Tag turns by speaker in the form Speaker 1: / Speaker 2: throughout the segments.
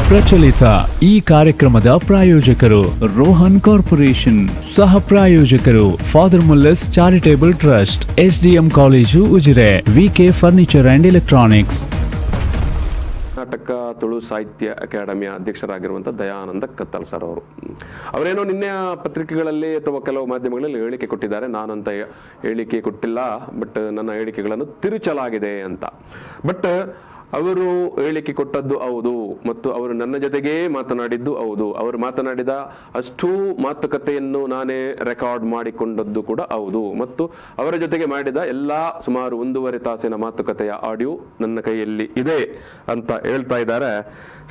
Speaker 1: ಪ್ರಚಲಿತ ಈ ಕಾರ್ಯಕ್ರಮದ ಪ್ರಾಯೋಜಕರು ರೋಹನ್ ಕಾರ್ಪೊರೇಷನ್, ಸಹ ಪ್ರಾಯೋಜಕರು father Muller's charitable trust, SDM college Ujire, VK furniture and electronics.
Speaker 2: Karnataka Tulu ಸಾಹಿತ್ಯ ಅಕಾಡೆಮಿಯ ಅಧ್ಯಕ್ಷರಾಗಿರುವಂಥ ದಯಾನಂದ ಕತ್ತಲ್ ಸರ್ ಅವರೇನೋ ನಿನ್ನೆ ಪತ್ರಿಕೆಗಳಲ್ಲಿ ಅಥವಾ ಕೆಲವು ಮಾಧ್ಯಮಗಳಲ್ಲಿ ಹೇಳಿಕೆ ಕೊಟ್ಟಿದ್ದಾರೆ. ನಾನಂತ ಹೇಳಿಕೆ ಕೊಟ್ಟಿಲ್ಲ, ಬಟ್ ನನ್ನ ಹೇಳಿಕೆಗಳನ್ನು ತಿರುಚಲಾಗಿದೆ ಅಂತ. ಬಟ್ ಅವರು ಹೇಳಿಕೆ ಕೊಟ್ಟದ್ದು ಹೌದು, ಮತ್ತು ಅವರು ನನ್ನ ಜೊತೆಗೇ ಮಾತನಾಡಿದ್ದು ಹೌದು. ಅವರು ಮಾತನಾಡಿದ ಅಷ್ಟೂ ಮಾತುಕತೆಯನ್ನು ನಾನೇ ರೆಕಾರ್ಡ್ ಮಾಡಿಕೊಂಡದ್ದು ಕೂಡ ಹೌದು, ಮತ್ತು ಅವರ ಜೊತೆಗೆ ಮಾಡಿದ ಎಲ್ಲಾ ಸುಮಾರು 1.5 ತಾಸಿನ ಮಾತುಕತೆಯ ಆಡಿಯೋ ನನ್ನ ಕೈಯಲ್ಲಿ ಇದೆ ಅಂತ ಹೇಳ್ತಾ ಇದ್ದಾರೆ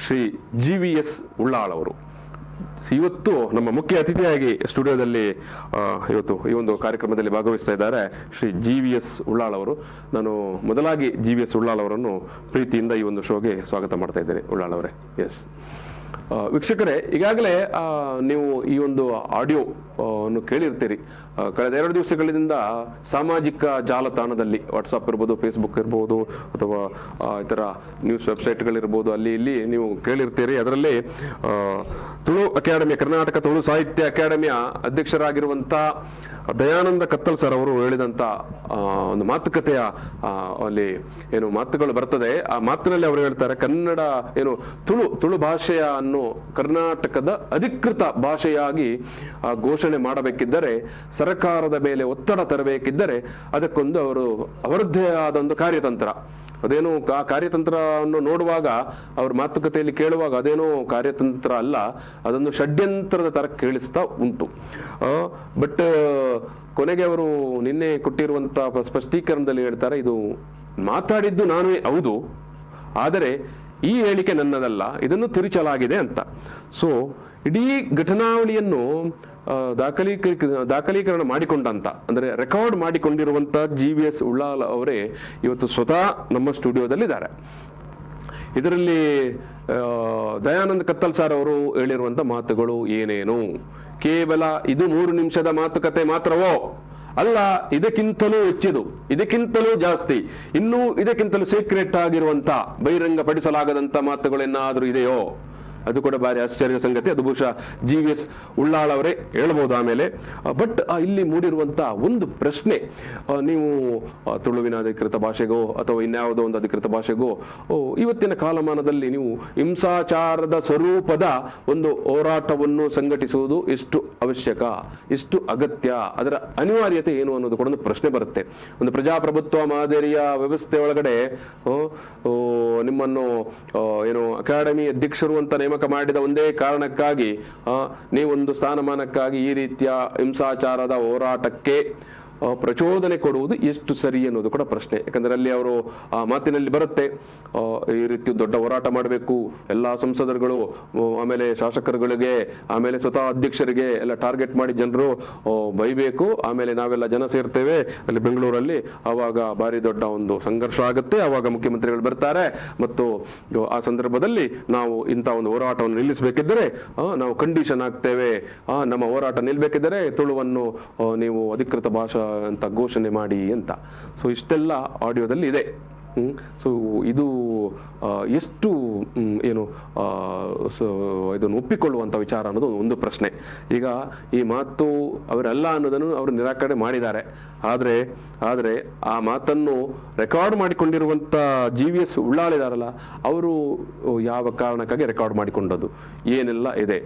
Speaker 2: ಶ್ರೀ GVS ಉಳ್ಳಾಳ್ ಅವರು. ಇವತ್ತು ನಮ್ಮ ಮುಖ್ಯ ಅತಿಥಿಯಾಗಿ ಸ್ಟುಡಿಯೋದಲ್ಲಿ ಇವತ್ತು ಈ ಒಂದು ಕಾರ್ಯಕ್ರಮದಲ್ಲಿ ಭಾಗವಹಿಸ್ತಾ ಇದ್ದಾರೆ ಶ್ರೀ GVS ಉಳ್ಳಾಳ್ ಅವರು. ನಾನು ಮೊದಲಾಗಿ GVS ಉಳ್ಳಾಳ್ ಅವರನ್ನು ಪ್ರೀತಿಯಿಂದ ಈ ಒಂದು ಶೋಗೆ ಸ್ವಾಗತ ಮಾಡ್ತಾ ಇದ್ದೇನೆ. ಉಳ್ಳಾಳ್ ಅವರೇ, ಎಸ್. ವೀಕ್ಷಕರೇ, ಈಗಾಗಲೇ ನೀವು ಈ ಒಂದು ಆಡಿಯೋ ಕೇಳಿರ್ತೀರಿ. ಕಳೆದ 2 ದಿವಸಗಳಿಂದ ಸಾಮಾಜಿಕ ಜಾಲತಾಣದಲ್ಲಿ ವಾಟ್ಸಪ್ ಇರ್ಬೋದು, ಫೇಸ್ಬುಕ್ ಇರ್ಬೋದು, ಅಥವಾ ಇತರ ನ್ಯೂಸ್ ವೆಬ್ಸೈಟ್ಗಳಿರ್ಬೋದು, ಅಲ್ಲಿ ಇಲ್ಲಿ ನೀವು ಕೇಳಿರ್ತೀರಿ. ಅದರಲ್ಲಿ ತುಳು ಅಕಾಡೆಮಿ, ಕರ್ನಾಟಕ ತುಳು ಸಾಹಿತ್ಯ ಅಕಾಡೆಮಿಯ ಅಧ್ಯಕ್ಷರಾಗಿರುವಂಥ ದಯಾನಂದ ಕತ್ತಲ್ ಸರ್ ಅವರು ಹೇಳಿದಂಥ ಒಂದು ಮಾತುಕತೆಯ ಅಲ್ಲಿ ಏನು ಮಾತುಗಳು ಬರ್ತದೆ, ಆ ಮಾತಿನಲ್ಲಿ ಅವರು ಹೇಳ್ತಾರೆ, ಕನ್ನಡ ಏನು ತುಳು ಭಾಷೆಯನ್ನು ಕರ್ನಾಟಕದ ಅಧಿಕೃತ ಭಾಷೆಯಾಗಿ ಘೋಷಣೆ ಮಾಡಬೇಕಿದ್ದರೆ, ಸರ್ಕಾರದ ಮೇಲೆ ಒತ್ತಡ ತರಬೇಕಿದ್ದರೆ ಅದಕ್ಕೊಂದು ಅವರದ್ದೇ ಆದ ಒಂದು ಕಾರ್ಯತಂತ್ರ. ಅದೇನು ಆ ಕಾರ್ಯತಂತ್ರವನ್ನು ನೋಡುವಾಗ, ಅವ್ರ ಮಾತುಕತೆಯಲ್ಲಿ ಕೇಳುವಾಗ ಅದೇನೋ ಕಾರ್ಯತಂತ್ರ ಅಲ್ಲ, ಅದೊಂದು ಷಡ್ಯಂತ್ರದ ತರ ಕೇಳಿಸ್ತಾ ಉಂಟು. ಬಟ್ ಕೊನೆಗೆ ಅವರು ನಿನ್ನೆ ಕೊಟ್ಟಿರುವಂತ ಸ್ಪಷ್ಟೀಕರಣದಲ್ಲಿ ಹೇಳ್ತಾರೆ, ಇದು ಮಾತಾಡಿದ್ದು ನಾನೇ ಹೌದು, ಆದರೆ ಈ ಹೇಳಿಕೆ ನನ್ನದಲ್ಲ, ಇದನ್ನು ತಿರುಚಲಾಗಿದೆ ಅಂತ. ಸೊ ಇಡೀ ಘಟನಾವಳಿಯನ್ನು ದಾಖಲೀಕರಣ ಮಾಡಿಕೊಂಡಂತ, ಅಂದ್ರೆ ರೆಕಾರ್ಡ್ ಮಾಡಿಕೊಂಡಿರುವಂತ GVS ಉಳ್ಳಾಳ್ ಅವರೇ ಇವತ್ತು ಸ್ವತಃ ನಮ್ಮ ಸ್ಟುಡಿಯೋದಲ್ಲಿದ್ದಾರೆ. ಇದರಲ್ಲಿ ದಯಾನಂದ ಕತ್ತಲ್ ಸರ್ ಅವರು ಹೇಳಿರುವಂತ ಮಾತುಗಳು ಏನೇನು, ಕೇವಲ ಇದು 3 ನಿಮಿಷದ ಮಾತುಕತೆ ಮಾತ್ರವೋ ಅಲ್ಲ, ಇದಕ್ಕಿಂತಲೂ ಹೆಚ್ಚಿದು, ಇದಕ್ಕಿಂತಲೂ ಜಾಸ್ತಿ, ಇನ್ನೂ ಇದಕ್ಕಿಂತಲೂ ಸೀಕ್ರೆಟ್ ಆಗಿರುವಂತ ಬಹಿರಂಗಪಡಿಸಲಾಗದಂತ ಮಾತುಗಳೇನಾದ್ರೂ ಇದೆಯೋ, ಅದು ಕೂಡ ಭಾರಿ ಆಶ್ಚರ್ಯ ಸಂಗತಿ. ಅದು ಬಹುಶಃ GVS ಉಳ್ಳಾಳ್ ಅವರೇ ಹೇಳ್ಬೋದು ಆಮೇಲೆ. ಬಟ್ ಇಲ್ಲಿ ಮೂಡಿರುವಂತ ಒಂದು ಪ್ರಶ್ನೆ, ನೀವು ತುಳುವಿನ ಅಧಿಕೃತ ಭಾಷೆಗೋ ಅಥವಾ ಇನ್ಯಾವುದೋ ಒಂದು ಅಧಿಕೃತ ಭಾಷೆಗೋ ಇವತ್ತಿನ ಕಾಲಮಾನದಲ್ಲಿ ನೀವು ಹಿಂಸಾಚಾರದ ಸ್ವರೂಪದ ಒಂದು ಹೋರಾಟವನ್ನು ಸಂಘಟಿಸುವುದು ಎಷ್ಟು ಅವಶ್ಯಕ, ಎಷ್ಟು ಅಗತ್ಯ, ಅದರ ಅನಿವಾರ್ಯತೆ ಏನು ಅನ್ನೋದು ಕೂಡ ಒಂದು ಪ್ರಶ್ನೆ ಬರುತ್ತೆ. ಒಂದು ಪ್ರಜಾಪ್ರಭುತ್ವ ಮಾದರಿಯ ವ್ಯವಸ್ಥೆ ಒಳಗಡೆ ನಿಮ್ಮನ್ನು ಏನು ಅಕಾಡೆಮಿ ಅಧ್ಯಕ್ಷರು ಅಂತ ನೇಮಕ ಮಾಡಿದ ಒಂದೇ ಕಾರಣಕ್ಕಾಗಿ, ನೀವೊಂದು ಸ್ಥಾನಮಾನಕ್ಕಾಗಿ ಈ ರೀತಿಯ ಹಿಂಸಾಚಾರದ ಹೋರಾಟಕ್ಕೆ ಪ್ರಚೋದನೆ ಕೊಡುವುದು ಎಷ್ಟು ಸರಿ ಅನ್ನೋದು ಕೂಡ ಪ್ರಶ್ನೆ. ಯಾಕಂದ್ರೆ ಅಲ್ಲಿ ಅವರು ಆ ಮಾತಿನಲ್ಲಿ ಬರುತ್ತೆ, ಈ ರೀತಿ ದೊಡ್ಡ ಹೋರಾಟ ಮಾಡಬೇಕು, ಎಲ್ಲಾ ಸಂಸದರುಗಳು, ಆಮೇಲೆ ಶಾಸಕರುಗಳಿಗೆ, ಆಮೇಲೆ ಸ್ವತಃ ಅಧ್ಯಕ್ಷರಿಗೆ ಎಲ್ಲ ಟಾರ್ಗೆಟ್ ಮಾಡಿ ಜನರು ಬೈಬೇಕು, ಆಮೇಲೆ ನಾವೆಲ್ಲ ಜನ ಸೇರ್ತೇವೆ ಅಲ್ಲಿ ಬೆಂಗಳೂರಲ್ಲಿ, ಆವಾಗ ಭಾರಿ ದೊಡ್ಡ ಒಂದು ಸಂಘರ್ಷ ಆಗುತ್ತೆ, ಆವಾಗ ಮುಖ್ಯಮಂತ್ರಿಗಳು ಬರ್ತಾರೆ, ಮತ್ತು ಆ ಸಂದರ್ಭದಲ್ಲಿ ನಾವು ಇಂಥ ಒಂದು ಹೋರಾಟವನ್ನು ನಿಲ್ಲಿಸಬೇಕಿದ್ದರೆ ನಾವು ಕಂಡೀಷನ್ ಆಗ್ತೇವೆ, ನಮ್ಮ ಹೋರಾಟ ನಿಲ್ಬೇಕಿದ್ದರೆ ತುಳುವನ್ನು ನೀವು ಅಧಿಕೃತ ಭಾಷಾ ಅಂತ ಘೋಷಣೆ ಮಾಡಿ ಅಂತ. ಸೊ ಇಷ್ಟೆಲ್ಲ ಆಡಿಯೋದಲ್ಲಿ ಇದೆ. ಸೊ ಇದು ಎಷ್ಟು ಏನು ಇದನ್ನು ಒಪ್ಪಿಕೊಳ್ಳುವಂಥ ವಿಚಾರ ಅನ್ನೋದು ಒಂದು ಪ್ರಶ್ನೆ. ಈಗ ಈ ಮಾತು ಅವರಲ್ಲ ಅನ್ನೋದನ್ನು ಅವರು ನಿರಾಕರಣೆ ಮಾಡಿದ್ದಾರೆ. ಆದರೆ ಆ ಮಾತನ್ನು ರೆಕಾರ್ಡ್ ಮಾಡಿಕೊಂಡಿರುವಂಥ GVS ಉಳ್ಳಾಳ್ ಇದಾರಲ್ಲ, ಅವರು ಯಾವ ಕಾರಣಕ್ಕಾಗಿ ರೆಕಾರ್ಡ್ ಮಾಡಿಕೊಂಡದ್ದು ಏನೆಲ್ಲ ಇದೆ,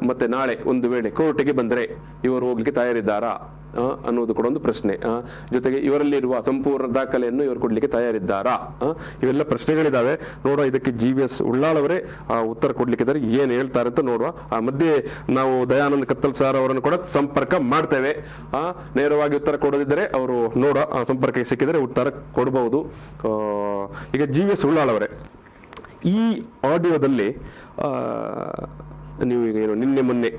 Speaker 2: ಮತ್ತೆ ನಾಳೆ ಒಂದು ವೇಳೆ ಕೋರ್ಟಿಗೆ ಬಂದರೆ ಇವರು ಹೋಗ್ಲಿಕ್ಕೆ ತಯಾರಿದ್ದಾರಾ ಅನ್ನೋದು ಕೂಡ ಒಂದು ಪ್ರಶ್ನೆ. ಜೊತೆಗೆ ಇವರಲ್ಲಿರುವ ಸಂಪೂರ್ಣ ದಾಖಲೆಯನ್ನು ಇವರು ಕೊಡ್ಲಿಕ್ಕೆ ತಯಾರಿದ್ದಾರಾ, ಇವೆಲ್ಲ ಪ್ರಶ್ನೆಗಳಿದಾವೆ. ನೋಡುವ, ಇದಕ್ಕೆ GVS ಉಳ್ಳಾಳ್ ಅವರೇ ಉತ್ತರ ಕೊಡ್ಲಿಕ್ಕಿದ್ದಾರೆ, ಏನ್ ಹೇಳ್ತಾರೆ ಅಂತ ನೋಡುವ. ಆ ಮಧ್ಯೆ ನಾವು ದಯಾನಂದ ಕತ್ತಲ್ ಸರ್ ಅವರನ್ನು ಕೂಡ ಸಂಪರ್ಕ ಮಾಡ್ತೇವೆ. ನೇರವಾಗಿ ಉತ್ತರ ಕೊಡೋದಿದ್ದರೆ ಅವರು ನೋಡುವ, ಸಂಪರ್ಕಕ್ಕೆ ಸಿಕ್ಕಿದರೆ ಉತ್ತರ ಕೊಡಬಹುದು. ಈಗ GVS ಉಳ್ಳಾಳ್ ಅವರೇ, ಈ ಆಡಿಯೋದಲ್ಲಿ ನೀವು ಈಗ ಏನು ನಿನ್ನೆ ಮೊನ್ನೆ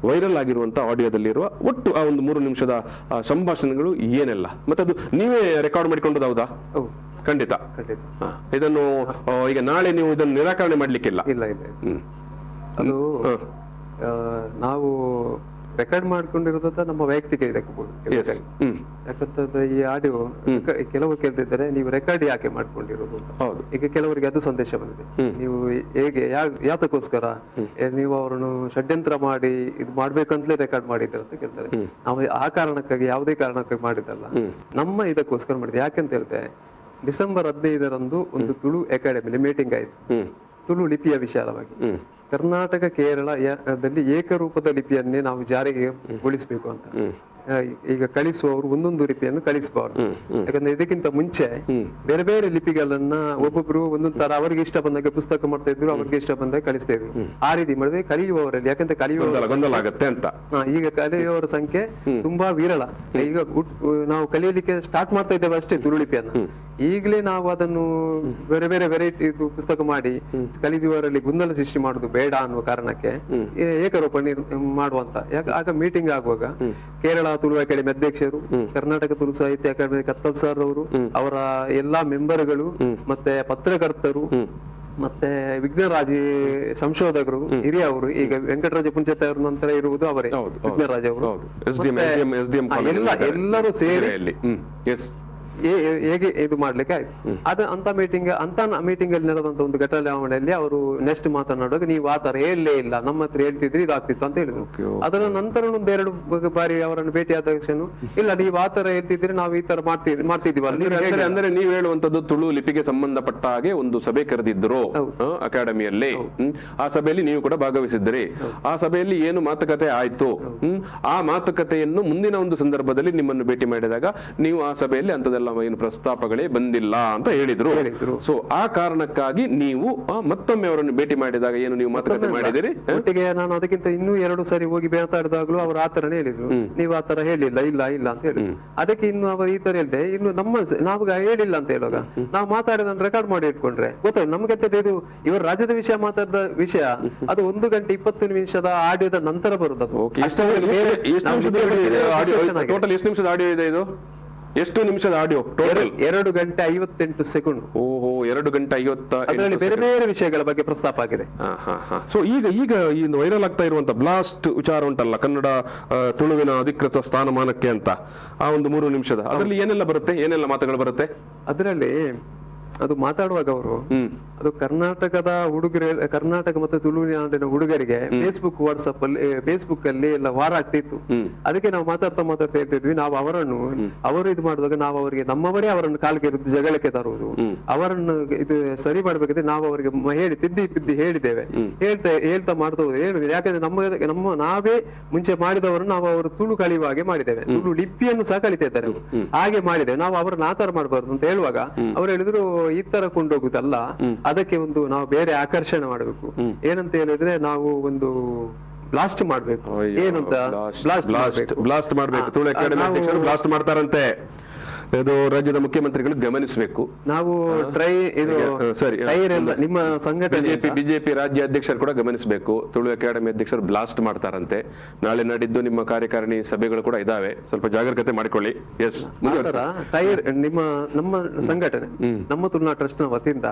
Speaker 2: ವೈರಲ್ ಆಗಿರುವಂತ ಆಡಿಯೋದಲ್ಲಿರುವ ಒಟ್ಟು ಆ ಒಂದು 3 ನಿಮಿಷದ ಸಂಭಾಷಣೆಗಳು ಏನೆಲ್ಲ, ಮತ್ತೆ ಅದು ನೀವೇ ರೆಕಾರ್ಡ್ ಮಾಡಿಕೊಂಡದ್ದು ಹೌದಾ? ಖಂಡಿತ. ಇದನ್ನು ಈಗ ನಾಳೆ ನೀವು ಇದನ್ನು ನಿರಾಕರಣೆ ಮಾಡ್ಲಿಕ್ಕಿಲ್ಲ?
Speaker 3: ಇಲ್ಲ. ಅದು ನಾವು ರೆಕಾರ್ಡ್ ಮಾಡ್ಕೊಂಡಿರೋದ ನಮ್ಮ ವೈಯಕ್ತಿಕ ಇದಕ್ಕೆ ಯಾಕಂತಂದ್ರೆ ಈ ಆಡಿಯೋ ಕೆಲವರು ಕೇಳ್ತಿದ್ದಾರೆ ನೀವು ರೆಕಾರ್ಡ್ ಯಾಕೆ ಮಾಡ್ಕೊಂಡಿರೋದು ಅಂತ.
Speaker 2: ಹೌದು.
Speaker 3: ಈಗ ಕೆಲವರಿಗೆ ಅದು ಸಂದೇಶ ಬಂದಿದೆ, ನೀವು ಹೇಗೆ ಯಾತಕ್ಕೋಸ್ಕರ ನೀವು ಅವರನ್ನು ಷಡ್ಯಂತ್ರ ಮಾಡಿ ಇದು ಮಾಡ್ಬೇಕಂತಲೇ ರೆಕಾರ್ಡ್ ಮಾಡಿದ್ದಾರೆ ಅಂತ ಕೇಳ್ತಾರೆ. ನಾವು ಆ ಕಾರಣಕ್ಕಾಗಿ ಯಾವುದೇ ಕಾರಣಕ್ಕಾಗಿ ಮಾಡಿದಲ್ಲ, ನಮ್ಮ ಇದಕ್ಕೋಸ್ಕರ ಮಾಡಿದೆ. ಯಾಕಂತ ಹೇಳಿದ್ರೆ ಡಿಸೆಂಬರ್ 15ರಂದು ಒಂದು ತುಳು ಅಕಾಡೆಮಿಲಿ ಮೀಟಿಂಗ್ ಆಯ್ತು ತುಳು ಲಿಪಿಯ ವಿಚಾರವಾಗಿ. ಕರ್ನಾಟಕ ಕೇರಳದಲ್ಲಿ ಏಕರೂಪದ ಲಿಪಿಯನ್ನೇ ನಾವು ಜಾರಿಗೆ ಗೊಳಿಸಬೇಕು ಅಂತ. ಈಗ ಕಳಿಸುವವರು ಒಂದೊಂದು ಲಿಪಿಯನ್ನು ಕಳಿಸಬಾರ್ದು. ಯಾಕಂದ್ರೆ ಇದಕ್ಕಿಂತ ಮುಂಚೆ ಬೇರೆ ಬೇರೆ ಲಿಪಿಗಳನ್ನ ಒಬ್ಬೊಬ್ರು ಒಂದೊಂದು ತರ ಅವರಿಗೆ ಇಷ್ಟ ಬಂದಾಗ ಪುಸ್ತಕ ಮಾಡ್ತಾ ಇದ್ರು, ಅವ್ರಿಗೆ ಇಷ್ಟ ಬಂದಾಗ ಕಳಿಸ್ತಾ ಇದ್ರು. ಆ ರೀತಿ ಮಾಡಿದ್ರೆ ಕಲಿಯುವವರಲ್ಲಿ, ಯಾಕಂದ್ರೆ ಈಗ ಕಲಿಯುವವರ ಸಂಖ್ಯೆ ತುಂಬಾ ವಿರಳ. ಈಗ ನಾವು ಕಲಿಯಲಿಕ್ಕೆ ಸ್ಟಾರ್ಟ್ ಮಾಡ್ತಾ ಇದ್ದೇವೆ ಅಷ್ಟೇ ತುಳು ಲಿಪಿಯನ್ನ. ಈಗಲೇ ನಾವು ಅದನ್ನು ಬೇರೆ ಬೇರೆ ವೆರೈಟಿ ಪುಸ್ತಕ ಮಾಡಿ ಕಲಿಯುವವರಲ್ಲಿ ಗೊಂದಲ ಸೃಷ್ಟಿ ಮಾಡುದು ಬೇಡ ಅನ್ನುವ ಕಾರಣಕ್ಕೆ ಏಕರೂಪ ಮಾಡುವಂತ. ಆಗ ಮೀಟಿಂಗ್ ಆಗುವಾಗ ಕೇರಳ ತುಳು ಅಕಾಡೆಮಿ ಅಧ್ಯಕ್ಷರು, ಕರ್ನಾಟಕ ತುಳು ಸಾಹಿತ್ಯ ಅಕಾಡೆಮಿ ಕತ್ತಲ್ ಸರ್ ಅವರು, ಅವರ ಎಲ್ಲಾ ಮೆಂಬರ್ಗಳು, ಮತ್ತೆ ಪತ್ರಕರ್ತರು, ಮತ್ತೆ ವಿಜ್ಞಾನರಾಜಿ ಸಂಶೋಧಕರು ಹಿರಿಯವರು, ಈಗ ವೆಂಕಟರಾಜ ಪುಂಚತೆ ಅವ್ರ ನಂತರ ಇರುವುದು ಅವರೇ ವಿಜ್ಞಾನರಾಜ ಅವರು, ಎಲ್ಲರೂ ಸೇರಿ ಹೇಗೆ ಇದು ಮಾಡ್ಲಿಕ್ಕೆ ಆಯ್ತು. ಅಂತ ಮೀಟಿಂಗ್ ಅಲ್ಲಿ ನಡೆದಂತ ಒಂದು ಘಟನೆಯಲ್ಲಿ ಅವರು ನೆಕ್ಸ್ಟ್ ಮಾತನಾಡುವಾಗ ನೀವು ಆತರ ಹೇಳಲೇ ಇಲ್ಲ, ನಮ್ಮ ಹತ್ರ ಹೇಳ್ತಿದ್ರಿ ಇದಾಗ್ತಿತ್ತು ಅಂತ ಹೇಳಿದ್ರು. ಅದರ ನಂತರ ಒಂದೆರಡು ಬಾರಿ ಅವರನ್ನು ಭೇಟಿಯಾದ ತಕ್ಷಣ ಇಲ್ಲ ನೀವು ಆತರ ಹೇಳ್ತಿದ್ರಿ, ನಾವು ಈ ತರ ಮಾಡ್ತಿದ್ವಿ
Speaker 2: ಅಂದ್ರೆ ನೀವು ಹೇಳುವಂತದ್ದು ತುಳು ಲಿಪಿಗೆ ಸಂಬಂಧಪಟ್ಟ ಹಾಗೆ ಒಂದು ಸಭೆ ಕರೆದಿದ್ರು ಅಕಾಡೆಮಿಯಲ್ಲಿ. ಆ ಸಭೆಯಲ್ಲಿ ನೀವು ಕೂಡ ಭಾಗವಹಿಸಿದ್ರಿ. ಆ ಸಭೆಯಲ್ಲಿ ಏನು ಮಾತುಕತೆ ಆಯ್ತು, ಆ ಮಾತುಕತೆಯನ್ನು ಮುಂದಿನ ಒಂದು ಸಂದರ್ಭದಲ್ಲಿ ನಿಮ್ಮನ್ನು ಭೇಟಿ ಮಾಡಿದಾಗ ನೀವು ಆ ಸಭೆಯಲ್ಲಿ ಅಂತದೆಲ್ಲ ಏನು ಪ್ರಸ್ತಾಪಗಳೇ ಬಂದಿಲ್ಲ ಅಂತ ಹೇಳಿದ್ರು. ಸೊ ಆ ಕಾರಣಕ್ಕಾಗಿ ನೀವು ಮತ್ತೊಮ್ಮೆ ಅವರನ್ನು ಭೇಟಿ ಮಾಡಿದಾಗ ಏನು ನೀವು ಮಾತುಕತೆ ಮಾಡಿದಿರಿ?
Speaker 3: ಒಟ್ಟಿಗೆ ನಾನು ಅದಕ್ಕಿಂತ ಇನ್ನೂ 2 ಸಾರಿ ಹೋಗಿ ಮಾತಾಡಿದಾಗ್ಲೂ ಅವರು ಆತರನೇ ಹೇಳಿದ್ರು, ನೀವು ಆತರ ಹೇಳಿಲ್ಲ, ಇಲ್ಲ ಅಂತ ಹೇಳಿದ್ರು. ಅದಕ್ಕೆ ಇನ್ನು ಅವರು ಈ ತರ ಹೇಳಿದೆ, ಇನ್ನು ನಾವು ಹೇಳಿಲ್ಲ ಅಂತ ಹೇಳುವಾಗ ನಾವು ಮಾತಾಡಿದ ರೆಕಾರ್ಡ್ ಮಾಡಿ ಇಟ್ಕೊಂಡ್ರೆ ಗೊತ್ತಾಯ್ತು ನಮ್ಗೆ. ಇದು ಇವರು ರಾಜ್ಯದ ವಿಷಯ ಮಾತಾಡಿದ ವಿಷಯ ಅದು 1 ಗಂಟೆ 20 ನಿಮಿಷದ ಆಡಿಯೋದ ನಂತರ ಬರುದು.
Speaker 2: ಟೋಟಲ್ ಎಷ್ಟು ನಿಮಿಷದ ಆಡಿಯೋ ಇದೆ ಇದು? ಎಷ್ಟು ನಿಮಿಷದ ಆಡಿಯೋ ಟೋಟಲ್?
Speaker 3: 2 ಗಂಟೆ 58 ಸೆಕೆಂಡ್.
Speaker 2: ಓಹೋ, 2 ಗಂಟೆ 50.
Speaker 3: ಅದರಲ್ಲಿ ಬೇರೆ ಬೇರೆ ವಿಷಯಗಳ ಬಗ್ಗೆ ಪ್ರಸ್ತಾಪ ಆಗಿದೆ.
Speaker 2: ಸೊ ಈಗ ಈ ವೈರಲ್ ಆಗ್ತಾ ಇರುವಂತ ಬ್ಲಾಸ್ಟ್ ವಿಚಾರ ಉಂಟಲ್ಲ, ಕನ್ನಡ ತುಳುವಿನ ಅಧಿಕೃತ ಸ್ಥಾನಮಾನಕ್ಕೆ ಅಂತ, ಆ ಒಂದು 3 ನಿಮಿಷದ ಅದರಲ್ಲಿ ಏನೆಲ್ಲ ಬರುತ್ತೆ, ಏನೆಲ್ಲ ಮಾತುಗಳು ಬರುತ್ತೆ ಅದರಲ್ಲಿ?
Speaker 3: ಅದು ಮಾತಾಡುವಾಗ ಅವರು ಅದು ಕರ್ನಾಟಕದ ಕರ್ನಾಟಕ ಮತ್ತು ತುಳುನಾಡಿನ ಹುಡುಗರಿಗೆ ವಾಟ್ಸ್ಆಪ್ ಅಲ್ಲಿ ಫೇಸ್ಬುಕ್ ಅಲ್ಲಿ ಎಲ್ಲ ವಾರ ಆಗ್ತಿತ್ತು. ಅದಕ್ಕೆ ನಾವು ಮಾತಾಡ್ತಾ ಹೇಳ್ತಿದ್ವಿ, ನಾವು ಅವರು ಇದು ಮಾಡುವಾಗ ನಾವು ಅವರಿಗೆ ನಮ್ಮವರೇ ಅವರನ್ನು ಕಾಲಿಗೆ ಜಗಳಕ್ಕೆ ತರುವುದು, ಅವರನ್ನು ಇದು ಸರಿ ಮಾಡ್ಬೇಕಿದ್ರೆ ನಾವು ಅವರಿಗೆ ಹೇಳಿ ತಿದ್ದಿ ಹೇಳಿದ್ದೇವೆ, ಹೇಳ್ತಾ ಮಾಡ್ತಾ ಹೇಳಿದ್ವಿ. ಯಾಕಂದ್ರೆ ನಾವೇ ಮುಂಚೆ ಮಾಡಿದವರು ನಾವು ಅವರು ತುಳು ಕಲಿಯುವ ಹಾಗೆ ಮಾಡಿದ್ದೇವೆ, ತುಳು ಲಿಪಿಯನ್ನು ಸಹ ಕಲಿತಾ ಇದ್ದಾರೆ, ಹಾಗೆ ಮಾಡಿದ್ದೇವೆ. ನಾವು ಅವರನ್ನು ಆತರ ಮಾಡಬಾರ್ದು ಅಂತ ಹೇಳುವಾಗ ಅವ್ರು ಹೇಳಿದ್ರು, ಈ ತರ ಕೊಂಡೋಗುದಲ್ಲ, ಅದಕ್ಕೆ ಒಂದು ನಾವು ಬೇರೆ ಆಕರ್ಷಣೆ ಮಾಡಬೇಕು. ಏನಂತ ಹೇಳಿದ್ರೆ ನಾವು ಒಂದು ಬ್ಲಾಸ್ಟ್ ಮಾಡ್ಬೇಕು. ಏನಂತ
Speaker 2: ಬ್ಲಾಸ್ಟ್ ಮಾಡ್ಬೇಕು, ತುಳು ಅಕಾಡೆಮಿ ಅಧ್ಯಕ್ಷರು ಬ್ಲಾಸ್ಟ್ ಮಾಡ್ತಾರಂತೆ. ಇದು ರಾಜ್ಯದ ಮುಖ್ಯಮಂತ್ರಿಗಳು ಗಮನಿಸಬೇಕು.
Speaker 3: ನಾವು ನಿಮ್ಮ ಸಂಘಟನೆ
Speaker 2: ಬಿಜೆಪಿ ರಾಜ್ಯ ಅಧ್ಯಕ್ಷರು ಕೂಡ ಗಮನಿಸಬೇಕು. ತುಳು ಅಕಾಡೆಮಿ ಅಧ್ಯಕ್ಷರು ಬ್ಲಾಸ್ಟ್ ಮಾಡ್ತಾರಂತೆ. ನಾಳೆ ನಾಡಿದ್ದು ನಿಮ್ಮ ಕಾರ್ಯಕಾರಿಣಿ ಸಭೆಗಳು ಕೂಡ ಇದಾವೆ, ಸ್ವಲ್ಪ ಜಾಗರೂಕತೆ ಮಾಡಿಕೊಳ್ಳಿ.
Speaker 3: ನಮ್ಮ ಸಂಘಟನೆ ನಮ್ಮ ತುಳುನಾಡು ಟ್ರಸ್ಟ್ ನ ವತಿಯಿಂದ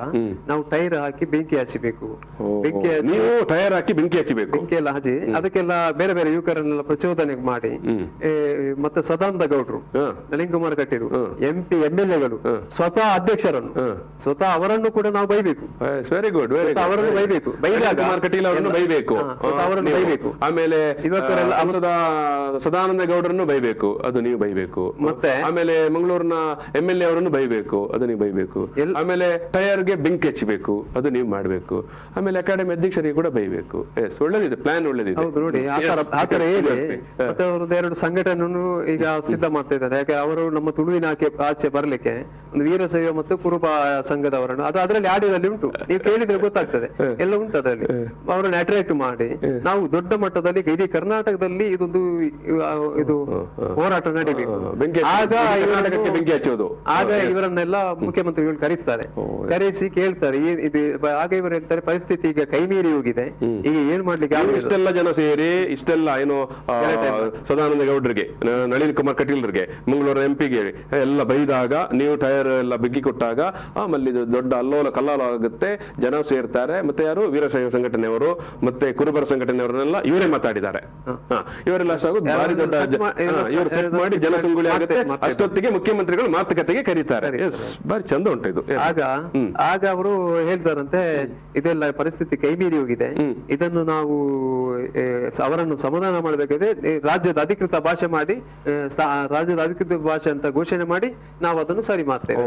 Speaker 3: ನಾವು ಟೈರ್ ಹಾಕಿ ಬೆಂಕಿ ಹಚ್ಚಬೇಕು.
Speaker 2: ನೀವು ಟೈರ್ ಹಾಕಿ ಬೆಂಕಿ ಹಚ್ಚಬೇಕು,
Speaker 3: ಬೆಂಕಿ ಎಲ್ಲ ಹಚ್ಚಿ ಅದಕ್ಕೆಲ್ಲ ಬೇರೆ ಬೇರೆ ಯುವಕರನ್ನೆಲ್ಲ ಪ್ರಚೋದನೆ ಮಾಡಿ, ಮತ್ತೆ ಸದಾನಂದ ಗೌಡ್ರು, ನಳಿನ್ ಕುಮಾರ್ ಕಟೀಲ್, MP MLAಗಳು, ಸ್ವತಃ ಅಧ್ಯಕ್ಷರನ್ನು, ಸ್ವತಃ ಅವರನ್ನು ಕೂಡ ನಾವು ಬೈಬೇಕು.
Speaker 2: ವೆರಿ ಗುಡ್,
Speaker 3: ಅವರನ್ನು ಬೈಬೇಕು.
Speaker 2: ಕಟೀಲ್ ಅವರನ್ನು ಬೈಬೇಕು,
Speaker 3: ಅವರನ್ನು ಬೈಬೇಕು.
Speaker 2: ಆಮೇಲೆ ಸದಾನಂದ ಗೌಡರನ್ನು ಬೈಬೇಕು, ಅದು ನೀವು ಬೈಬೇಕು. ಮತ್ತೆ ಆಮೇಲೆ ಮಂಗಳೂರಿನ MLA ಅವರನ್ನು ಬೈಬೇಕು, ಅದು ನೀವು ಬೈಬೇಕು. ಆಮೇಲೆ ಟೈರ್ಗೆ ಬೆಂಕಿ ಹಚ್ಚಬೇಕು, ಅದು ನೀವು ಮಾಡ್ಬೇಕು. ಆಮೇಲೆ ಅಕಾಡೆಮಿ ಅಧ್ಯಕ್ಷರಿಗೆ ಕೂಡ ಬೈಬೇಕು. S, ಒಳ್ಳೇದಿದೆ, plan ಒಳ್ಳೇದಿದೆ.
Speaker 3: ಹೌದು ನೋಡಿ, ಆತರ ಹೇಳಿ ಮತ್ತೆ ಅವರದ್ದು 2 ಸಂಘಟನೆ ಈಗ ಸಿದ್ಧ ಮಾಡ್ತಾ ಇದ್ದಾರೆ. ಯಾಕೆ ಅವರು ನಮ್ಮ ತುಳುವಿನ ಆಚೆ ಬರ್ಲಿಕ್ಕೆ ಒಂದು ವೀರಶೈವ ಮತ್ತು ಕುರುಬ ಸಂಘದವರನ್ನು, ಅದು ಅದರಲ್ಲಿ ಆಡಿಯೋದಲ್ಲಿ ಉಂಟು, ನೀವು ಕೇಳಿದ್ರೆ ಗೊತ್ತಾಗ್ತದೆ, ಎಲ್ಲ ಉಂಟು ಅದರಲ್ಲಿ. ಅವರನ್ನು ಅಟ್ರಾಕ್ಟ್ ಮಾಡಿ ನಾವು ದೊಡ್ಡ ಮಟ್ಟದಲ್ಲಿ ಇಡೀ ಕರ್ನಾಟಕದಲ್ಲಿ ಇದು ಹೋರಾಟ ನಡೀಬೇಕು. ಆಗ ಇವರನ್ನೆಲ್ಲ ಮುಖ್ಯಮಂತ್ರಿಗಳು ಕರೆಸ್ತಾರೆ, ಕರೆಸಿ ಕೇಳ್ತಾರೆ, ಆಗ ಇವರು ಹೇಳ್ತಾರೆ ಪರಿಸ್ಥಿತಿ ಈಗ ಕೈ ಮೀರಿ ಹೋಗಿದೆ, ಈಗ ಏನ್ ಮಾಡ್ಲಿಕ್ಕೆ.
Speaker 2: ಇಷ್ಟೆಲ್ಲ ಜನ ಸೇರಿ ಇಷ್ಟೆಲ್ಲ ಏನು ಸದಾನಂದ ಗೌಡ್ರಿಗೆ, ನಳಿನ್ ಕುಮಾರ್ ಕಟೀಲ್ರಿಗೆ, ಮಂಗಳೂರು MP ಗೆ ಎಲ್ಲ ಬೈದಾಗ, ನೀವು ಟೈರ್ ಎಲ್ಲ ಬಿಗ್ಗಿ ಕೊಟ್ಟಾಗ ಆಮೇಲೆ ಇದು ದೊಡ್ಡ ಅಲ್ಲೋಲ ಕಲ್ಲಾಲ ಆಗುತ್ತೆ, ಜನ ಸೇರ್ತಾರೆ. ಮತ್ತೆ ಯಾರು ವೀರಶೈವ ಸಂಘಟನೆಯವರು ಮತ್ತೆ ಕುರುಬರ ಸಂಘಟನೆಯವರನ್ನೆಲ್ಲ ಇವರೇ ಮಾತಾಡಿದ್ದಾರೆ. ಇವರೆಲ್ಲ ಭಾರಿ ದೊಡ್ಡ ಇವರು ಸೆಟ್ ಮಾಡಿ ಜನಸಂಗುಳಿ ಆಗುತ್ತೆ. ಅಷ್ಟೊತ್ತಿಗೆ ಮುಖ್ಯಮಂತ್ರಿಗಳು ಮಾತುಕತೆಗೆ ಕರೀತಾರೆ. ಬಾರಿ ಚಂದ ಉಂಟು ಇದು.
Speaker 3: ಆಗ ಅವರು ಹೇಳ್ತಾರಂತೆ, ಇದೆಲ್ಲ ಪರಿಸ್ಥಿತಿ ಕೈ ಮೀರಿ ಹೋಗಿದೆ, ಇದನ್ನು ನಾವು ಅವರನ್ನು ಸಮಾಧಾನ ಮಾಡಬೇಕಾದ್ರೆ ರಾಜ್ಯದ ಅಧಿಕೃತ ಭಾಷೆ ಮಾಡಿ, ರಾಜ್ಯದ ಅಧಿಕೃತ ಭಾಷೆ ಅಂತ ಘೋಷಣೆ ಮಾಡಿ ನಾವು ಅದನ್ನು ಸರಿ ಮಾಡ್ತೇವೆ.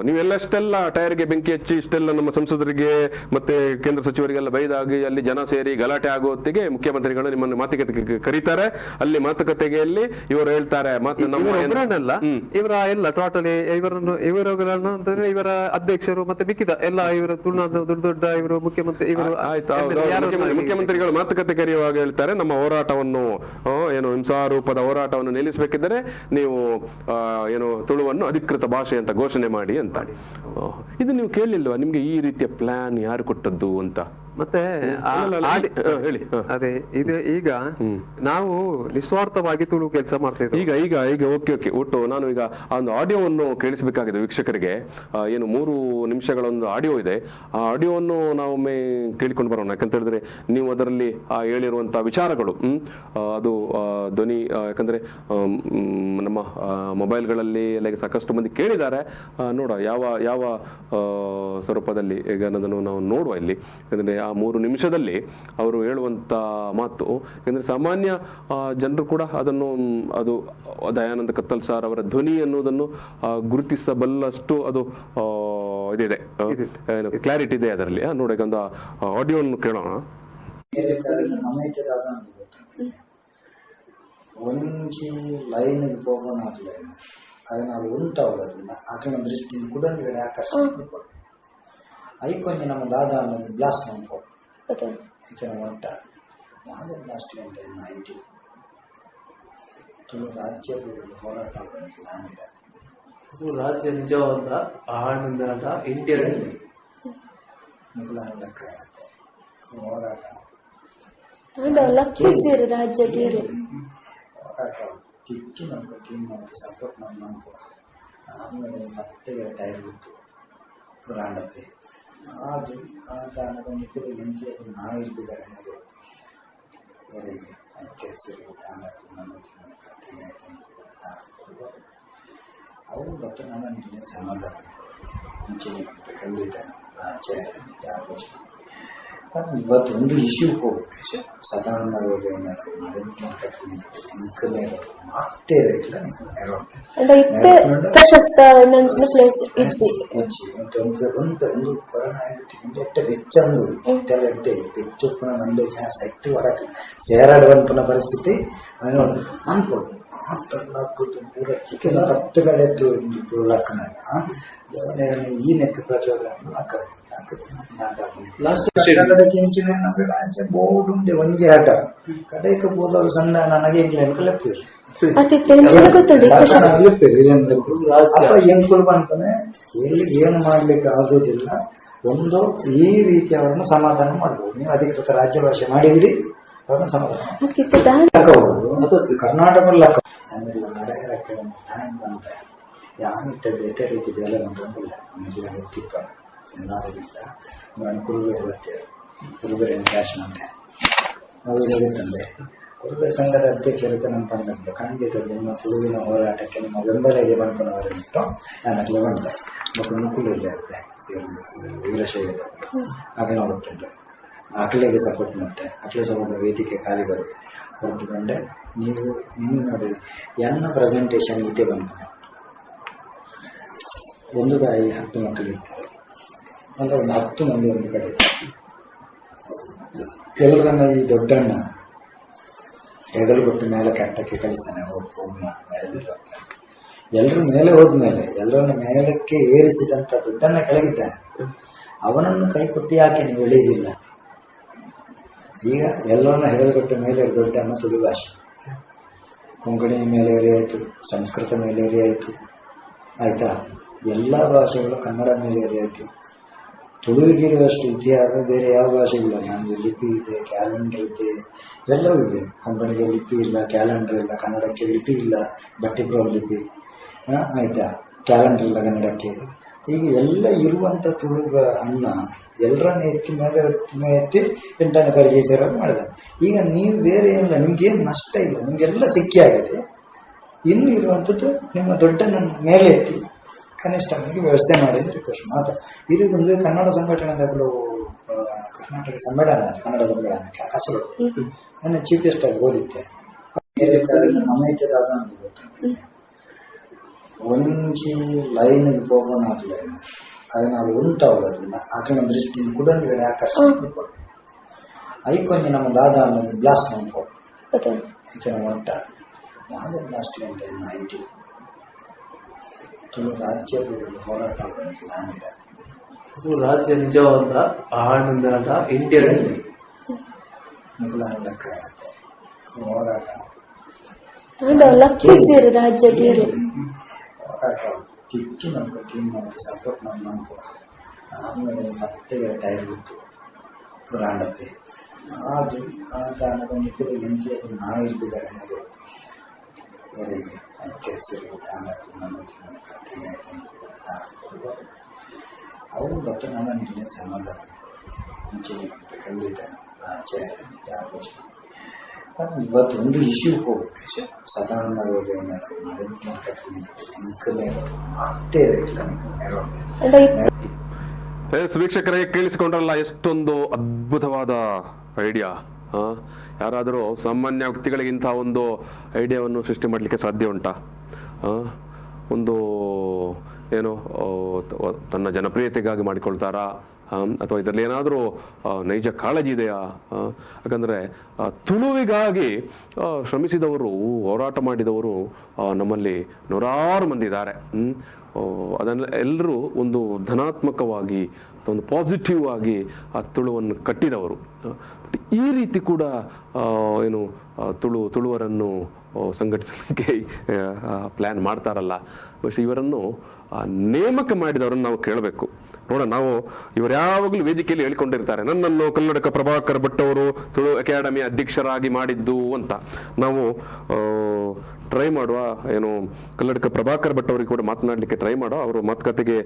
Speaker 2: ನೀವೆಲ್ಲಷ್ಟೆಲ್ಲ ಟೈರ್ಗೆ ಬೆಂಕಿ ಹಚ್ಚಿ ಇಷ್ಟೆಲ್ಲ ನಮ್ಮ ಸಂಸದರಿಗೆ ಮತ್ತೆ ಕೇಂದ್ರ ಸಚಿವರಿಗೆಲ್ಲ ಬೈದಾಗಿ ಅಲ್ಲಿ ಜನ ಸೇರಿ ಗಲಾಟೆ ಆಗೋ ಹೊತ್ತಿಗೆ ಮುಖ್ಯಮಂತ್ರಿಗಳು ನಿಮ್ಮನ್ನು ಮಾತುಕತೆಗೆ ಕರೀತಾರೆ. ಅಲ್ಲಿ ಮಾತುಕತೆಯಲ್ಲಿ ಇವರು ಹೇಳ್ತಾರೆ,
Speaker 3: ಒಬ್ಬರನ್ನಲ್ಲ, ಇವರ ಎಲ್ಲ ಟೋಟಲಿ ಇವರುಗಳನ್ನು ಅಂತಂದ್ರೆ ಇವರ ಅಧ್ಯಕ್ಷರು ಮತ್ತೆ ಮಿಕ್ಕಿದ ಎಲ್ಲ ಇವರ ದೊಡ್ಡ ದೊಡ್ಡ ಇವರು ಮುಖ್ಯಮಂತ್ರಿ
Speaker 2: ಮುಖ್ಯಮಂತ್ರಿಗಳು ಮಾತುಕತೆ ಕರೆಯುವಾಗ ಹೇಳ್ತಾರೆ, ನಮ್ಮ ಹೋರಾಟವನ್ನು ಏನು ಹಿಂಸಾರೂಪದ ಹೋರಾಟವನ್ನು ನಿಲ್ಲಿಸಬೇಕಿದ್ದರೆ ನೀವು ಏನು ತುಳುವನ್ನು ಅಧಿಕೃತ ಭಾಷೆ ಅಂತ ಘೋಷಣೆ ಮಾಡಿ ಅಂತ. ಇದು ನೀವು ಕೇಳಲಿಲ್ವಾ? ನಿಮ್ಗೆ ಈ ರೀತಿಯ ಪ್ಲಾನ್ ಯಾರು ಕೊಟ್ಟದ್ದು ಅಂತ?
Speaker 3: ಮತ್ತೆ ಅದೇ ಇದು ಈಗ ನಾವು ನಿಸ್ವಾರ್ಥವಾಗಿ ತುಳು ಕೆಲಸ ಮಾಡ್ತೇವೆ.
Speaker 2: ಈಗ ಈಗ ಈಗ ಓಕೆ ಒಟ್ಟು ನಾನು ಈಗ ಒಂದು ಆಡಿಯೋವನ್ನು ಕೇಳಿಸಬೇಕಾಗಿದೆ ವೀಕ್ಷಕರಿಗೆ. ಏನು 3 ನಿಮಿಷಗಳ ಒಂದು ಆಡಿಯೋ ಇದೆ. ಆ ಆಡಿಯೋವನ್ನು ನಾವೊಮ್ಮೆ ಕೇಳಿಕೊಂಡು ಬರೋಣ. ಯಾಕಂತ ಹೇಳಿದ್ರೆ ನೀವು ಅದರಲ್ಲಿ ಹೇಳಿರುವಂತಹ ವಿಚಾರಗಳು ಅದು ಧ್ವನಿ, ಯಾಕಂದ್ರೆ ನಮ್ಮ ಮೊಬೈಲ್ಗಳಲ್ಲಿ ಎಲ್ಲ ಸಾಕಷ್ಟು ಮಂದಿ ಕೇಳಿದ್ದಾರೆ. ನೋಡ ಯಾವ ಯಾವ ಸ್ವರೂಪದಲ್ಲಿ ಈಗ ಅನ್ನೋದನ್ನು ನಾವು ನೋಡುವ ಇಲ್ಲಿ. ಯಾಕಂದ್ರೆ ಆ 3 ನಿಮಿಷದಲ್ಲಿ ಅವರು ಹೇಳುವಂತ ಮಾತು, ಯಾಕಂದ್ರೆ ಸಾಮಾನ್ಯ ಜನರು ಕೂಡ ಅದನ್ನು ಅದು ದಯಾನಂದ ಕತ್ತಲ್ ಸರ್ ಅವರ ಧ್ವನಿ ಅನ್ನೋದನ್ನು ಗುರುತಿಸಬಲ್ಲಷ್ಟು ಅದು ಇದಿದೆ, ಕ್ಲಾರಿಟಿ ಇದೆ ಅದರಲ್ಲಿ. ನೋಡಿ ಒಂದು ಆಡಿಯೋವನ್ನು ಕೇಳೋಣ.
Speaker 4: ಒಂಜಿ ಲೈನ್ ಹೋಗೋಣ ಅದನ್ನ ಉಂಟಾಗೋದಿಲ್ಲ ಆಕಳ ದೃಷ್ಟಿ ಕೂಡ ಆಕರ್ಷಣೆ ಐಕೊಂಚ ನಮ್ಮ ದಾದ ಅನ್ನೋದು ಬ್ಲಾಸ್ಟ್ ಮಾಡ್ಬೋದು ಈಚಿನ ಒಟ್ಟ ಯಾವುದೇ ಬ್ಲಾಸ್ಟ್ ಗಂಟೆ ಐಟಿ ತುಳು ರಾಜ್ಯ ಹೋರಾಟ ಮಾಡೋದಿಲ್ಲ ಆಗಿದೆ.
Speaker 5: ರಾಜ್ಯ ನಿಜವಾದ ಆನಂದ ಇಂಡಿಯಾದಲ್ಲಿ
Speaker 4: ಮೊದಲ ಲೆಕ್ಕ ಇರುತ್ತೆ ಹೋರಾಟ ಹೋರಾಟ ಚಿಕ್ಕಿ ನಮ್ಗೆ ಟೀಮ್ ನಮಗೆ ಸಪೋರ್ಟ್ ನಮ್ಗೆ ಆಮೇಲೆ 10 ಟೈರ್ ಬಿತ್ತು ಪುರಾಣತೆ ಅದು ಆದ ಅನ್ಕೊಂಡಿದ್ದು ಎಂಟು ನಾಯಿರ್ದು ಘಟನೆಗಳು ಬೇರೆ ಕೆಲಸಗಳು ಅವು ಬಟ್ ನನಗೆ ಸಮಾಧಾನ ಮುಂಚೆ ಖಂಡಿತ ರಾಜ್ಯ ಇವತ್ತು ಒಂದು ಇಶ್ಯೂ ಹೋಗುತ್ತೆ ಸಾಧಾರಣವಾಗಿ ಏನಾದ್ರು ಮಾತೇ ಒಂದು ಕೊರೋನಾ ಎಟ್ಟ ಬೆಚ್ಚಂದು ತೆಲಟ್ಟೆ ಬೆಚ್ಚುಪ್ಪನ ಮಂಡೆ ಸೈಟ್ ಒಡಕ್ಕೆ ಸೇರಾಡುವಂತ ಪರಿಸ್ಥಿತಿ ಅನ್ಕೊಂಡು ಕೂಡ ಚಿಕನ್ 10 ಗಳೆದ್ದು ಲಕ್ಕನ ಈ ನೆಕ್ಕ ಪ್ರಚೋದನೆ ರಾಜ್ಯ ಬೋರ್ಡ್ ಉಂದೆ ಒಂಜಿ ಆಟ ಕಡೆಕ ಬೋದವರು ಸಣ್ಣ ನನಗೆ ಲೆಪ್ಪೇರು ಎಂಕುಳು ಬಂತಾನೆ ಎಲ್ಲಿ ಏನು ಮಾಡ್ಲಿಕ್ಕೆ ಆಗೋದಿಲ್ಲ. ಒಂದು ಈ ರೀತಿ ಅವರನ್ನು ಸಮಾಧಾನ ಮಾಡ್ಬೋದು. ನೀವು ಅಧಿಕೃತ ರಾಜ್ಯ ಭಾಷೆ ಮಾಡಿಬಿಡಿ, ಅವ್ರನ್ನ ಸಮಾಧಾನ ಕರ್ನಾಟಕ ಲಕ್ಕ ನಡೆಯಕ್ಕೆ ಯಾನಿಟ್ಟ ಬೇರೆ ರೀತಿ ಬೆಲೆ ಬಂದಿಲ್ಲ ಗೊತ್ತಿಪ್ಪ ಎಲ್ಲಾರಿಗಿಲ್ಲ. ನಾನು ಕುರುಬೆ ಇರುತ್ತೇವೆ, ಕುರುಬೆರೆ ಫ್ಯಾಷನ್ ಅಂತೆ ಅವರು ಹೇಳುತ್ತಂದೆ. ಕುರುಬೆ ಸಂಘದ ಅಧ್ಯಕ್ಷರು ನಮ್ಮ ಪಂಡ ಖಂಡಿತ ನಿಮ್ಮ ತುಳುವಿನ ಹೋರಾಟಕ್ಕೆ ನಿಮ್ಮ ಬೆಂಬಲ ಇದೆ ಬಂದ್ಕೊಂಡವರನ್ನಿಟ್ಟು ನಾನು ಅಟ್ಲೆ ಬಂದೆ. ಮಕ್ಕಳು ನುಕ್ಕುಲು ಇಲ್ಲೇ ಇರುತ್ತೆ ವೀರಶೈವದ ಆಗ ನೋಡುತ್ತೇನೆ. ಅಖಿಲೆಗೆ ಸಪೋರ್ಟ್ ಮಾಡುತ್ತೆ. ಅಖಿಲೆ ಸಪೋರ್ಟ್ ವೇದಿಕೆ ಖಾಲಿ ಬರುತ್ತೆ ಕೊಡ್ತುಕೊಂಡೆ. ನೀವು ನಿಮ್ಮ ನೋಡಿ ಎನ್ನ ಪ್ರೆಸೆಂಟೇಷನ್ ಇದೇ ಬಂದ ಒಂದು ಬಾಯಿ 10 ಮಕ್ಕಳು ಇರ್ತಾರೆ ಅಂದ್ರೆ ಒಂದು 10 ಮಂದಿ ಒಂದು ಕಡೆ. ಕೆಲವರನ್ನ ಈ ದೊಡ್ಡಣ್ಣ ಹೆಗಲು ಕೊಟ್ಟು ಮೇಲೆ ಕಟ್ಟಕ್ಕೆ ಕಳಿಸ್ತಾನೆ. ಎಲ್ಲರೂ ಮೇಲೆ ಹೋದ್ಮೇಲೆ ಎಲ್ಲರನ್ನ ಮೇಲಕ್ಕೆ ಏರಿಸಿದಂತ ದೊಡ್ಡಣ್ಣ ಕೆಳಗಿದ್ದಾನೆ. ಅವನನ್ನು ಕೈ ಕೊಟ್ಟು ಯಾಕೆ ನೀವು ಎಳೆಯುವುದಿಲ್ಲ? ಈಗ ಎಲ್ಲರನ್ನ ಹೆಗಲು ಕೊಟ್ಟ ಮೇಲೆ ದೊಡ್ಡಣ್ಣ ತುಳು ಭಾಷೆ, ಕೊಂಕಣಿ ಮೇಲೆ ಆಯಿತು, ಸಂಸ್ಕೃತ ಮೇಲೆ ಆಯಿತು, ಆಯ್ತಾ? ಎಲ್ಲ ಭಾಷೆಗಳು ಕನ್ನಡ ಮೇಲೆ ಆಯಿತು. ತುಳುವಿಗಿರುವಷ್ಟು ಇತಿಹಾಸ ಬೇರೆ ಯಾವ ಭಾಷೆಗಳಿಲ್ಲ. ನಮಗೆ ಲಿಪಿ ಇದೆ, ಕ್ಯಾಲೆಂಡರ್ ಇದೆ, ಎಲ್ಲವೂ ಇದೆ. ಕೊಂಕಣಿಗೆ ಲಿಪಿ ಇಲ್ಲ, ಕ್ಯಾಲೆಂಡರ್ ಇಲ್ಲ, ಕನ್ನಡಕ್ಕೆ ಲಿಪಿ ಇಲ್ಲ, ಬಟ್ಟಿಪ್ರವ್ ಲಿಪಿ ಆಯ್ತಾ, ಕ್ಯಾಲೆಂಡರ್ ಕನ್ನಡಕ್ಕೆ. ಈಗ ಎಲ್ಲ ಇರುವಂಥ ತುಳುಗ ಅಣ್ಣ ಎಲ್ಲರನ್ನ ಎತ್ತಿ ಮೇಲೆ ಎತ್ತಿ 8ನೇ ಪರಿಚಯಿಸಿರೋ ಮಾಡಿದ. ಈಗ ನೀವು ಬೇರೆ ಏನಿಲ್ಲ, ನಿಮ್ಗೇನು ನಷ್ಟ ಇಲ್ಲ, ನಿಮಗೆಲ್ಲ ಸಿಕ್ಕಿ ಆಗಿದೆ. ಇನ್ನು ಇರುವಂಥದ್ದು ನಿಮ್ಮ ದೊಡ್ಡನ ಮೇಲೆ ಎತ್ತಿ ಕನಿಷ್ಠ ನಮಗೆ ವ್ಯವಸ್ಥೆ ಮಾಡಿದ್ರೆ ರಿಕ್ವೆಸ್ಟ್ ಮಾತ್ರ. ಇದೊಂದು ಕನ್ನಡ ಸಂಘಟನೆಗಳು ಕರ್ನಾಟಕ ಸಮ್ಮೇಳನ, ಕನ್ನಡ ಸಮ್ಮೇಳನ ಕಾಸರಗೋಡು ನನ್ನ ಚೀಫ್ ಗೆಸ್ಟ್ ಆಗಿ ಓದಿದ್ದೆ. ನಮೈತದಾದ ಅಂತ ಗೊತ್ತಂತೆ ಒಂಜಿ ಲೈನ್ಗೆ ಹೋಗೋಣ ಆಗಲಿಲ್ಲ, ಅದು ನಾವು ಉಂಟಾಗೋದಿಲ್ಲ ಆಕಳ ದೃಷ್ಟಿ ಕೂಡ ಒಂದು ಕಡೆ ಆಕರ್ಷಣೆ ಕೊಡು. ಐಕೊಂದು ನಮ್ಮ ದಾದ ಅನ್ನೋದು ಬ್ಲಾಸ್ಟ್ ಮಾಡ್ಬೋದು ಈತನ ಮೊಟ್ಟ ಯಾವುದೇ ಬ್ಲಾಸ್ಟ್ ಗಂಟೆ ಐಟಿ ತುಳು ರಾಜ್ಯ ಬಿಡಲು ಹೋರಾಟ ಮಾಡೋದು ನಾನಿದೆ.
Speaker 5: ತುಳು ರಾಜ್ಯ ನಿಜವಾದ ಆನಂದ ಇಂಡಿಯಾದಲ್ಲಿ
Speaker 4: ಮೊದಲ ಲೆಕ್ಕ ಇರುತ್ತೆ ಹೋರಾಟ ಹೋರಾಟ ಚಿಕ್ಕಿ ನಮ್ಗೆ ಟೀಮ್ ನಮ್ಗೆ ಸಪೋರ್ಟ್ ನಮ್ಗೆ ಆಮೇಲೆ 10 ಟೈರ್ ಬಿತ್ತು ಪುರಾಣಕ್ಕೆ ಅದು ಆ ಕಾರಣಕ್ಕೆ ಕೂಡ ಎಂಟು ನಾಯಿರ್ದು ಘಟನೆಗಳು ಬೇರೆ ಕೆಲಸಿರ್ಬೋದು. ಆಮೇಲೆ ನಮ್ಮ ಕಥೆಗೆ ಆಯ್ತು ಅವರು ಮತ್ತು ನನಗೆ ಸಮಾಧಾನ ಮುಂಚೆನೆ ಖಂಡಿತ ಆಚೆ ಆಲೋಚನೆ. ಇವತ್ತು ಒಂದು ಇಶ್ಯೂ ಹೋಗುತ್ತೆ ಸಾಧಾರಣವಾಗಿ ಏನಾದ್ರು
Speaker 2: ವೀಕ್ಷಕರೇ ಕೇಳಿಸಿಕೊಂಡ್ರಲ್ಲ, ಎಷ್ಟೊಂದು ಅದ್ಭುತವಾದ ಐಡಿಯಾ. ಯಾರಾದರೂ ಸಾಮಾನ್ಯ ವ್ಯಕ್ತಿಗಳಿಗಿಂತ ಒಂದು ಐಡಿಯಾವನ್ನು ಸೃಷ್ಟಿ ಮಾಡಲಿಕ್ಕೆ ಸಾಧ್ಯ ಉಂಟಾ? ಒಂದು ಏನು ತನ್ನ ಜನಪ್ರಿಯತೆಗಾಗಿ ಮಾಡಿಕೊಳ್ತಾರಾ ಅಥವಾ ಇದರಲ್ಲಿ ಏನಾದರೂ ನೈಜ ಕಾಳಜಿ ಇದೆಯಾ? ಯಾಕಂದರೆ ತುಳುವಿಗಾಗಿ ಶ್ರಮಿಸಿದವರು, ಹೋರಾಟ ಮಾಡಿದವರು ನಮ್ಮಲ್ಲಿ ನೂರಾರು ಮಂದಿ ಇದ್ದಾರೆ. ಅದನ್ನು ಎಲ್ಲರೂ ಒಂದು ಧನಾತ್ಮಕವಾಗಿ ಒಂದು ಪಾಸಿಟಿವ್ ಆಗಿ ಆ ತುಳುವನ್ನು ಕಟ್ಟಿದವರು. ಈ ರೀತಿ ಕೂಡ ಏನು ತುಳುವರನ್ನು ಸಂಘಟಿಸಲಿಕ್ಕೆ ಪ್ಲ್ಯಾನ್ ಮಾಡ್ತಾರಲ್ಲ, ಬಹುಶಃ ಇವರನ್ನು ನೇಮಕ ಮಾಡಿದವರನ್ನು ನಾವು ಕೇಳಬೇಕು. ನೋಡೋಣ, ನಾವು ಇವರು ಯಾವಾಗಲೂ ವೇದಿಕೆಯಲ್ಲಿ ಹೇಳಿಕೊಂಡಿರ್ತಾರೆ, ನನ್ನನ್ನು ಕನ್ನಡಕ ಪ್ರಭಾಕರ್ ಭಟ್ ಅವರು ತುಳು ಅಕಾಡೆಮಿ ಅಧ್ಯಕ್ಷರಾಗಿ ಮಾಡಿದ್ದು ಅಂತ. ನಾವು ಟ್ರೈ ಮಾಡುವ, ಏನು ಕನ್ನಡಕ ಪ್ರಭಾಕರ್ ಭಟ್ ಅವರಿಗೆ ಕೂಡ ಮಾತನಾಡಲಿಕ್ಕೆ ಟ್ರೈ ಮಾಡುವ. ಅವರು ಮಾತುಕತೆಗೆ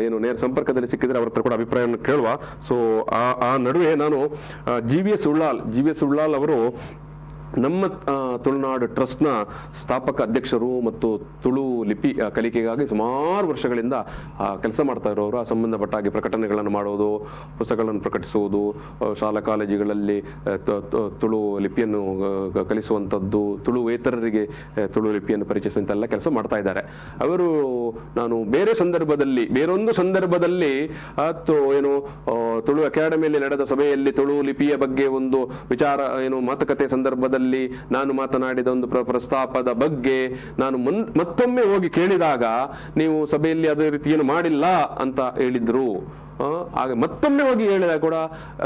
Speaker 2: ಏನು ನೇರ ಸಂಪರ್ಕದಲ್ಲಿ ಸಿಕ್ಕಿದ್ರೆ ಅವ್ರ ಹತ್ರ ಕೂಡ ಅಭಿಪ್ರಾಯವನ್ನು ಕೇಳುವ. ಸೊ ಆ ನಡುವೆ ನಾನು GVS ಉಳ್ಳಾಲ್ ಅವರು ನಮ್ಮ ತುಳುನಾಡು ಟ್ರಸ್ಟ್ನ ಸ್ಥಾಪಕ ಅಧ್ಯಕ್ಷರು ಮತ್ತು ತುಳು ಲಿಪಿ ಕಲಿಕೆಗಾಗಿ ಸುಮಾರು ವರ್ಷಗಳಿಂದ ಕೆಲಸ ಮಾಡ್ತಾ ಇರೋರು. ಆ ಸಂಬಂಧಪಟ್ಟ ಹಾಗೆ ಪ್ರಕಟಣೆಗಳನ್ನು ಮಾಡೋದು, ಪುಸ್ತಕಗಳನ್ನು ಪ್ರಕಟಿಸುವುದು, ಶಾಲಾ ಕಾಲೇಜುಗಳಲ್ಲಿ ತುಳು ಲಿಪಿಯನ್ನು ಕಲಿಸುವಂಥದ್ದು, ತುಳುವೇತರರಿಗೆ ತುಳು ಲಿಪಿಯನ್ನು ಪರಿಚಯಿಸುವಂತೆಲ್ಲ ಕೆಲಸ ಮಾಡ್ತಾ ಇದ್ದಾರೆ. ಅವರು ನಾನು ಬೇರೊಂದು ಸಂದರ್ಭದಲ್ಲಿ ಏನು ತುಳು ಅಕಾಡೆಮಿಯಲ್ಲಿ ನಡೆದ ಸಭೆಯಲ್ಲಿ ತುಳು ಲಿಪಿಯ ಬಗ್ಗೆ ಒಂದು ವಿಚಾರ ಏನು ಮಾತುಕತೆ ಸಂದರ್ಭದಲ್ಲಿ ನಾನು ಮಾತನಾಡಿದ ಒಂದು ಪ್ರಸ್ತಾಪದ ಬಗ್ಗೆ ನಾನು ಮತ್ತೊಮ್ಮೆ ಹೋಗಿ ಕೇಳಿದಾಗ ನೀವು ಸಭೆಯಲ್ಲಿ ಅದೇ ರೀತಿ ಏನು ಮಾಡಿಲ್ಲ ಅಂತ ಹೇಳಿದ್ರು. ಆಗ ಮತ್ತೊಮ್ಮೆ ಹೋಗಿ ಹೇಳಿದಾಗ ಕೂಡ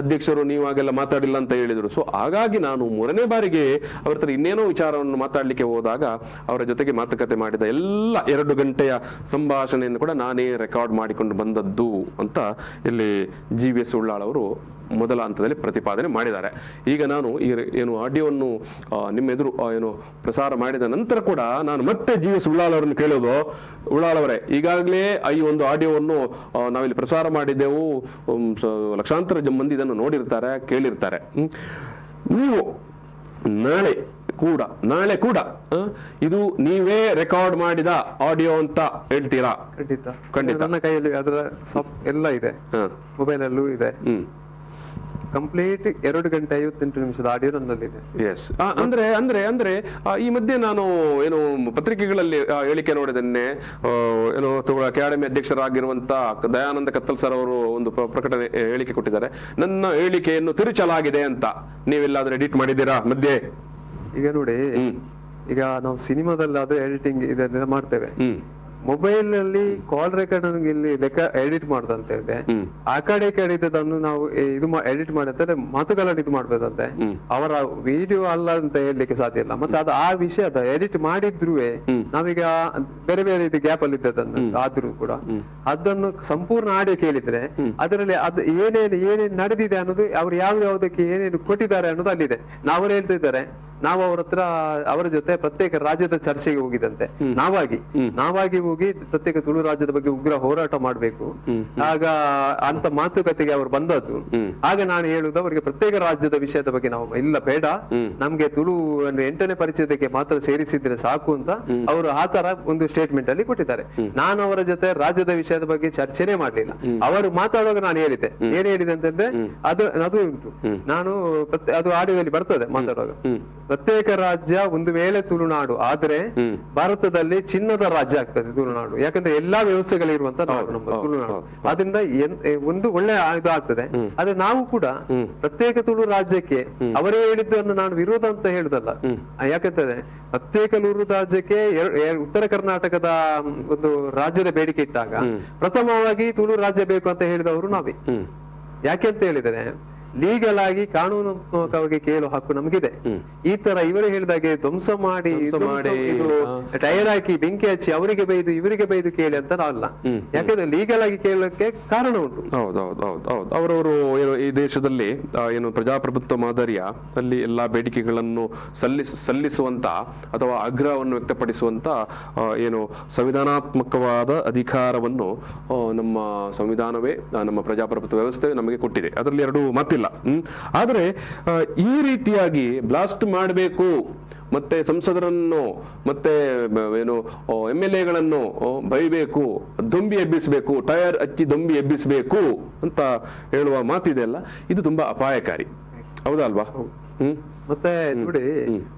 Speaker 2: ಅಧ್ಯಕ್ಷರು ನೀವು ಹಾಗೆಲ್ಲ ಮಾತಾಡಿಲ್ಲ ಅಂತ ಹೇಳಿದ್ರು. ಸೊ ಹಾಗಾಗಿ ನಾನು 3ನೇ ಬಾರಿಗೆ ಅವ್ರ ಹತ್ರ ಇನ್ನೇನೋ ವಿಚಾರವನ್ನು ಮಾತಾಡಲಿಕ್ಕೆ ಹೋದಾಗ ಅವರ ಜೊತೆಗೆ ಮಾತುಕತೆ ಮಾಡಿದ ಎಲ್ಲ 2 ಗಂಟೆಯ ಸಂಭಾಷಣೆಯನ್ನು ಕೂಡ ನಾನೇ ರೆಕಾರ್ಡ್ ಮಾಡಿಕೊಂಡು ಬಂದದ್ದು ಅಂತ ಇಲ್ಲಿ GVS ಉಳ್ಳಾಳ್ ಅವರು ಮೊದಲ ಹಂತದಲ್ಲಿ ಪ್ರತಿಪಾದನೆ ಮಾಡಿದ್ದಾರೆ. ಈಗ ನಾನು ಏನು ಆಡಿಯೋವನ್ನು ನಿಮ್ಮ ಎದುರು ಏನು ಪ್ರಸಾರ ಮಾಡಿದ ನಂತರ ಕೂಡ ನಾನು ಮತ್ತೆ GVS ಉಳ್ಳಾಳ್ ಅವರನ್ನು ಕೇಳೋದು, ಉಳ್ಳಾಳ್ ಅವರೇ, ಈಗಾಗಲೇ ಈ ಒಂದು ಆಡಿಯೋವನ್ನು ನಾವಿಲ್ಲಿ ಪ್ರಸಾರ ಮಾಡಿದ್ದೆವು, ಲಕ್ಷಾಂತರ ಮಂದಿ ಇದನ್ನು ನೋಡಿರ್ತಾರೆ, ಕೇಳಿರ್ತಾರೆ. ನೀವು ನಾಳೆ ಕೂಡ ಇದು ನೀವೇ ರೆಕಾರ್ಡ್ ಮಾಡಿದ ಆಡಿಯೋ ಅಂತ ಹೇಳ್ತೀರಾ?
Speaker 3: ಖಂಡಿತ. ನನ್ನ ಕೈಯಲ್ಲಿ ಅದರ ಎಲ್ಲ ಇದೆ, ಮೊಬೈಲ್ ಅಲ್ಲೂ ಇದೆ. ಕಂಪ್ಲೀಟ್ 2 ಗಂಟೆ 58 ನಿಮಿಷದ ಆಡಿಯೋ ನನ್ನಲ್ಲಿದೆ.
Speaker 2: ಎಸ್, ಅಂದ್ರೆ ಈ ಮಧ್ಯೆ ನಾನು ಏನು ಪತ್ರಿಕೆಗಳಲ್ಲಿ ಹೇಳಿಕೆ ನೋಡಿದನ್ನೇ, ಏನು ತುಳು ಅಕಾಡೆಮಿ ಅಧ್ಯಕ್ಷರಾಗಿರುವಂತ ದಯಾನಂದ ಕತ್ತಲ್ ಸರ್ ಅವರು ಒಂದು ಪ್ರಕಟಣೆ ಹೇಳಿಕೆ ಕೊಟ್ಟಿದ್ದಾರೆ, ನನ್ನ ಹೇಳಿಕೆಯನ್ನು ತಿರುಚಲಾಗಿದೆ ಅಂತ. ನೀವೆಲ್ಲಾದ್ರೂ ಎಡಿಟ್ ಮಾಡಿದ್ದೀರಾ ಮಧ್ಯೆ?
Speaker 3: ಈಗ ನೋಡಿ, ಈಗ ನಾವು ಸಿನಿಮಾದಲ್ಲಾದ್ರೆ ಎಡಿಟಿಂಗ್ ಇದೆಲ್ಲ ಮಾಡ್ತೇವೆ. ಮೊಬೈಲ್ ನಲ್ಲಿ ಕಾಲ್ ರೆಕಾರ್ಡ್ ಇಲ್ಲಿ ಲೆಕ್ಕ ಎಡಿಟ್ ಮಾಡ್ದಂತೆ ಇದೆ. ಆ ಕಡೆ ಇದ್ದದನ್ನು ನಾವು ಇದು ಎಡಿಟ್ ಮಾಡಿದ್ರೆ ಮಾತುಗಳನ್ನು ಇದು ಮಾಡ್ಬೇಕಂತೆ. ಅವರ ವಿಡಿಯೋ ಅಲ್ಲ ಅಂತ ಹೇಳಲಿಕ್ಕೆ ಸಾಧ್ಯ ಇಲ್ಲ. ಮತ್ತೆ ಅದು ಆ ವಿಷಯದ ಎಡಿಟ್ ಮಾಡಿದ್ರು ನಾವೀಗ ಬೇರೆ ಬೇರೆ ಇದು ಗ್ಯಾಪ್ ಅಲ್ಲಿ ಇದ್ದದನ್ನು ಆದ್ರೂ ಕೂಡ ಅದನ್ನು ಸಂಪೂರ್ಣ ಆಡಿಯೋ ಕೇಳಿದ್ರೆ ಅದರಲ್ಲಿ ಅದು ಏನೇನು ನಡೆದಿದೆ ಅನ್ನೋದು, ಅವ್ರು ಯಾವ್ದಕ್ಕೆ ಏನೇನು ಕೊಟ್ಟಿದ್ದಾರೆ ಅನ್ನೋದು ಅಲ್ಲಿದೆ. ನಾವು ಹೇಳ್ತಿದ್ದಾರೆ ನಾವು ಅವರ ಜೊತೆ ಪ್ರತ್ಯೇಕ ರಾಜ್ಯದ ಚರ್ಚೆಗೆ ಹೋಗಿದಂತೆ. ನಾವಾಗಿ ಹೋಗಿ ಪ್ರತ್ಯೇಕ ತುಳು ರಾಜ್ಯದ ಬಗ್ಗೆ ಉಗ್ರ ಹೋರಾಟ ಮಾಡ್ಬೇಕು, ಆಗ ಅಂತ ಮಾತುಕತೆಗೆ ಅವರು ಬಂದದ್ದು. ಆಗ ನಾನು ಹೇಳುದು ಅವರಿಗೆ ಪ್ರತ್ಯೇಕ ರಾಜ್ಯದ ವಿಷಯದ ಬಗ್ಗೆ ನಾವು ಇಲ್ಲ ಬೇಡ, ನಮ್ಗೆ ತುಳು 8ನೇ ಪರಿಚಯಕ್ಕೆ ಮಾತ್ರ ಸೇರಿಸಿದ್ರೆ ಸಾಕು ಅಂತ ಅವರು ಆ ತರ ಒಂದು ಸ್ಟೇಟ್ಮೆಂಟ್ ಅಲ್ಲಿ ಕೊಟ್ಟಿದ್ದಾರೆ. ನಾನು ಅವರ ಜೊತೆ ರಾಜ್ಯದ ವಿಷಯದ ಬಗ್ಗೆ ಚರ್ಚೆನೆ ಮಾಡ್ಲಿಲ್ಲ. ಅವರು ಮಾತಾಡುವಾಗ ನಾನು ಹೇಳಿದೆ, ಏನ್ ಹೇಳಿದೆ ಅಂತಂದ್ರೆ ಅದು ಉಂಟು, ನಾನು ಅದು ಆಡಿಯೋದಲ್ಲಿ ಬರ್ತದೆ ಮಾತಾಡುವಾಗ, ಪ್ರತ್ಯೇಕ ರಾಜ್ಯ ಒಂದು ವೇಳೆ ತುಳುನಾಡು ಆದ್ರೆ ಭಾರತದಲ್ಲಿ ಚಿನ್ನದ ರಾಜ್ಯ ಆಗ್ತದೆ ತುಳುನಾಡು, ಯಾಕಂದ್ರೆ ಎಲ್ಲಾ ವ್ಯವಸ್ಥೆಗಳಿರುವಂತ ನಾಡು ನಮ್ಮ ತುಳುನಾಡು. ಅದರಿಂದ ಒಂದು ಒಳ್ಳೆ ಇದು ಆಗ್ತದೆ. ಆದ್ರೆ ನಾವು ಕೂಡ ಪ್ರತ್ಯೇಕ ತುಳು ರಾಜ್ಯಕ್ಕೆ ಅವರೇ ಹೇಳಿದ್ದನ್ನು ನಾನು ವಿರೋಧ ಅಂತ ಹೇಳುದಲ್ಲ. ಯಾಕಂತಂದ್ರೆ ಪ್ರತ್ಯೇಕ ತುಳು ರಾಜ್ಯಕ್ಕೆ ಉತ್ತರ ಕರ್ನಾಟಕದ ಒಂದು ರಾಜ್ಯದ ಬೇಡಿಕೆ ಇಟ್ಟಾಗ ಪ್ರಥಮವಾಗಿ ತುಳು ರಾಜ್ಯ ಬೇಕು ಅಂತ ಹೇಳಿದವರು ನಾವೇ. ಯಾಕೆ ಅಂತ ಹೇಳಿದರೆ ಲೀಗಲ್ ಆಗಿ ಕಾನೂನಾತ್ಮಕವಾಗಿ ಕೇಳುವ ಹಕ್ಕು ನಮಗಿದೆ. ಈ ತರ ಇವರು ಹೇಳಿದಾಗೆ ಧ್ವಂಸ ಮಾಡಿ ಟೈರ್ ಹಾಕಿ ಬೆಂಕಿ ಹಚ್ಚಿ ಅವರಿಗೆ ಬೈದು ಇವರಿಗೆ ಬೈದು ಕೇಳಿ ಅಂತ ಅಲ್ಲ. ಯಾಕಂದ್ರೆ ಲೀಗಲ್ ಆಗಿ ಕೇಳಕ್ಕೆ ಕಾರಣ ಉಂಟು.
Speaker 2: ಹೌದೌದೌದು, ಅವರವರು ಏನು ಈ ದೇಶದಲ್ಲಿ ಏನು ಪ್ರಜಾಪ್ರಭುತ್ವ ಮಾದರಿಯ ಅಲ್ಲಿ ಎಲ್ಲಾ ಬೇಡಿಕೆಗಳನ್ನು ಸಲ್ಲಿಸುವಂತ ಅಥವಾ ಆಗ್ರಹವನ್ನು ವ್ಯಕ್ತಪಡಿಸುವಂತ ಏನು ಸಂವಿಧಾನಾತ್ಮಕವಾದ ಅಧಿಕಾರವನ್ನು ನಮ್ಮ ಸಂವಿಧಾನವೇ, ನಮ್ಮ ಪ್ರಜಾಪ್ರಭುತ್ವ ವ್ಯವಸ್ಥೆ ನಮಗೆ ಕೊಟ್ಟಿದೆ. ಅದರಲ್ಲಿ ಎರಡು ಮಾತಿಲ್ಲ. ಆದ್ರೆ ಈ ರೀತಿಯಾಗಿ ಬ್ಲಾಸ್ಟ್ ಮಾಡಬೇಕು, ಮತ್ತೆ ಸಂಸದರನ್ನು ಮತ್ತೆ ಏನು MLA-ಗಳನ್ನು ಬೈಬೇಕು, ದೊಂಬಿ ಎಬ್ಬಿಸಬೇಕು, ಟೈರ್ ಹಚ್ಚಿ ದೊಂಬಿ ಎಬ್ಬಿಸಬೇಕು ಅಂತ ಹೇಳುವ ಮಾತಿದೆ ಅಲ್ಲ, ಇದು ತುಂಬಾ ಅಪಾಯಕಾರಿ, ಹೌದಾ ಅಲ್ವಾ?
Speaker 3: ಮತ್ತೆ ನೋಡಿ,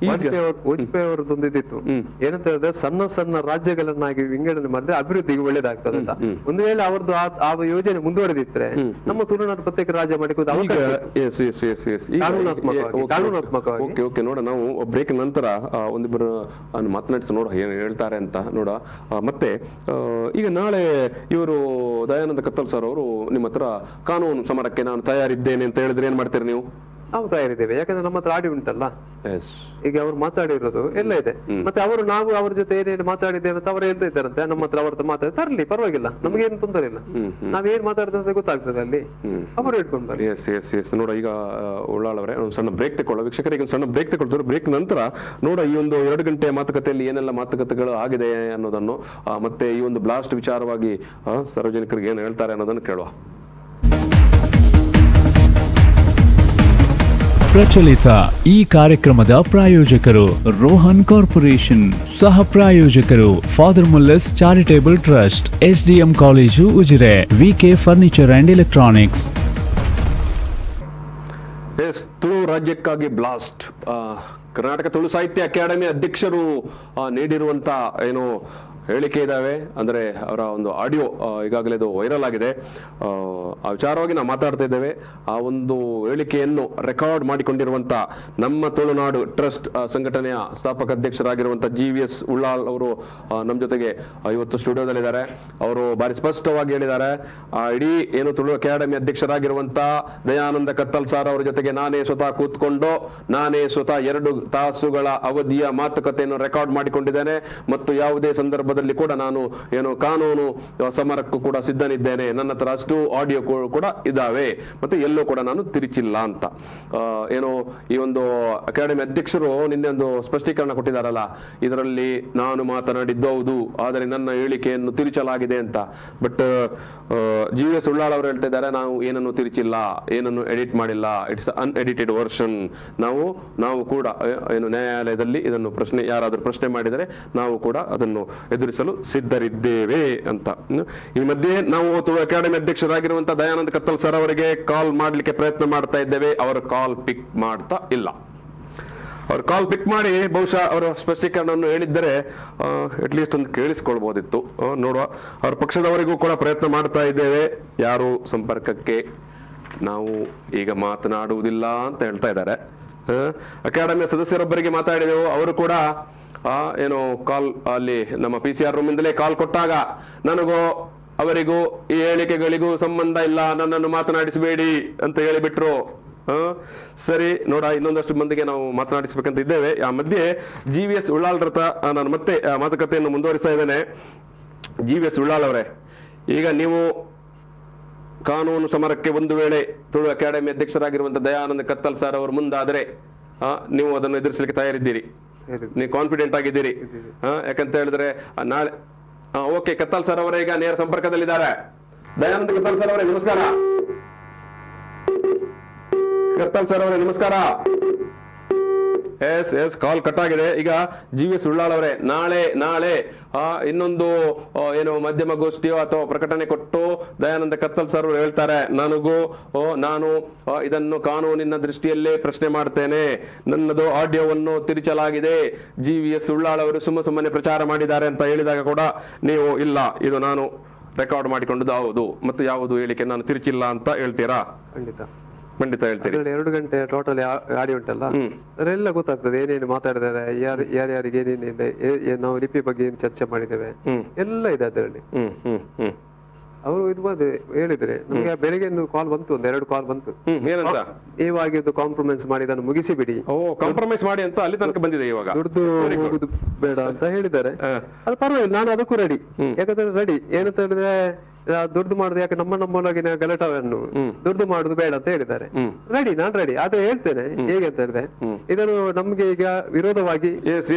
Speaker 3: ವಾಜಪೇಯಿ ಅವರದೊಂದು ಇದಿತ್ತು, ಏನಂತ ಹೇಳಿದ್ರೆ ಸಣ್ಣ ಸಣ್ಣ ರಾಜ್ಯಗಳನ್ನಾಗಿ ವಿಂಗಡಣೆ ಮಾಡಿದ್ರೆ ಅಭಿವೃದ್ಧಿಗೆ ಒಳ್ಳೇದಾಗ್ತದೆ ಅಂತ. ಒಂದು ವೇಳೆ ಅವ್ರದ್ದು ಆ ಯೋಜನೆ ಮುಂದುವರೆದಿದ್ರೆ ನಮ್ಮ ತುಳುನಾಡು ಪ್ರತ್ಯೇಕ ರಾಜ್ಯ ಮಾಡಿಕೊಂಡು
Speaker 2: ಕಾನೂನಾತ್ಮಕವಾಗಿ ನೋಡ. ನಾವು ಬ್ರೇಕ್ ನಂತರ ಒಂದಿಬ್ಬರು ಮಾತನಾಡಿಸಿ ನೋಡ ಏನ್ ಹೇಳ್ತಾರೆ ಅಂತ ನೋಡ. ಮತ್ತೆ ಈಗ ನಾಳೆ ಇವರು ದಯಾನಂದ ಕತ್ತಲ್ ಸರ್ ಅವರು ನಿಮ್ಮ ಹತ್ರ ಕಾನೂನು ಸಮರಕ್ಕೆ ನಾನು ತಯಾರಿದ್ದೇನೆ ಅಂತ ಹೇಳಿದ್ರೆ ಏನ್ ಮಾಡ್ತೀರಿ ನೀವು?
Speaker 3: ನಾವು ತಯಾರಿದ್ದೇವೆ, ಯಾಕಂದ್ರೆ ನಮ್ಮ ಹತ್ರ ಆಡಿಯೋ ಉಂಟಲ್ಲ. ಈಗ ಅವ್ರು ಮಾತಾಡಿರೋದು ಎಲ್ಲ ಇದೆ. ಮತ್ತೆ ನಾವು ಅವ್ರ ಜೊತೆ ಏನೇನು ಮಾತಾಡಿದ್ದೇವೆ ಅಂತ ಅವ್ರು ಹೇಳ್ತಾ ಇದ್ದಾರಂತೆ. ನಮ್ಮ ಹತ್ರ ಅವ್ರ ಮಾತಾಡಿ ತರಲಿ, ಪರವಾಗಿಲ್ಲ, ನಮ್ಗೇನು ತೊಂದರೆ ಇಲ್ಲ. ನಾವೇನ್ ಮಾತಾಡ್ತಂತ ಗೊತ್ತಾಗ್ತದೆ ಅಲ್ಲಿ, ಅವರು ಇಟ್ಕೊಂಡು ಬರ್ರಿ.
Speaker 2: ನೋಡ, ಈಗ ಉಳ್ಳಾಳವರೇ ಒಂದು ಸಣ್ಣ ಬ್ರೇಕ್ ತಗೊಳ್ಳೋ, ವೀಕ್ಷಕರಿಗೆ ಒಂದು ಸಣ್ಣ ಬ್ರೇಕ್ ತಗೊಳ್ತಾರೆ. ಬ್ರೇಕ್ ನಂತರ ನೋಡ ಈ ಒಂದು 2 ಗಂಟೆ ಮಾತುಕತೆಯಲ್ಲಿ ಏನೆಲ್ಲ ಮಾತುಕತೆಗಳು ಆಗಿದೆ ಅನ್ನೋದನ್ನು, ಮತ್ತೆ ಈ ಒಂದು ಬ್ಲಾಸ್ಟ್ ವಿಚಾರವಾಗಿ ಸಾರ್ವಜನಿಕರಿಗೆ ಏನು ಹೇಳ್ತಾರೆ ಅನ್ನೋದನ್ನು ಕೇಳುವ.
Speaker 1: ಪ್ರಚಲಿತ ಈ ಕಾರ್ಯಕ್ರಮದ ಪ್ರಾಯೋಜಕರು ರೋಹನ್ ಕಾರ್ಪೊರೇಷನ್, ಸಹ ಪ್ರಾಯೋಜಕರು father Muller's charitable trust, SDM college Ujire, VK furniture and electronics.
Speaker 2: Tulu ರಾಜ್ಯಕ್ಕಾಗಿ ಬ್ಲಾಸ್ಟ್. ಕರ್ನಾಟಕ ತುಳು ಸಾಹಿತ್ಯ ಅಕಾಡೆಮಿ ಅಧ್ಯಕ್ಷರು ನೀಡಿರುವಂತ ಏನು ಹೇಳಿಕೆ ಇದಾವೆ, ಅಂದ್ರೆ ಅವರ ಒಂದು ಆಡಿಯೋ ಈಗಾಗಲೇ ಅದು ವೈರಲ್ ಆಗಿದೆ. ಆ ವಿಚಾರವಾಗಿ ನಾವು ಮಾತಾಡ್ತಾ ಇದ್ದೇವೆ. ಆ ಒಂದು ಹೇಳಿಕೆಯನ್ನು ರೆಕಾರ್ಡ್ ಮಾಡಿಕೊಂಡಿರುವಂತ ನಮ್ಮ ತುಳುನಾಡು ಟ್ರಸ್ಟ್ ಸಂಘಟನೆಯ ಸ್ಥಾಪಕ ಅಧ್ಯಕ್ಷರಾಗಿರುವಂತ GVS ಉಳ್ಳಾಳ್ ಅವರು ನಮ್ಮ ಜೊತೆಗೆ ಇವತ್ತು ಸ್ಟುಡಿಯೋದಲ್ಲಿದ್ದಾರೆ. ಅವರು ಬಾರಿ ಸ್ಪಷ್ಟವಾಗಿ ಹೇಳಿದ್ದಾರೆ, ಇಡೀ ಏನು ತುಳು ಅಕಾಡೆಮಿ ಅಧ್ಯಕ್ಷರಾಗಿರುವಂತ ದಯಾನಂದ ಕತ್ತಲ್ ಸಾರ್ ಅವರ ಜೊತೆಗೆ ನಾನೇ ಸ್ವತಃ ಕೂತ್ಕೊಂಡು ನಾನೇ ಸ್ವತಃ 2 ತಾಸುಗಳ ಅವಧಿಯ ಮಾತುಕತೆಯನ್ನು ರೆಕಾರ್ಡ್ ಮಾಡಿಕೊಂಡಿದ್ದೇನೆ ಮತ್ತು ಯಾವುದೇ ಸಂದರ್ಭದಲ್ಲಿ ಕೂಡ ನಾನು ಏನು ಕಾನೂನು ಸಮರಕ್ಕೂ ಕೂಡ ಸಿದ್ಧನಿದ್ದೇನೆ. ನನ್ನ ಹತ್ರ ಅಷ್ಟು ಆಡಿಯೋ ಕೂಡ ಇದಾವೆ, ಮತ್ತೆ ಎಲ್ಲೂ ಕೂಡ ನಾನು ತಿರುಚಿಲ್ಲ ಅಂತ ಏನು ಈ ಒಂದು ಅಕಾಡೆಮಿ ಅಧ್ಯಕ್ಷರು ನಿನ್ನೆ ಒಂದು ಸ್ಪಷ್ಟೀಕರಣ ಕೊಟ್ಟಿದ್ದಾರಲ್ಲ, ಇದರಲ್ಲಿ ನಾನು ಮಾತನಾಡಿದ್ದು ಹೌದು, ಆದರೆ ನನ್ನ ಹೇಳಿಕೆಯನ್ನು ತಿರುಚಲಾಗಿದೆ ಅಂತ. ಬಟ್ GVS ಉಳ್ಳಾಳ್ ಅವರು ಹೇಳ್ತಾ ಇದ್ದಾರೆ, ನಾವು ಏನನ್ನು ತಿರುಚಿಲ್ಲ, ಏನನ್ನು ಎಡಿಟ್ ಮಾಡಿಲ್ಲ, ಇಟ್ಸ್ ಅನ್ಎಡಿಟೆಡ್ ವರ್ಷನ್. ನಾವು ಕೂಡ ಏನು ನ್ಯಾಯಾಲಯದಲ್ಲಿ ಇದನ್ನು ಯಾರಾದರೂ ಪ್ರಶ್ನೆ ಮಾಡಿದರೆ ನಾವು ಕೂಡ ಅದನ್ನು ಎದುರಿಸಲು ಸಿದ್ಧರಿದ್ದೇವೆ ಅಂತ. ಈ ಮಧ್ಯೆ ನಾವು ತುಳು ಅಕಾಡೆಮಿ ಅಧ್ಯಕ್ಷರಾಗಿರುವಂತಹ ದಯಾನಂದ ಕತ್ತಲ್ ಸರ್ ಅವರಿಗೆ ಕಾಲ್ ಮಾಡ್ಲಿಕ್ಕೆ ಪ್ರಯತ್ನ ಮಾಡ್ತಾ ಇದ್ದೇವೆ. ಅವರ ಕಾಲ್ ಪಿಕ್ ಮಾಡ್ತಾ ಇಲ್ಲ. ಅವ್ರ ಕಾಲ್ ಪಿಕ್ ಮಾಡಿ ಬಹುಶಃ ಅವರ ಸ್ಪಷ್ಟೀಕರಣವನ್ನು ಹೇಳಿದ್ದರೆ ಅಟ್ಲೀಸ್ಟ್ ಒಂದು ಕೇಳಿಸ್ಕೊಳ್ಬಹುದಿತ್ತು. ನೋಡುವ, ಅವ್ರ ಪಕ್ಷದವರಿಗೂ ಕೂಡ ಪ್ರಯತ್ನ ಮಾಡ್ತಾ ಇದ್ದೇವೆ. ಯಾರು ಸಂಪರ್ಕಕ್ಕೆ ನಾವು ಈಗ ಮಾತನಾಡುವುದಿಲ್ಲ ಅಂತ ಹೇಳ್ತಾ ಇದ್ದಾರೆ. ಅಕಾಡೆಮಿಯ ಸದಸ್ಯರೊಬ್ಬರಿಗೆ ಮಾತಾಡಿದೆವು, ಅವರು ಕೂಡ ಏನು ಕಾಲ್ ಅಲ್ಲಿ ನಮ್ಮ PCR ರೂಮ್ ಇಂದಲೇ ಕಾಲ್ ಕೊಟ್ಟಾಗ ನನಗೂ ಅವರಿಗೂ ಈ ಹೇಳಿಕೆಗಳಿಗೂ ಸಂಬಂಧ ಇಲ್ಲ, ನನ್ನನ್ನು ಮಾತನಾಡಿಸಬೇಡಿ ಅಂತ ಹೇಳಿಬಿಟ್ರು. ಸರಿ ನೋಡ, ಇನ್ನೊಂದಷ್ಟು ಮಂದಿಗೆ ನಾವು ಮಾತನಾಡಿಸ್ಬೇಕಂತ ಇದ್ದೇವೆ. ಆ ಮಧ್ಯೆ GVS ಉಳ್ಳಾಳ್ ರಥ ನಾನು ಮತ್ತೆ ಮಾತುಕತೆಯನ್ನು ಮುಂದುವರಿಸ್ತಾ ಇದ್ದೇನೆ. GVS ಉಳ್ಳಾಳ್ ಅವರೇ, ಈಗ ನೀವು ಕಾನೂನು ಸಮರಕ್ಕೆ ಒಂದು ವೇಳೆ ತುಳು ಅಕಾಡೆಮಿ ಅಧ್ಯಕ್ಷರಾಗಿರುವಂತಹ ದಯಾನಂದ ಕತ್ತಲ್ ಸರ್ ಅವರು ಮುಂದಾದರೆ ನೀವು ಅದನ್ನು ಎದುರಿಸಲಿಕ್ಕೆ ತಯಾರಿದ್ದೀರಿ, ನೀವು ಕಾನ್ಫಿಡೆಂಟ್ ಆಗಿದ್ದೀರಿ. ಯಾಕಂತ ಹೇಳಿದ್ರೆ ನಾಳೆ ಓಕೆ. ಕತ್ತಲ್ ಸರ್ ಅವರೇ ಈಗ ನೇರ ಸಂಪರ್ಕದಲ್ಲಿದ್ದಾರೆ. ದಯಾನಂದ ಕತ್ತಲ್ ಸರ್ ಅವರೇ ನಮಸ್ಕಾರ. ಕತ್ತಲ್ ಸರ್ ಅವರೇ ನಮಸ್ಕಾರ. ಎಸ್ ಕಾಲ್ ಕಟ್ ಆಗಿದೆ. ಈಗ GVS ಉಳ್ಳಾಳ್ ಅವರೇ, ನಾಳೆ ಇನ್ನೊಂದು ಏನು ಮಾಧ್ಯಮಗೋಷ್ಠಿಯೋ ಅಥವಾ ಪ್ರಕಟಣೆ ಕೊಟ್ಟು ದಯಾನಂದ ಕತ್ತಲ್ ಸರ್ ಹೇಳ್ತಾರೆ, ನಾನು ಇದನ್ನು ಕಾನೂನಿನ ದೃಷ್ಟಿಯಲ್ಲೇ ಪ್ರಶ್ನೆ ಮಾಡ್ತೇನೆ, ನನ್ನದು ಆಡಿಯೋವನ್ನು ತಿರುಚಲಾಗಿದೆ, GVS ಉಳ್ಳಾಳ್ ಅವರು ಸುಮ್ಮನೆ ಪ್ರಚಾರ ಮಾಡಿದ್ದಾರೆ ಅಂತ ಹೇಳಿದಾಗ ಕೂಡ ನೀವು ಇಲ್ಲ, ಇದು ನಾನು ರೆಕಾರ್ಡ್ ಮಾಡಿಕೊಂಡದ್ದು ಹೌದು ಮತ್ತು ಯಾವುದು ಹೇಳಿಕೆ ನಾನು ತಿರುಚಿಲ್ಲ ಅಂತ ಹೇಳ್ತೀರಾ? ಖಂಡಿತ ಹೇಳ್ತೀರಿ.
Speaker 3: 2 ಗಂಟೆ ಟೋಟಲ್ ಗಾಡಿ ಉಂಟಲ್ಲ, ಅದರೆಲ್ಲ ಗೊತ್ತಾಗ್ತದೆ ಏನೇನು ಮಾತಾಡಿದ್ದಾರೆ, ಯಾರ್ಯಾರಿಗೆ ಏನೇನಿದೆ, ನಾವು ಲಿಪಿ ಬಗ್ಗೆ ಏನು ಚರ್ಚೆ ಮಾಡಿದ್ದೇವೆ, ಎಲ್ಲ ಇದೆ ಅದರಲ್ಲಿ. ಅವರು ಇದು ಹೇಳಿದ್ರೆ ನಮ್ಗೆ ಬೆಳಿಗ್ಗೆ ಕಾಲ್ ಬಂತು, 2 ಕಾಲ್ ಬಂತು.
Speaker 2: ಏನಂತ?
Speaker 3: ಇವಾಗ ಇದು ಕಾಂಪ್ರಮೈಸ್ ಮಾಡಿ ಅದನ್ನು ಮುಗಿಸಿ ಬಿಡಿ.
Speaker 2: ಕಾಂಪ್ರಮೈಸ್ ಮಾಡಿ ಅಂತ ಅಲ್ಲಿ ತನಕ ಬಂದಿದೆ. ಇವಾಗ
Speaker 3: ದುಡ್ದು ಹೋಗುದು ಬೇಡ ಅಂತ ಹೇಳಿದ್ದಾರೆ. ಅದು ಪರವಾಗಿಲ್ಲ, ನಾನು ಅದಕ್ಕೂ ರೆಡಿ. ಯಾಕಂದ್ರೆ ರೆಡಿ ಏನಂತ ಹೇಳಿದ್ರೆ ದುಡ್ಡು ಮಾಡುದು ಯಾಕೆ ನಮ್ಮೊಳಗಿನ ಗಲಾಟವನ್ನು ದುಡ್ಡು ಮಾಡುದು ಬೇಡ ಅಂತ ಹೇಳಿದ್ದಾರೆ. ರೆಡಿ, ನಾನ್ ರೆಡಿ. ಆದ್ರೆ ಹೇಳ್ತೇನೆ ಹೇಗೆ ಅಂತ ಹೇಳಿದ್ರೆ, ಇದನ್ನು ನಮ್ಗೆ ಈಗ ವಿರೋಧವಾಗಿ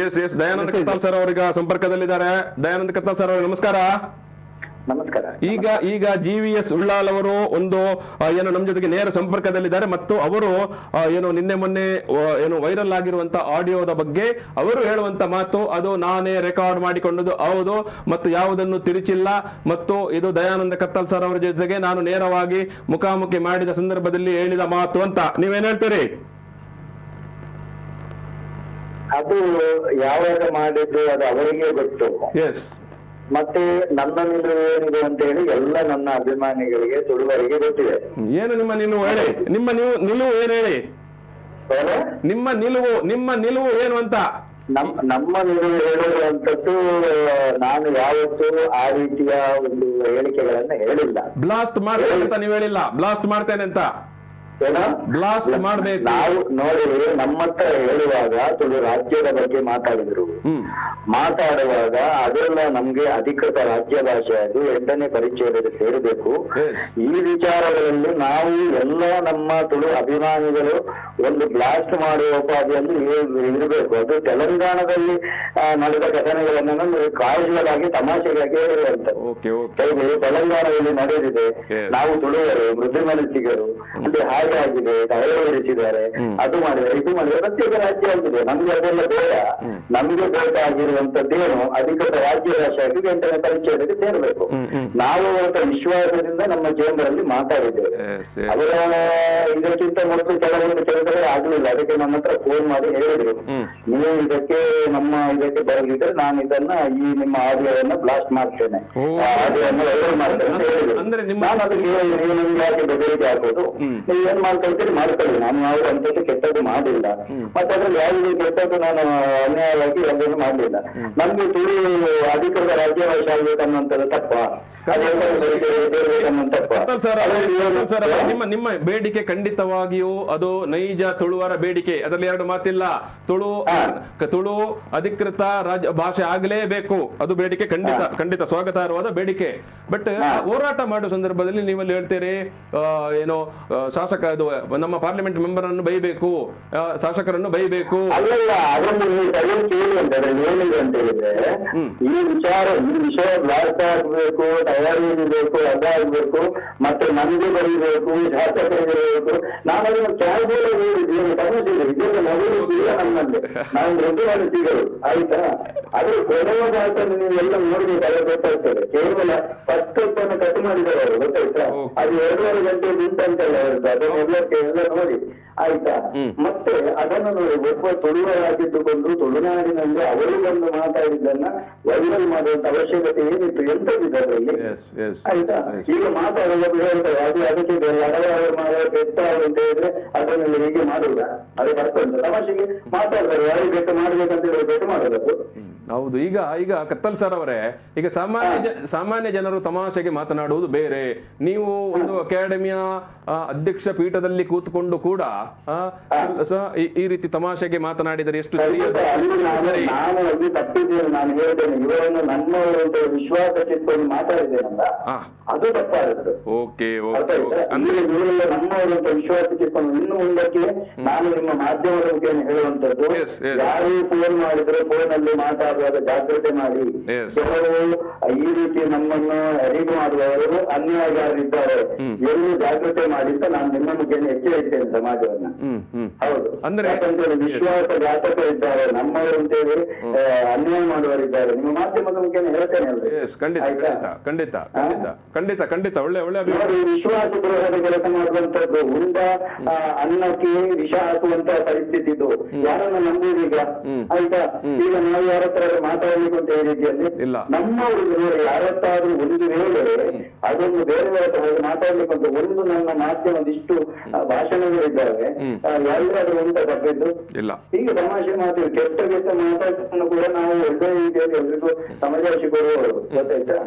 Speaker 2: ದಯಾನಂದ ಕತ್ತಲ್ ಸರ್ ಅವರೀಗ ಸಂಪರ್ಕದಲ್ಲಿದ್ದಾರೆ. ದಯಾನಂದ ಕತ್ತಲ್ ಸರ್ ಅವರು ನಮಸ್ಕಾರ.
Speaker 6: ನಮಸ್ಕಾರ.
Speaker 2: ಈಗ GVS ಉಳ್ಳಾಳ್ ಅವರು ಒಂದು ಏನು ನಮ್ಮ ಜೊತೆಗೆ ನೇರ ಸಂಪರ್ಕದಲ್ಲಿದ್ದಾರೆ ಮತ್ತು ಅವರು ಏನು ನಿನ್ನೆ ಮೊನ್ನೆ ಏನು ವೈರಲ್ ಆಗಿರುವಂತ ಆಡಿಯೋದ ಬಗ್ಗೆ ಅವರು ಹೇಳುವಂತ ಮಾತು, ಅದು ನಾನೇ ರೆಕಾರ್ಡ್ ಮಾಡಿಕೊಂಡದ್ದು ಹೌದು ಮತ್ತು ಯಾವುದನ್ನು ತಿರುಚಿಲ್ಲ ಮತ್ತು ಇದು ದಯಾನಂದ ಕತ್ತಲ್ ಸರ್ ಅವರ ಜೊತೆಗೆ ನಾನು ನೇರವಾಗಿ ಮುಖಾಮುಖಿ ಮಾಡಿದ ಸಂದರ್ಭದಲ್ಲಿ ಹೇಳಿದ ಮಾತು ಅಂತ ನೀವೇನ್ ಹೇಳ್ತೀರಿ?
Speaker 6: ಅದು ಯಾವಾಗ ಮಾಡಿದ್ದು ಅದು ಅವರಿಗೆ ಗೊತ್ತು.
Speaker 2: ಎಸ್.
Speaker 6: ಮತ್ತೆ ನನ್ನ ನಿಲುವು ಏನಿದೆ ಅಂತ ಹೇಳಿ ಎಲ್ಲ ನನ್ನ ಅಭಿಮಾನಿಗಳಿಗೆ ತುಳುವರಿಗೆ ಗೊತ್ತಿದೆ.
Speaker 2: ಏನು ನಿಮ್ಮ ನಿಲುವು ಹೇಳಿ? ನಿಮ್ಮ ನಿಲುವು ಏನು ಹೇಳಿ? ನಿಮ್ಮ ನಿಲುವು ಏನು ಅಂತ?
Speaker 6: ನಮ್ಮ ನಿಲುವು ಹೇಳುವಂತದ್ದು, ನಾನು ಯಾವತ್ತೂ ಆ ರೀತಿಯ ಒಂದು ಹೇಳಿಕೆಗಳನ್ನ ಹೇಳಿಲ್ಲ.
Speaker 2: ಬ್ಲಾಸ್ಟ್ ಮಾಡ್ತೇನೆ ಅಂತ ನೀವು ಹೇಳಿಲ್ಲ, ಬ್ಲಾಸ್ಟ್ ಮಾಡ್ತೇನೆ ಅಂತ. ಬ್ಲಾಸ್ಟ್ ಮಾಡ್ಬೇಕು.
Speaker 6: ನಾವು ನೋಡಿ, ನಮ್ಮ ಹತ್ರ ಹೇಳುವಾಗ ತುಳು ರಾಜ್ಯದ ಬಗ್ಗೆ ಮಾತಾಡುವಾಗ ಅದೆಲ್ಲ ನಮ್ಗೆ ಅಧಿಕೃತ ರಾಜ್ಯ ಭಾಷೆ, ಅದು 8ನೇ ಪರಿಚಯದಲ್ಲಿ ಸೇರಬೇಕು. ಈ ವಿಚಾರಗಳಲ್ಲಿ ನಾವು ಎಲ್ಲ ನಮ್ಮ ತುಳು ಅಭಿಮಾನಿಗಳು ಒಂದು ಬ್ಲಾಸ್ಟ್ ಮಾಡುವ ಉಪಾಧಿಯನ್ನು ಇರಬೇಕು. ಅದು ತೆಲಂಗಾಣದಲ್ಲಿ ನಡೆದ ಘಟನೆಗಳನ್ನು ಕಾಜುವಲ್ ಆಗಿ ತಮಾಷೆಗಾಗಿ ಹೇಳಿರುವಂತದ್ದು. ತೆಲಂಗಾಣದಲ್ಲಿ ನಡೆದಿದೆ, ನಾವು ತುಳುವರು ಮೃದು ಮನಸ್ಸಿಗರು ಅಲ್ಲಿ ಹಾಗಾಗಿದೆ, ತಯಾರಿಸಿದ್ದಾರೆ, ಅದು ಮಾಡಿದ್ದಾರೆ, ಇದು ಮಾಡಿದರೆ ಪ್ರತ್ಯೇಕ ರಾಜ್ಯ ಆಗಿದೆ. ನಮ್ಗೆ ಅದೆಲ್ಲ ಬೇಡ. ನಮ್ಗೆ ಬೇಕಾಗಿರುವಂತದ್ದೇನು ಅಧಿಕೃತ ರಾಜ್ಯ ಭಾಷೆ ಆಗಿ 8ನೇ ಪರಿಚಯದಲ್ಲಿ ಸೇರಬೇಕು. ನಾವು ಅವರ ವಿಶ್ವಾಸದಿಂದ ನಮ್ಮ ಚೇಂಬರ್ ಅಲ್ಲಿ ಮಾತಾಡಿದ್ದೇವೆ. ಅವರ ಇದಕ್ಕಿಂತ ಮೊದಲು ಕೆಲವೊಂದು ಕೆಲಸಗಳು ಆಗಲಿಲ್ಲ, ಅದಕ್ಕೆ ನಮ್ಮ ಹತ್ರ ಫೋನ್ ಮಾಡಿ ಹೇಳಿದ್ರು, ನೀವು ಇದಕ್ಕೆ ಬರಲಿದ್ರೆ ನಾನು ಇದನ್ನ ಈ ನಿಮ್ಮ ಆಡಿಯೋವನ್ನು ಬ್ಲಾಸ್ಟ್ ಮಾಡ್ತೇನೆ, ಆಡಿಯೋವನ್ನು ವೈರಲ್ ಮಾಡ್ತೇನೆ ಅಂತ ಹೇಳಿದ್ರು. ನಾನು ಅದಕ್ಕೆ ನಿಮ್ಗೆ ಯಾಕೆ ಬೆದರಿಕೆ ಹಾಕೋದು, ನೀವು ಏನ್ ಮಾಡ್ಕೊಳ್ತೀರಿ ಮಾಡ್ಕೊಳ್ಳಿ, ನಾನು ಯಾವ್ದು ಅಂತದ್ದು ಕೆಟ್ಟದ್ದು ಮಾಡಿಲ್ಲ, ಮತ್ತೆ ಅದ್ರಲ್ಲಿ ಯಾವ್ದು ಕೆಟ್ಟದ್ದು ನಾನು ಅನ್ಯಾಯವಾಗಿ ಯಾವುದನ್ನು ಮಾಡಲಿಲ್ಲ. ನಮ್ಗೆ ತುಳು ಅಧಿಕೃತ ರಾಜ್ಯ ಭಾಷೆ ಆಗ್ಬೇಕನ್ನುವಂಥದ್ದು ತಪ್ಪ,
Speaker 2: ನಿಮ್ಮ ಬೇಡಿಕೆ ಖಂಡಿತವಾಗಿಯೂ ಅದು ನೈಜ ತುಳುವರ ಬೇಡಿಕೆ, ಅದರಲ್ಲಿ 2 ಮಾತಿಲ್ಲ. ತುಳು ಅಧಿಕೃತ ರಾಜ್ಯ ಭಾಷೆ ಆಗಲೇಬೇಕು, ಅದು ಬೇಡಿಕೆ ಖಂಡಿತ ಸ್ವಾಗತಾರ್ಹವಾದ ಬೇಡಿಕೆ. ಬಟ್ ಹೋರಾಟ ಮಾಡುವ ಸಂದರ್ಭದಲ್ಲಿ ನೀವಲ್ಲಿ ಹೇಳ್ತೀರಿ ಏನೋ ಶಾಸಕ ನಮ್ಮ ಪಾರ್ಲಿಮೆಂಟ್ ಮೆಂಬರ್ ಅನ್ನು ಬೈಬೇಕು, ಶಾಸಕರನ್ನು ಬೈಬೇಕು.
Speaker 6: ಏನಿದೆ ಅಂತ ಹೇಳಿದ್ರೆ, ಈ ವಿಷಯ ಬ್ಲಾಸ್ಟ್ ಆಗಬೇಕು, ತಯಾರಿ ಬೇಕು, ಅದಾಗಬೇಕು, ಮತ್ತೆ ನಮ್ಗೆ ಬರೀಬೇಕು, ಶಾಸಕರಿಗೆ ಬೇಕು. ನಾನು ಅದನ್ನು ಕ್ಯಾಶುವಲ್ ಹೇಳಿದ್ದೇನೆ, ಸಮಸ್ಯೆ ಇದೆಲ್ಲ ನಗರಿಲ್ಲ ನಮ್ಮಲ್ಲಿ, ನಾವು ಮೃದು ಮನಸ್ಸಿಗರು, ಆಯ್ತಾ? ಅದ್ರ ಕೊನೆಯ ಮಾತನ್ನು ನೀವೆಲ್ಲ ನೋಡ್ಬೇಕಾದ್ರೆ ಗೊತ್ತಾಗ್ತದೆ. ಕೇವಲ ಫಸ್ಟ್ ಅನ್ನು ಕಟ್ ಮಾಡಿದ್ದಾರೆ ಅವರು, ಗೊತ್ತಾಯ್ತಾ? ಅದು 2.5 ಗಂಟೆ ನಿಂತಂತೆಲ್ಲ ಹೇಳ್ತಾರೆ, ಅದನ್ನು ಎಲ್ಲ ನೋಡಿ, ಆಯ್ತಾ? ಮತ್ತೆ ಅದನ್ನು ನೋಡಿ, ಒಬ್ಬ ತುಳುವರಾಗಿದ್ದುಕೊಂಡು ತುಳುನಾಡಿನಲ್ಲಿ ಅವರು ಬಂದು ಮಾತಾಡಿದ್ದನ್ನ ವೈರಲ್ ಮಾಡುವಂತ ಅವಶ್ಯಕತೆ ಏನಿತ್ತು, ಎಂತದಿದೆ ಅದರಲ್ಲಿ, ಆಯ್ತಾ? ಈಗ ಮಾತಾಡೋದು ಹೇಳ್ತಾರೆ, ಅದಕ್ಕೆ ಬೆಟ್ಟ ಅಂತ ಹೇಳಿದ್ರೆ ಅದನ್ನೆಲ್ಲ ಹೀಗೆ ಮಾಡುವುದ, ಅದು ಬರ್ತಂತ ತಮಾಷೆಗೆ ಮಾತಾಡ್ತಾರೆ, ಯಾರು ಬೆಟ್ಟ ಮಾಡ್ಬೇಕಂತ ಹೇಳಿ ಬೆಟ್ಟು ಮಾಡೋದು.
Speaker 2: ಹೌದು. ಈಗ ಕತ್ತಲ್ ಸರ್ ಅವರೇ, ಈಗ ಸಾಮಾನ್ಯ ಜನರು ತಮಾಷೆಗೆ ಮಾತನಾಡುವುದು ಬೇರೆ, ನೀವು ಒಂದು ಅಕಾಡೆಮಿಯ ಅಧ್ಯಕ್ಷ ಪೀಠದಲ್ಲಿ ಕೂತ್ಕೊಂಡು ಕೂಡ ಈ ರೀತಿ ತಮಾಷೆಗೆ ಮಾತನಾಡಿದರೆ ಎಷ್ಟು
Speaker 6: ನಾನು ಅಲ್ಲಿ ತಪ್ಪಿದ್ದೇನೆ. ನಾನು ಹೇಳ್ತೇನೆ, ಇವರನ್ನು ನನ್ನವರು ಅಂತ ವಿಶ್ವಾಸಕ್ಕೆ ಇಟ್ಕೊಂಡು ಮಾತಾಡಿದ್ದೇನಲ್ಲ, ಅದು ತಪ್ಪಾಗುತ್ತೆ. ಅಂದ್ರೆ ಇವರೆಲ್ಲ ನಮ್ಮವರು ಅಂತ ವಿಶ್ವಾಸಕ್ಕೆ ಇಟ್ಕೊಂಡು ಇನ್ನು ಮುಂದಕ್ಕೆ ನಾನು ನಿಮ್ಮ ಮಾಧ್ಯಮದ ಮುಖೇನ ಹೇಳುವಂತದ್ದು, ಯಾರು ಫೋನ್ ಮಾಡಿದ್ರೆ ಫೋನ್ ಅಲ್ಲಿ ಮಾತಾಡುವಾಗ ಜಾಗ್ರತೆ ಮಾಡಿ. ಕೆಲವು ಈ ರೀತಿ ನಮ್ಮನ್ನು ಅರಿವು ಮಾಡುವವರು ಅನ್ಯಾಯಗಾರರಿದ್ದಾರೆ, ಎಲ್ಲೂ ಜಾಗ್ರತೆ ಮಾಡಿ ಅಂತ ನಾನು ನಿಮ್ಮ ಮುಖೇನ ಎಚ್ಚರಿಸ್ತೇನೆ ಸಮಾಜವನ್ನ. ಹೌದು, ಯಾಕಂತೇಳಿ ವಿಶ್ವಾಸಘಾತಕ ಇದ್ದಾರೆ, ನಮ್ಮವರು ಅಂತೇಳಿ ಅನ್ಯಾಯ ಮಾಡುವವರಿದ್ದಾರೆ. ನಿಮ್ಮ ಮಾಧ್ಯಮದ ಮುಖೇನ ಹೇಳ್ತೇನೆ ಅಲ್ರಿ.
Speaker 2: ಖಂಡಿತ ಒಳ್ಳೆ
Speaker 6: ವಿಶ್ವಾಸ ದ್ರೋಹದ ಕೆಲಸ ಮಾಡುವಂತದ್ದು, ಉಂಡ ಅನ್ನಕ್ಕೆ ವಿಷ ಹಾಕುವಂತ ಪರಿಸ್ಥಿತಿ ಇದು. ಯಾರನ್ನ ನಂಬುದೀಗ? ಆಯ್ತಾ, ಈಗ ನಾವು ಯಾರ ಹತ್ರ ಮಾತಾಡ್ಲಿಕ್ಕೆ ಅಂತ ರೀತಿಯಲ್ಲಿ ನಮ್ಮವರು ಯಾರತ್ತಾದ್ರೂ ಒಂದು ವೇಳೆ ಅದೊಂದು ಬೇರೆ ಹತ್ರ ಮಾತಾಡ್ಲಿಕ್ಕೆ ಅಂತ ಒಂದು ನನ್ನ ಮಾಧ್ಯಮದಿಷ್ಟು ಭಾಷಣಗಳಿದ್ದಾವೆ, ಎಲ್ಲಾದ್ರೂ ಉಂಟ ತಪ್ಪಿದ್ದು ಇಲ್ಲ. ಈಗ ತಮಾಷೆ ಮಾತು ಕೆಟ್ಟ ಮಾತಾಡ್ಕೊಂಡು ಕೂಡ ನಾವು ಒಳ್ಳೆ ರೀತಿಯಲ್ಲಿ ಎಲ್ರಿಗೂ ಸಮಜಾಯಿಷಿ ಕೊಡುವವರು, ಗೊತ್ತಾಯ್ತಾ?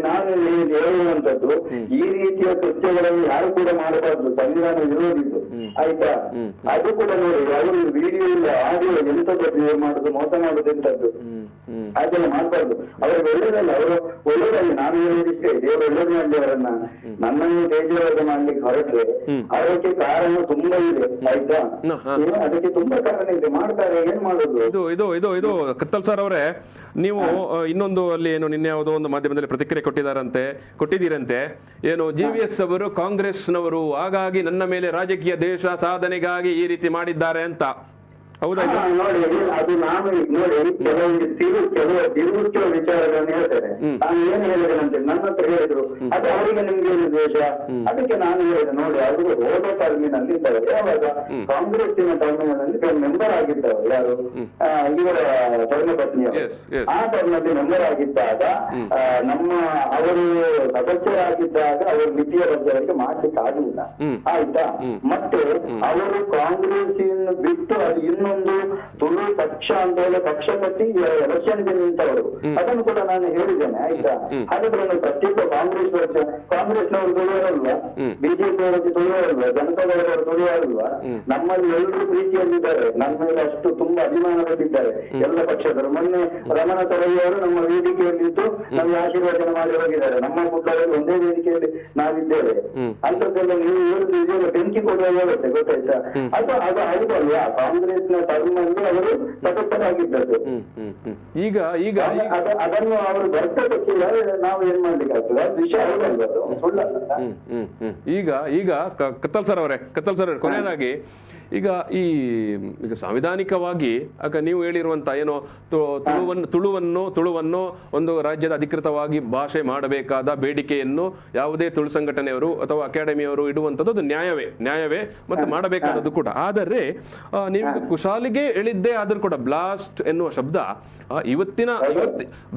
Speaker 6: ನಾನು ಹೇಳುವಂತದ್ದು, ಈ ರೀತಿಯ ಕೃತ್ಯಗಳನ್ನು ಯಾರು ಕೂಡ ಮಾಡಬಾರ್ದು, ಸಂವಿಧಾನ ವಿರೋಧಿದ್ದು. ಆಯ್ತಾ, ಅದು ಕೂಡ ನೋಡಿ, ಅವರು ವಿಡಿಯೋ ಇಲ್ಲ ಆಡಿಯೋ ಎಂತದ್ದು ಮಾಡುದು, ಮೋಸ ಮಾಡುದು ಎಂತದ್ದು, ಅದೆಲ್ಲ ಮಾಡಬಾರ್ದು. ಅವ್ರಿಗೆ ಒಳ್ಳೇದಲ್ಲ, ಅವರು ಒಳ್ಳೇದಲ್ಲಿ ನಾನು ಹೇಳಿದಿಷ್ಟೇ, ದೇವರು ಒಳ್ಳೇದು ಮಾಡಿ ಅವರನ್ನ. ನನ್ನನ್ನು ತೇಜವಾದ ಮಾಡ್ಲಿಕ್ಕೆ ಹೊರಟ್ರೆ ಅದಕ್ಕೆ ಕಾರಣ ತುಂಬಾ ಇದೆ. ಆಯ್ತಾ, ಅದಕ್ಕೆ ತುಂಬಾ ಕಾರಣ ಇದೆ, ಮಾಡ್ತಾರೆ, ಏನ್ ಮಾಡೋದು?
Speaker 2: ಇದು ಕತ್ತಲ್ ಸರ್ ಅವರೇ, ನೀವು ಇನ್ನೊಂದು ಅಲ್ಲಿ ಏನು ನಿನ್ನೆ ಯಾವುದೋ ಒಂದು ಮಾಧ್ಯಮದಲ್ಲಿ ಪ್ರತಿಕ್ರಿಯೆ ಕೊಟ್ಟಿದ್ದೀರಂತೆ, ಏನು JVS ಅವರು ಕಾಂಗ್ರೆಸ್ನವರು, ಹಾಗಾಗಿ ನನ್ನ ಮೇಲೆ ರಾಜಕೀಯ ದೇಶ ಸಾಧನೆಗಾಗಿ ಈ ರೀತಿ ಮಾಡಿದ್ದಾರೆ ಅಂತ. ಹೌದಾ?
Speaker 6: ನೋಡಿ, ಅದು ನಾನು ನೋಡಿ ಕೆಲವೊಂದು ತಿರುಗುವ ವಿಚಾರಗಳನ್ನು ಹೇಳ್ತೇನೆ. ನಾನು ಏನ್ ಹೇಳಿದ್ದೇನಂತೆ, ನನ್ನ ಹತ್ರ ಹೇಳಿದ್ರು, ಅದು ಅವರಿಗೆ ನಿಮ್ಗೆ ಏನು ದ್ವೇಷ? ಅದಕ್ಕೆ ನಾನು ಹೇಳಿದೆ, ನೋಡಿ, ಅವರು ಹೋದ ಟರ್ಮಿನಲ್ಲಿ ಇದ್ದವರು, ಯಾವಾಗ ಕಾಂಗ್ರೆಸ್ಸಿನ ಟರ್ಮಿನಲ್ಲಿ ಮೆಂಬರ್ ಆಗಿದ್ದವರು, ಯಾರು ಇವರ ಧರ್ಮಪತ್ನಿಯವರು, ಆ ಟರ್ಮಲ್ಲಿ ಮೆಂಬರ್ ಆಗಿದ್ದಾಗ ಅವರು ಸದಸ್ಯರಾಗಿದ್ದಾಗ ಅವರು ಮಿತಿಯ ಬಗ್ಗೆ ಮಾಡ್ಲಿಕ್ಕೆ ಆಗಲಿಲ್ಲ. ಆಯ್ತಾ, ಮತ್ತೆ ಅವರು ಕಾಂಗ್ರೆಸ್ಸಿನ ಬಿಟ್ಟು ಅದು ಇನ್ನೊಂದು ತುಳು ಪಕ್ಷ ಅಂತ ಹೇಳಿ ಪಕ್ಷ ಕಟ್ಟಿ ಎಲೆಕ್ಷನ್ಗೆ ನಿಂತವರು, ಅದನ್ನು ಕೂಡ ನಾನು ಹೇಳಿದ್ದೇನೆ. ಆಯ್ತಾ, ಹಾಗಾದ್ರೆ ಪ್ರತ್ಯೇಕ ಕಾಂಗ್ರೆಸ್ನವರು ತುಳಿಯೋರಲ್ವಾ, ಬಿಜೆಪಿ ಅವರಿಗೆ ತುಳಿಯೋರಲ್ವಾ, ಜನತಾದಳವರು ತುಳಿಯೋರಲ್ವಾ? ನಮ್ಮಲ್ಲಿ ಎಲ್ಲರೂ ಪ್ರೀತಿಯಲ್ಲಿದ್ದಾರೆ, ನಮ್ಮ ಮೇಲೆ ಅಷ್ಟು ತುಂಬಾ ಅಭಿಮಾನದಲ್ಲಿದ್ದಾರೆ ಎಲ್ಲ ಪಕ್ಷದರು. ಮೊನ್ನೆ ರಮಣ ತೊರೆಯವರು ನಮ್ಮ ವೇದಿಕೆಯಲ್ಲಿದ್ದು ನಮಗೆ ಆಶೀರ್ವಚನ ಮಾಡಿ ಹೋಗಿದ್ದಾರೆ. ನಮ್ಮ ಪುತ್ರರಲ್ಲಿ ಒಂದೇ ವೇದಿಕೆಯಲ್ಲಿ ನಾವಿದ್ದೇವೆ. ಅಂತದ್ದೆಲ್ಲ ನೀವು ಹೇಳುದು ಬೆಂಕಿ ಕೊಡುವ ವ್ಯವಸ್ಥೆ, ಗೊತ್ತಾಯ್ತಾ? ಅದು ಹೌದಲ್ವಾ? ಕಾಂಗ್ರೆಸ್ನ ಟರ್ಮಲ್ಲಿ ಅವರು ಸದಸ್ಯರಾಗಿದ್ದದ್ದು.
Speaker 2: ಈಗ
Speaker 6: ಅದನ್ನು ಅವರು ಗೊತ್ತಿಲ್ಲ, ನಾವು ಏನ್ ಮಾಡ್ಲಿಕ್ಕೆ ಆಗ್ತದೆ? ಅದು ವಿಷಯ ಹೌದಲ್ವ, ಸುಳ್ಳಲ್ಲ.
Speaker 2: ಈಗ ಕತ್ತಲ್ ಸರ್ ಅವರೇ ಕೊನೆಯದಾಗಿ, ಈಗ ಸಾಂವಿಧಾನಿಕವಾಗಿ ನೀವು ಹೇಳಿರುವಂತ ಏನೋ ತುಳುವನ್ನು ಒಂದು ರಾಜ್ಯದ ಅಧಿಕೃತವಾಗಿ ಭಾಷೆ ಮಾಡಬೇಕಾದ ಬೇಡಿಕೆಯನ್ನು ಯಾವುದೇ ತುಳು ಸಂಘಟನೆಯವರು ಅಥವಾ ಅಕಾಡೆಮಿಯವರು ಇಡುವಂಥದ್ದು ಅದು ನ್ಯಾಯವೇ ಮತ್ತು ಮಾಡಬೇಕಾದದ್ದು ಕೂಡ. ಆದರೆ ನೀವು ಕುಶಾಲಿಗೆ ಹೇಳಿದ್ದೇ ಆದ್ರೂ ಕೂಡ ಬ್ಲಾಸ್ಟ್ ಎನ್ನುವ ಶಬ್ದ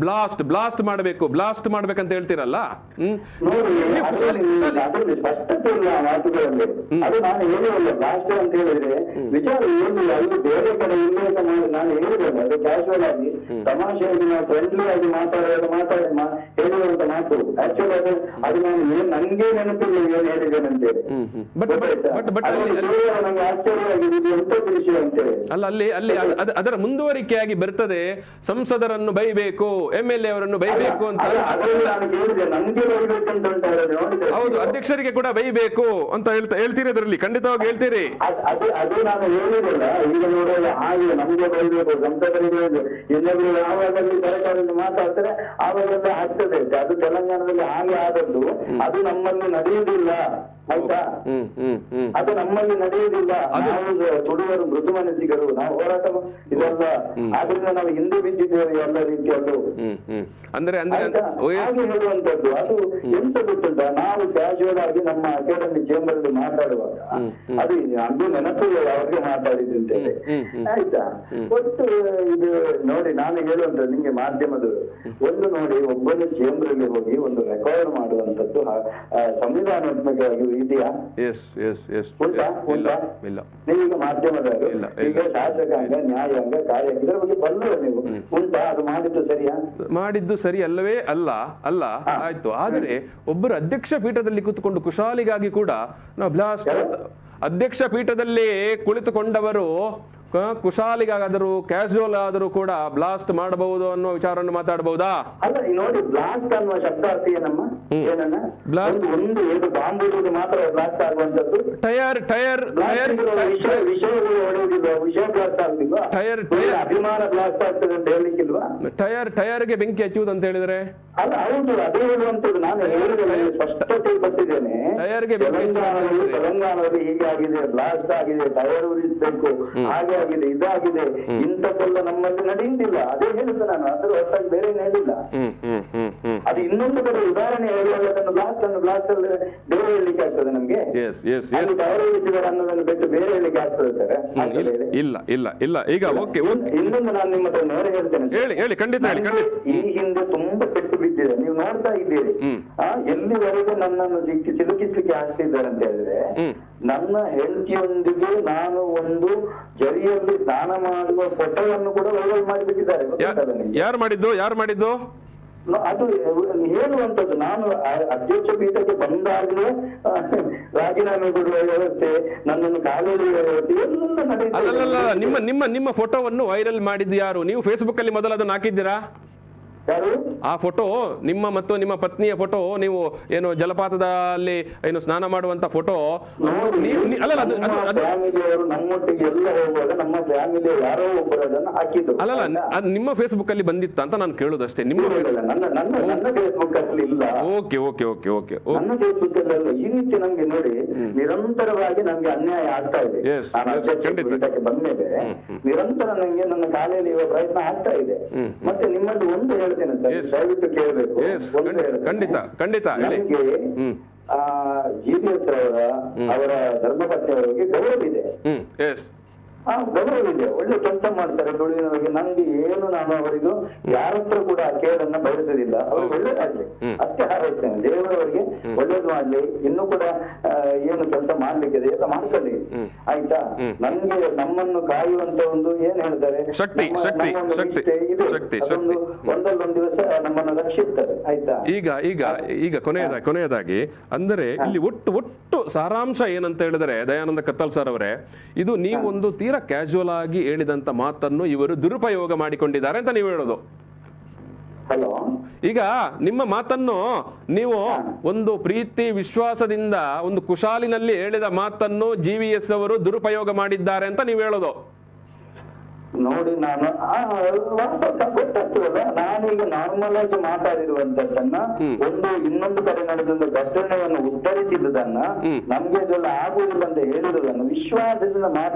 Speaker 2: ಬ್ಲಾಸ್ಟ್ ಮಾಡ್ಬೇಕಂತ ಹೇಳ್ತೀರಲ್ಲ,
Speaker 6: ವಿಚಾರ ಏನಿಲ್ಲ, ಅದು ಬೇರೆ ಕಡೆ ಇಲ್ಲ ಅಂತ ಮಾಡಿ ನಾನು ಹೇಳಿದ್ದೇನೆ. ಅದು ಕ್ಯಾಶುವಲ್ ಆಗಿ ತಮಾಷೆಯಾಗಿ ನಾವು ಫ್ರೆಂಡ್ಲಿ ಆಗಿ ಹೇಳುವಂತ ಮಾತು. ಆಕ್ಚುಲಿ ಅದು ನಾನು ನಂಗೆ ನೆನಪಿಲ್ಲ ಏನ್ ಹೇಳಿದ್ದೇನೆ ಅಂತೇಳಿ. ನಂಗೆ ಆಶ್ಚರ್ಯವಾಗಿದೆ, ಎಂತದ್ದು ವಿಷಯ ಅಂತೇಳಿ.
Speaker 2: ಅಲ್ಲಿ ಅದರ ಮುಂದುವರಿಕೆಯಾಗಿ ಬರ್ತದೆ, ಸಂಸದರನ್ನು ಬೈಬೇಕು, MLA ಅವರನ್ನು ಬೈಬೇಕು ಅಂತ.
Speaker 6: ನಾನು ಕೇಳಿದೆ, ನನ್ಗೆ ಬೈಬೇಕಂತ ಉಂಟು.
Speaker 2: ಹೌದು, ಅಧ್ಯಕ್ಷರಿಗೆ ಕೂಡ ಬೈಬೇಕು ಅಂತ ಹೇಳ್ತೀರಿ, ಅದರಲ್ಲಿ ಖಂಡಿತವಾಗಿ ಹೇಳ್ತೀರಿ.
Speaker 6: ಅದು ನಾನು ಹೇಳಿರಲ್ಲ. ಈಗ ನೋಡಲ್ಲ, ಹಾಗೆ ನಮ್ಗೆ ಬೈಬೇಕು, ಸಂಸದರಿಗೆ ಇನ್ನೊಬ್ರು ಯಾವಾಗಲ್ಲಿ ಸರ್ಕಾರದಿಂದ ಮಾತಾಡ್ತಾರೆ ಆವಾಗೆಲ್ಲ ಆಗ್ತದೆ. ಅದು ತೆಲಂಗಾಣದಲ್ಲಿ ಹಾಗೆ ಆದದ್ದು, ಅದು ನಮ್ಮಲ್ಲಿ ನಡೆಯುವುದಿಲ್ಲ. ಆಯ್ತಾ, ಅದು ನಮ್ಮಲ್ಲಿ ನಡೆಯುವುದಿಲ್ಲ. ನಾವು ತುಳುವರು ಮೃದು ಮನಸ್ಸಿಗರು, ನಾವು ಹೋರಾಟ ಇದೆಲ್ಲ, ಆದ್ರಿಂದ ನಾವು ಹಿಂದೆ ಬಿದ್ದಿದ್ದೇವೆ ಎಲ್ಲ ರೀತಿಯಲ್ಲೂ.
Speaker 2: ಅಂದ್ರೆ
Speaker 6: ಹಾಗೆ ಹೇಳುವಂತದ್ದು ಅದು ಎಂತ ಗೊತ್ತುಂಟ, ನಾವು ಕ್ಯಾಶುವಲ್ ಆಗಿ ನಮ್ಮ ಅಕಾಡೆಮಿ ಚೇಂಬರ್ ಅಲ್ಲಿ ಮಾತಾಡುವಾಗ ಅದು ನೆನಪು ಅವ್ರಿಗೆ ಮಾತಾಡಿದಂತೇಳಿ. ಆಯ್ತಾ, ಒಟ್ಟು ಇದು ನೋಡಿ, ನಾನು ಹೇಳುವಂತದ್ದು ನಿಮ್ಗೆ ಮಾಧ್ಯಮದವರು ಒಂದು ನೋಡಿ, ಒಬ್ಬನ ಚೇಂಬರ್ ಅಲ್ಲಿ ಹೋಗಿ ಒಂದು ರೆಕಾರ್ಡ್ ಮಾಡುವಂತದ್ದು ಸಂವಿಧಾನಾತ್ಮಕವಾಗಿ ಈ ಇದೆಯಾ?
Speaker 2: ಎಸ್ ಎಸ್ ಎಸ್
Speaker 6: ಉಂಟಾ?
Speaker 2: ಇಲ್ಲ ಇಲ್ಲ.
Speaker 6: ನೀವೀಗ ಮಾಧ್ಯಮದವರು, ಈಗ ಶಾಸಕಾಂಗ, ನ್ಯಾಯಾಂಗ, ಕಾರ್ಯಾಂಗ ಇದರ ಬಗ್ಗೆ ಬಲ್ಲವರು ನೀವು. ಉಂಟಾ? ಅದು ಮಾಡಿದ್ದು ಸರಿಯಾ?
Speaker 2: ಮಾಡಿದ್ದು ಸರಿ ಅಲ್ಲವೇ? ಅಲ್ಲ ಅಲ್ಲ, ಆಯ್ತು. ಆದರೆ ಒಬ್ಬರು ಅಧ್ಯಕ್ಷ ಪೀಠದಲ್ಲಿ ಕೂತ್ಕೊಂಡು ಕುಶಾಲಿಗಾಗಿ ಕೂಡ ನಾವು ಬ್ಲಾಸ್ಟ್, ಅಧ್ಯಕ್ಷ ಪೀಠದಲ್ಲಿ ಕುಳಿತುಕೊಂಡವರು ಕುಶಾಲಿಗಾದರೂ ಕ್ಯಾಶುವಲ್ ಆದರೂ ಕೂಡ ಬ್ಲಾಸ್ಟ್ ಮಾಡಬಹುದು ಅನ್ನೋ ವಿಚಾರವನ್ನು ಮಾತಾಡಬಹುದಾ?
Speaker 6: ಅಲ್ಲ, ನೋಡಿ, ಬ್ಲಾಸ್ಟ್ ಅನ್ನುವ ಶಬ್ದ ಅರ್ಥ ಏನಮ್ಮ? ಏನನ್ನ?
Speaker 2: ಬ್ಲಾಸ್ಟ್
Speaker 6: ಒಂದು ಏನು ಬಾಂಬ್ ಇರುವುದು ಮಾತ್ರ ಬ್ಲಾಸ್ಟ್ ಆಗುವಂತದ್ದು?
Speaker 2: ಟೈರ್ ಟೈರ್ ಟೈರ್
Speaker 6: ವಿಷಯಗಳು ಹೊಡೆಯುವುದಿಲ್ವಾ? ವಿಷಯ ಬ್ಲಾಸ್ಟ್ ಆಗುದಿಲ್ವಾ?
Speaker 2: ಟೈರ್
Speaker 6: ಅಭಿಮಾನ ಬ್ಲಾಸ್ಟ್ ಆಗ್ತದೆ ಅಂತ ಹೇಳಿಕ್ಕಿಲ್ವಾ?
Speaker 2: ಟೈರ್ಗೆ ಬೆಂಕಿ ಹಚ್ಚುವುದು ಅಂತ ಹೇಳಿದ್ರೆ
Speaker 6: ಅಲ್ಲ, ಹೌದು, ಅದೇ ಹೇಳುವಂತದ್ದು. ನಾನು ಹೇಳಿದ್ದೇನೆ, ಸ್ಪಷ್ಟತೆ ಕೊಟ್ಟಿದ್ದೇನೆ. ತೆಲಂಗಾಣದಲ್ಲಿ ಹೀಗೆ ಆಗಿದೆ, ಬ್ಲಾಸ್ಟ್ ಆಗಿದೆ, ಟೈರ್ ಉರಿಸಬೇಕು, ಹಾಗೆ ಆಗಿದೆ, ಇದಾಗಿದೆ, ಇಂಥದ್ದೆಲ್ಲ ನಮ್ಮಲ್ಲಿ ನಡೆಯುವುದಿಲ್ಲ. ಅದೇ ಹೇಳಿದ್ದು ನಾನು, ಅದ್ರ ಹೊರತಾಗಿ ಬೇರೆ ಹೇಳಿಲ್ಲ. ಅದು ಇನ್ನೊಂದು ಕಡೆ ಉದಾಹರಣೆ ಹೇಳುವಾಗ ಅದನ್ನು ಬ್ಲಾಸ್ಟ್ ಅಲ್ಲಿ ಬೇರೆ ಹೇಳಲಿಕ್ಕೆ ಆಗ್ತದೆ ನಮ್ಗೆ? ಅಲ್ಲಿ ಟೈರ್ ಉರಿಸಿದಾರೆ ಅನ್ನೋದನ್ನು ಬಿಟ್ಟು ಬೇರೆ ಹೇಳಲಿಕ್ಕೆ ಆಗ್ತದೆ ಸರ್?
Speaker 2: ಇಲ್ಲ ಇಲ್ಲ ಇಲ್ಲ. ಈಗ ಓಕೆ,
Speaker 6: ಇನ್ನೊಂದು ನಾನು ನಿಮ್ಮ ಹತ್ರ ನೇರ ಹೇಳ್ತೇನೆ.
Speaker 2: ಹೇಳಿ, ಖಂಡಿತ ಹೇಳಿ.
Speaker 6: ಈ ಹಿಂದೆ ತುಂಬಾ ಪೆಟ್ಟು ಬಿದ್ದಿದೆ, ನೀವು ನೋಡ್ತಾ ಇದ್ದೀರಿ. ಎಲ್ಲಿವರೆಗೂ ನನ್ನನ್ನು ಸಿಲುಕಿಸ್ಲಿಕ್ಕೆ ಆಗ್ತಿದ್ದಾರೆ ಅಂತ ಹೇಳಿದ್ರೆ, ನನ್ನ ಹೆಂಡತಿಯೊಂದಿಗೆ ನಾನು ಒಂದು ಜರಿಯಲ್ಲಿ ಸ್ನಾನ ಮಾಡುವ ಫೋಟೋವನ್ನು ಕೂಡ ವೈರಲ್ ಮಾಡಿಬಿಟ್ಟಿದ್ದಾರೆ.
Speaker 2: ಯಾರು ಮಾಡಿದ್ದು?
Speaker 6: ಅದು ಹೇಳುವಂತದ್ದು. ನಾನು ಅಧ್ಯಕ್ಷ ಪೀಠಕ್ಕೆ ಬಂದಾಗಲೇ ರಾಜೀನಾಮೆ ಕೊಡುವ ವ್ಯವಸ್ಥೆ, ನನ್ನನ್ನು ಕಾಲೇಜುವ ವ್ಯವಸ್ಥೆ ಎಲ್ಲ
Speaker 2: ನಡೆಯುತ್ತೆ. ನಿಮ್ಮ ಫೋಟೋವನ್ನು ವೈರಲ್ ಮಾಡಿದ್ದು ಯಾರು? ನೀವು ಫೇಸ್ಬುಕ್ ಅಲ್ಲಿ ಮೊದಲು ಅದನ್ನು ಹಾಕಿದ್ದೀರಾ?
Speaker 6: ಯಾರು? ಆ
Speaker 2: ಫೋಟೋ ನಿಮ್ಮ ಮತ್ತು ನಿಮ್ಮ ಪತ್ನಿಯ ಫೋಟೋ, ನೀವು ಏನು ಜಲಪಾತದಲ್ಲಿ ಏನು ಸ್ನಾನ ಮಾಡುವಂತ ಫೋಟೋ.
Speaker 6: ಫ್ಯಾಮಿಲಿಯವರು ನಮ್ಮೊಟ್ಟಿಗೆ ಎಲ್ಲ ಹೋಗುವಾಗ ನಮ್ಮ ಫ್ಯಾಮಿಲಿಯ ಯಾರೋ ಒಬ್ಬರು ಅದನ್ನು ಹಾಕಿದ್ರು.
Speaker 2: ಅಲ್ಲಲ್ಲ, ಅದು ನಿಮ್ಮ ಫೇಸ್ಬುಕ್ ಅಲ್ಲಿ ಬಂದಿತ್ತ ಅಂತ ನಾನು ಕೇಳುದಷ್ಟೇ. ನಿಮ್ಮ
Speaker 6: ನನ್ನ ಫೇಸ್ಬುಕ್ ಅಲ್ಲಿ ಇಲ್ಲ.
Speaker 2: Okay okay okay okay.
Speaker 6: ನನ್ನ ಫೇಸ್ಬುಕ್ ಅಲ್ಲಿ ಅಲ್ಲ. ಈ ರೀತಿ ನಮ್ಗೆ ನೋಡಿ ನಿರಂತರವಾಗಿ ನಮ್ಗೆ ಅನ್ಯಾಯ ಆಗ್ತಾ ಇದೆ. ನಾನು ಅಧ್ಯಕ್ಷ ಪೀಠಕ್ಕೆ ಬಂದ್ಮೇಲೆ ನಿರಂತರ ನಂಗೆ ನನ್ನ ಕಾಲೇಜಲ್ಲಿ ಇರುವ ಪ್ರಯತ್ನ ಆಗ್ತಾ ಇದೆ. ಮತ್ತೆ ನಿಮ್ಮಲ್ಲಿ ಒಂದು ಹೇಳ್ತೇನೆ ಸರ್, ದಯವಿಟ್ಟು ಕೇಳಬೇಕು.
Speaker 2: ಖಂಡಿತ.
Speaker 6: ನನಗೆ GBS ಅವರ ಧರ್ಮಪತ್ನಿಯವರಿಗೆ ಗೌರವ ಇದೆ. ಗೌರವ ಇದೆ, ಒಳ್ಳೆ ಕೆಲಸ ಮಾಡ್ತಾರೆ ದುಡಿಯೋರಿಗೆ. ನಂಗೆ ಏನು, ನಾನು ಅವರಿಗೂ ಯಾರ ಹತ್ರ ಕೂಡ ಆ ಕೇಳನ್ನ ಬಯಸೋದಿಲ್ಲ. ಅವ್ರಿಗೆ ಒಳ್ಳೇದಾಗ್ಲಿ ಅಷ್ಟೇ ಹಾರೈಸ್ತೇನೆ. ದೇವರವರಿಗೆ ಒಳ್ಳೇದು ಮಾಡ್ಲಿ, ಇನ್ನೂ ಕೂಡ ಏನು ಕೆಲಸ ಮಾಡ್ಲಿಕ್ಕಿದೆ ಎಲ್ಲ ಮಾಡ್ಕೊಳ್ಳಿ, ಆಯ್ತಾ? ನನ್ಗೆ ನಮ್ಮನ್ನು ಕಾಯುವಂತ ಒಂದು ಏನ್ ಹೇಳ್ತಾರೆ ಅದೊಂದು ಒಂದಲ್ಲೊಂದು ದಿವಸ ನಮ್ಮನ್ನು ರಕ್ಷಿಸ್ತಾರೆ, ಆಯ್ತಾ?
Speaker 2: ಈಗ ಕೊನೆಯದಾಗಿ ಅಂದರೆ ಇಲ್ಲಿ ಒಟ್ಟು ಸಾರಾಂಶ ಏನಂತ ಹೇಳಿದರೆ, ದಯಾನಂದ ಕತ್ತಲ್ ಸರ್ ಅವರೇ, ಇದು ನೀವೊಂದು ತೀರಾ ಕ್ಯಾಶುವಲ್ ಆಗಿ ಹೇಳಿದಂತ ಮಾತನ್ನು ಇವರು ದುರುಪಯೋಗ ಮಾಡಿಕೊಂಡಿದ್ದಾರೆ ಅಂತ ನೀವು ಹೇಳೋದು. ಈಗ ನಿಮ್ಮ ಮಾತನ್ನು ನೀವು ಒಂದು ಪ್ರೀತಿ ವಿಶ್ವಾಸದಿಂದ ಒಂದು ಕುಶಾಲಿನಲ್ಲಿ ಹೇಳಿದ ಮಾತನ್ನು GVS ಅವರು ದುರುಪಯೋಗ ಮಾಡಿದ್ದಾರೆ ಅಂತ ನೀವು ಹೇಳೋದು.
Speaker 6: ನೋಡಿ, ನಾನು ಗೊತ್ತಾಗ್ತದಲ್ಲ, ನಾನೀಗ ನಾರ್ಮಲ್ ಆಗಿ ಮಾತಾಡಿರುವಂತದ್ದನ್ನ ಒಂದು ಇನ್ನೊಂದು ಕಡೆ ನಡೆದ ಘಟನೆಯನ್ನು ಉತ್ತರಿಸಿದುದನ್ನ, ನಮ್ಗೆ ಇದೆಲ್ಲ ಆಗುವುದಿಲ್ಲ ಅಂತ ಹೇಳಿರುವುದನ್ನು, ವಿಶ್ವಾಸದಿಂದ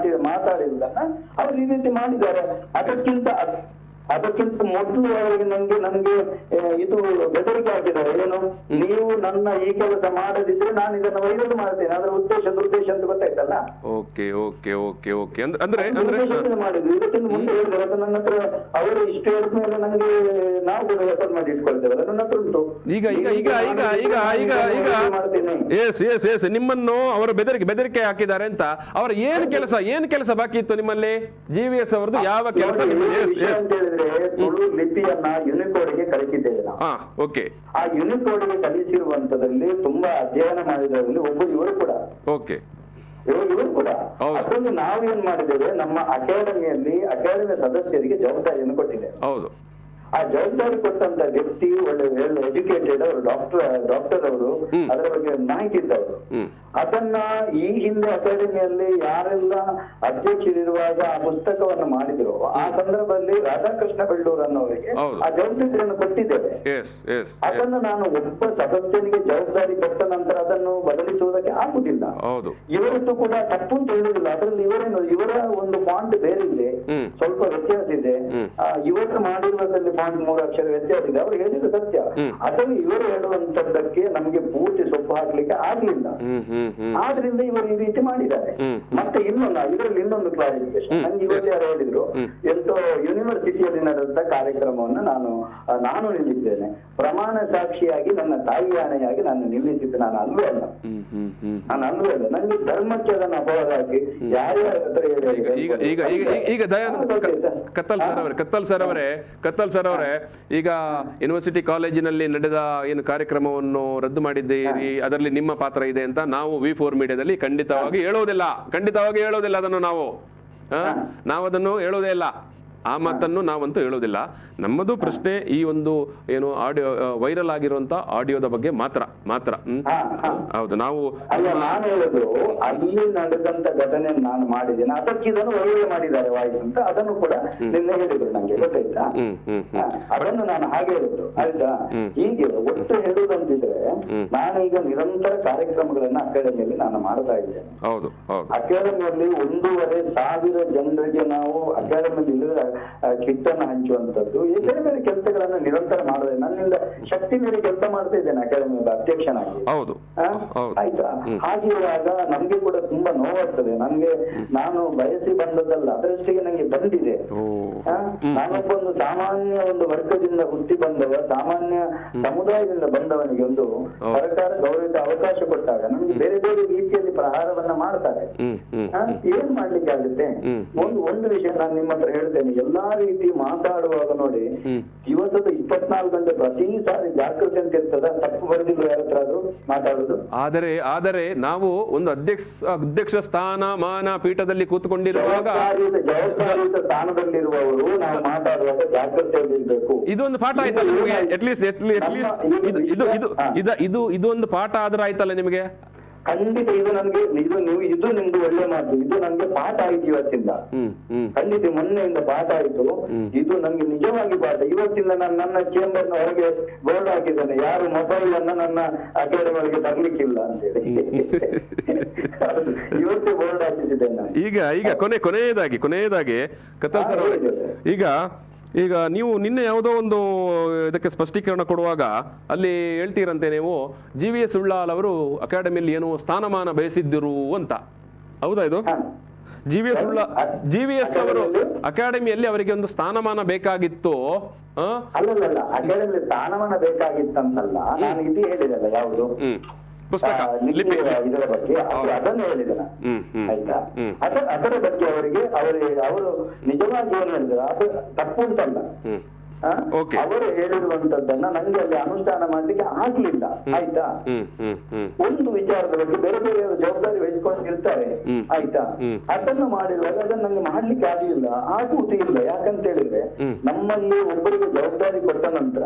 Speaker 6: ಮಾತಾಡಿರುವುದನ್ನ ಅವರು ಈ ರೀತಿ ಮಾಡಿದ್ದಾರೆ. ಅದಕ್ಕಿಂತ ಮೊದಲು ಅವರಿಗೆ ನನ್ಗೆ ಇದು ಬೆದರಿಕೆ ಹಾಕಿದ್ದಾರೆ. ಏನು, ನೀವು ನನ್ನ ಈ ಕೆಲಸ ಮಾಡದಿದ್ರೆ ನಾನು ಇದನ್ನು ವೈರಲ್ ಮಾಡ್ತೇನೆ, ಅದರ ದುರುದ್ದೇಶ ಅಂತ ಗೊತ್ತಾಯ್ತಲ್ಲ. ಮಾಡಿದ್ರು ಇದಕ್ಕಿಂತ ಮುಂದೆ ಹೇಳಿದ್ರೆ ಅದು ನನ್ನ ಹತ್ರ ಅವರು ಇಷ್ಟು ಹೇಳಿದ ಮೇಲೆ ನನಗೆ ನಾವು ಕೂಡ ರೆಕಾರ್ಡ್ ಮಾಡಿ ಇಟ್ಕೊಳ್ತೇವೆ, ನನ್ನ ಹತ್ರ ಉಂಟು.
Speaker 2: ಈಗ ನಿಮ್ಮನ್ನು ಅವರು ಬೆದರಿಕೆ ಹಾಕಿದ್ದಾರೆ ಅಂತ. ಅವರ ಏನು ಕೆಲಸ ಬಾಕಿ ಇತ್ತು ನಿಮ್ಮಲ್ಲಿ? GVS ಅವರದ್ದು ಯಾವ ಕೆಲಸ
Speaker 6: ಅಂತ ಹೇಳಿದ್ರೆ, ತುಳು ಲಿಪಿಯನ್ನ ಯುನಿಕೋಡ್ಗೆ ಕಲಿಸಿದ್ದೇವೆ ನಾವು. ಆ ಯುನಿಕೋಡ್ಗೆ ಕಲಿಸಿರುವಂತದಲ್ಲಿ ತುಂಬಾ ಅಧ್ಯಯನ ಮಾಡಿದ್ರಲ್ಲಿ ಒಬ್ಬರು ಇವರು ಕೂಡ. ಇವರು ಕೂಡ ಅದನ್ನು ನಾವೇನ್ ಮಾಡಿದ್ದೇವೆ, ನಮ್ಮ ಅಕಾಡೆಮಿಯ ಸದಸ್ಯರಿಗೆ ಜವಾಬ್ದಾರಿಯನ್ನು ಕೊಟ್ಟಿದ್ದೇವೆ. ಆ ಜವಾಬ್ದಾರಿ ಕೊಟ್ಟಂತ ವ್ಯಕ್ತಿ ಒಳ್ಳೆ ಎಜುಕೇಟೆಡ್, ಅವರು ಡಾಕ್ಟರ್ ಅವರು, ಅದರ ಬಗ್ಗೆ ಮಾಹಿತಿ ಇದ್ದವರು. ಅದನ್ನ ಈ ಹಿಂದೆ ಅಕಾಡೆಮಿಯಲ್ಲಿ ಯಾರೆಲ್ಲ ಅಧ್ಯಕ್ಷರಿರುವಾಗ ಆ ಪುಸ್ತಕವನ್ನು ಮಾಡಿದ್ರು, ಆ ಸಂದರ್ಭದಲ್ಲಿ ರಾಧಾಕೃಷ್ಣ ಬೆಳ್ಳೂರ್ ಅನ್ನೋರಿಗೆ ಆ ಜವಾಬ್ದಾರಿಯನ್ನು ಕೊಟ್ಟಿದ್ದೇವೆ. ಅದನ್ನು ನಾನು ಒಬ್ಬ ಸದಸ್ಯನಿಗೆ ಜವಾಬ್ದಾರಿ ಕೊಟ್ಟ ನಂತರ ಅದನ್ನು ಬದಲಿಸುವುದಕ್ಕೆ ಆಗುದಿಲ್ಲ. ಇವರದ್ದು ಕೂಡ ತಪ್ಪು ಅಂತ ಹೇಳುದಿಲ್ಲ. ಅದರಲ್ಲಿ ಇವರ ಒಂದು ಫಾಂಟ್ ಬೇರೆ ಇದೆ, ಸ್ವಲ್ಪ ವ್ಯತ್ಯಾಸ ಇದೆ. ಇವರು ಮಾಡಿರುವುದರಲ್ಲಿ 0.3 ಅಕ್ಷರ ವ್ಯತ್ಯಾಸ ಇದೆ. ಅವ್ರು ಹೇಳಿದ ಸತ್ಯ. ಅದನ್ನು ಇವರು ಹೇಳುವಂತದ್ದಕ್ಕೆ ನಮ್ಗೆ ಪೂರ್ತಿ ಸೊಪ್ಪು ಹಾಕ್ಲಿಕ್ಕೆ ಆಗ್ಲಿಲ್ಲ. ಆದ್ರಿಂದ ಇವರು ಈ ರೀತಿ ಮಾಡಿದ್ದಾರೆ. ಮತ್ತೆ ಇದರಲ್ಲಿ ಇನ್ನೊಂದು ಕ್ಲಾರಿಫಿಕೇಶನ್. ನಂಗೆ ಇವತ್ತು ಯಾರು ಹೇಳಿದ್ರು, ಎಂತೋ ಯೂನಿವರ್ಸಿಟಿಯಲ್ಲಿ ನಡೆದ ಕಾರ್ಯಕ್ರಮವನ್ನು ನಾನು ನಿಲ್ಲಿದ್ದೇನೆ, ಪ್ರಮಾಣ ಸಾಕ್ಷಿಯಾಗಿ ನನ್ನ ತಾಯಿ ಆಣೆಯಾಗಿ ನಾನು ನಿಲ್ಲಿಸಿದ್ದು ನಾನು ಅಲ್ಲೂ ಅಲ್ಲ. ನಂಗೆ ಧರ್ಮಕ್ಕೆ ಅದನ್ನು ಅಪವಾದ ಹಾಕಿ ಯಾರ್ಯಾರ ಹತ್ರ
Speaker 2: ಈಗ ದಯಾನಂದ ಕತ್ತಲ್ ಸರ್ ಅವರೇ ಈಗ ಯೂನಿವರ್ಸಿಟಿ ಕಾಲೇಜಿನಲ್ಲಿ ನಡೆದ ಏನು ಕಾರ್ಯಕ್ರಮವನ್ನು ರದ್ದು ಮಾಡಿದ್ದೀರಿ, ಅದರಲ್ಲಿ ನಿಮ್ಮ ಪಾತ್ರ ಇದೆ ಅಂತ ನಾವು V4 ಮೀಡಿಯಾದಲ್ಲಿ ಖಂಡಿತವಾಗಿ ಹೇಳೋದಿಲ್ಲ ಅದನ್ನು ನಾವು ಅದನ್ನು ಹೇಳೋದೇ ಇಲ್ಲ. ಆ ಮಾತನ್ನು ನಾವಂತೂ ಹೇಳೋದಿಲ್ಲ. ನಮ್ಮದು ಪ್ರಶ್ನೆ ಈ ಒಂದು ಏನು ಆಡಿಯೋ ವೈರಲ್ ಆಗಿರುವಂತ ಆಡಿಯೋದ ಬಗ್ಗೆ ಮಾತ್ರ. ಹೌದು, ನಾವು
Speaker 6: ನಾನು ಹೇಳುದು ಅಲ್ಲಿ ನಡೆದಂತ ಘಟನೆ ನಾನು ಮಾಡಿದ್ದೇನೆ, ಅದಕ್ಕೆ ಇದನ್ನು ಒಳ್ಳೆ ಮಾಡಿದ್ದಾರೆ ವಾಯ್ಸ್ ಅಂತ ಅದನ್ನು ಕೂಡ ನಿನ್ನೆ ಹೇಳಿದ್ರು ನಂಗೆ, ಗೊತ್ತಾಯ್ತಾ? ಅದನ್ನು ನಾನು ಹಾಗೆ ಹೇಳುದು ಆಯ್ತಾ. ಹೀಗೆ ಒಟ್ಟು ಹೇಳುವುದಂತಿದ್ರೆ ನಾನೀಗ ನಿರಂತರ ಕಾರ್ಯಕ್ರಮಗಳನ್ನ ಅಕಾಡೆಮಿಯಲ್ಲಿ ನಾನು ಮಾಡ್ತಾ ಇದ್ದೇನೆ. ಅಕಾಡೆಮಿಯಲ್ಲಿ 1,500 ಜನರಿಗೆ ನಾವು ಅಕಾಡೆಮಿಯಲ್ಲಿ ಕಿಟ್ ಅನ್ನು ಹಂಚುವಂತದ್ದು, ಬೇರೆ ಬೇರೆ ಕೆಲಸಗಳನ್ನ ನಿರಂತರ ಮಾಡಿದೆ. ನನ್ನಿಂದ ಶಕ್ತಿ ಮೀರಿ ಕೆಲಸ ಮಾಡ್ತಾ ಇದ್ದೇನೆ ಅಕಾಡೆಮಿ ಅಧ್ಯಕ್ಷನಾಗಿ. ಆಯ್ತಾ? ಹಾಗಿರುವಾಗ ನಮ್ಗೆ ಕೂಡ ತುಂಬಾ ನೋವಾಗ್ತದೆ. ನಾನು ಬಯಸಿ ಬಂದದ್ದಲ್ಲ, ಅದರಷ್ಟಿಗೆ ನಂಗೆ ಬಂದಿದೆ. ನಾನೊಬ್ಬೊಂದು ಸಾಮಾನ್ಯ ಒಂದು ವರ್ಗದಿಂದ ಹುಟ್ಟಿ ಬಂದವ, ಸಾಮಾನ್ಯ ಸಮುದಾಯದಿಂದ ಬಂದವನಿಗೆ ಒಂದು ಸರ್ಕಾರ ಗೌರವಿತ ಅವಕಾಶ ಕೊಟ್ಟಾಗ ನಮ್ಗೆ ಬೇರೆ ಬೇರೆ ರೀತಿಯಲ್ಲಿ ಪ್ರಹಾರವನ್ನ ಮಾಡ್ತಾರೆ. ಏನ್ ಮಾಡ್ಲಿಕ್ಕೆ ಆಗುತ್ತೆ? ಒಂದು ವಿಷಯ ನಾನು ನಿಮ್ಮ ಹತ್ರ ಹೇಳ್ತೇನೆ. ಎಲ್ಲಾ ರೀತಿ ಮಾತಾಡುವಾಗ ನೋಡಿ, ದಿವಸದ 24 ಗಂಟೆ ಪ್ರತಿ ಸಾರಿ ಜಾಗೃತಿ ಅಂತ ಇರ್ತದ. ತಪ್ಪು ಬರೆದಿಲ್ಲ ಯಾರ ಹತ್ರ ಆದ್ರೂ ಮಾತಾಡುದು.
Speaker 2: ಆದರೆ ನಾವು ಒಂದು ಅಧ್ಯಕ್ಷ ಸ್ಥಾನಮಾನ ಪೀಠದಲ್ಲಿ ಕೂತ್ಕೊಂಡಿರುವಾಗ,
Speaker 6: ಜವಾಬ್ದಾರಿಯುತ ಸ್ಥಾನದಲ್ಲಿರುವವರು ನಾವು ಮಾತಾಡುವಾಗ ಜಾಗೃತಿಯಲ್ಲಿರ್ಬೇಕು.
Speaker 2: ಇದೊಂದು ಪಾಠ ಆಯ್ತಲ್ಲ ನಿಮಗೆ? ಅಟ್ಲೀಸ್ಟ್ ಇದು ಒಂದು ಪಾಠ ಆದ್ರೆ ಆಯ್ತಲ್ಲ ನಿಮಗೆ?
Speaker 6: ಖಂಡಿತ ಇದು ನಿಮ್ದು ಒಳ್ಳೆ ಮಾತು. ಇದು ನನ್ಗೆ ಪಾಠ ಆಯ್ತು ಇವತ್ತಿಂದ. ಖಂಡಿತ ಮೊನ್ನೆಯಿಂದ ಪಾಠ ಆಯ್ತು. ಇದು ನನ್ಗೆ ನಿಜವಾಗಿ ಪಾಠ. ಇವತ್ತಿಂದ ನಾನು ನನ್ನ ಚೇಂಬರ್ನ ಹೊರಗೆ ಬೋರ್ಡ್ ಹಾಕಿದ್ದೇನೆ, ಯಾರು ಮೊಬೈಲ್ ಅನ್ನ ನನ್ನ ಅಕಾಡೆಮಿ ಒಳಗೆ ತರ್ಲಿಕ್ಕಿಲ್ಲ ಅಂತೇಳಿ. ಇವತ್ತೇ ಬೋರ್ಡ್ ಹಾಕಿದ್ದೇನೆ.
Speaker 2: ಈಗ ಕೊನೆಯದಾಗಿ ಕತ್ತಲ್ ಸರ್ ಈಗ ನೀವು ನಿನ್ನೆ ಯಾವುದೋ ಒಂದು ಇದಕ್ಕೆ ಸ್ಪಷ್ಟೀಕರಣ ಕೊಡುವಾಗ ಅಲ್ಲಿ ಹೇಳ್ತೀರಂತೆ, ನೀವು GVS ಉಳ್ಳಾಲ್ ಅವರು ಅಕಾಡೆಮಿಯಲ್ಲಿ ಏನೋ ಸ್ಥಾನಮಾನ ಬಯಸಿದ್ದರು ಅಂತ. ಹೌದಾ ಇದು? GVS ಅವರು ಅಕಾಡೆಮಿಯಲ್ಲಿ ಅವರಿಗೆ ಒಂದು ಸ್ಥಾನಮಾನ ಬೇಕಾಗಿತ್ತು.
Speaker 6: ಅಲ್ಲಲ್ಲ, ಅಕಾಡೆಮಿ ಸ್ಥಾನಮಾನ ಬೇಕಾಗಿತ್ತಂತಲ್ಲ, ನಾನು ಇದು ಹೇಳಿದಲ್ಲ ಯಾವುದು
Speaker 2: ಪುಸ್ತಕ
Speaker 6: ಇದರ ಬಗ್ಗೆ ಅದನ್ನು ಹೇಳಿದೆ. ಆಯ್ತಾ? ಅದರ ಬಗ್ಗೆ ಅವರು ನಿಜವಾಗಿ ಏನು ಹೇಳಿದ್ರು ಅದು ತಪ್ಪು ಅಂತಲ್ಲ. ಅವರು ಹೇಳಿರುವಂತದ್ದನ್ನ ನಂಗೆ ಅಲ್ಲಿ ಅನುಷ್ಠಾನ ಮಾಡ್ಲಿಕ್ಕೆ ಆಗ್ಲಿಲ್ಲ. ಆಯ್ತಾ? ಒಂದು ವಿಚಾರದ ಬಗ್ಗೆ ಬೇರೆ ಬೇರೆ ಜವಾಬ್ದಾರಿ ವಹಿಸಿಕೊಂಡಿರ್ತಾರೆ. ಆಯ್ತಾ? ಅದನ್ನು ಮಾಡಿರುವಾಗ ಅದನ್ನ ನಂಗೆ ಮಾಡ್ಲಿಕ್ಕೆ ಆಗ್ಲಿಲ್ಲ, ಆಗುವುದು ಇಲ್ಲ. ಯಾಕಂತ ಹೇಳಿದ್ರೆ ನಮ್ಮಲ್ಲಿ ಒಬ್ಬರಿಗೆ ಜವಾಬ್ದಾರಿ ಕೊಟ್ಟ ನಂತರ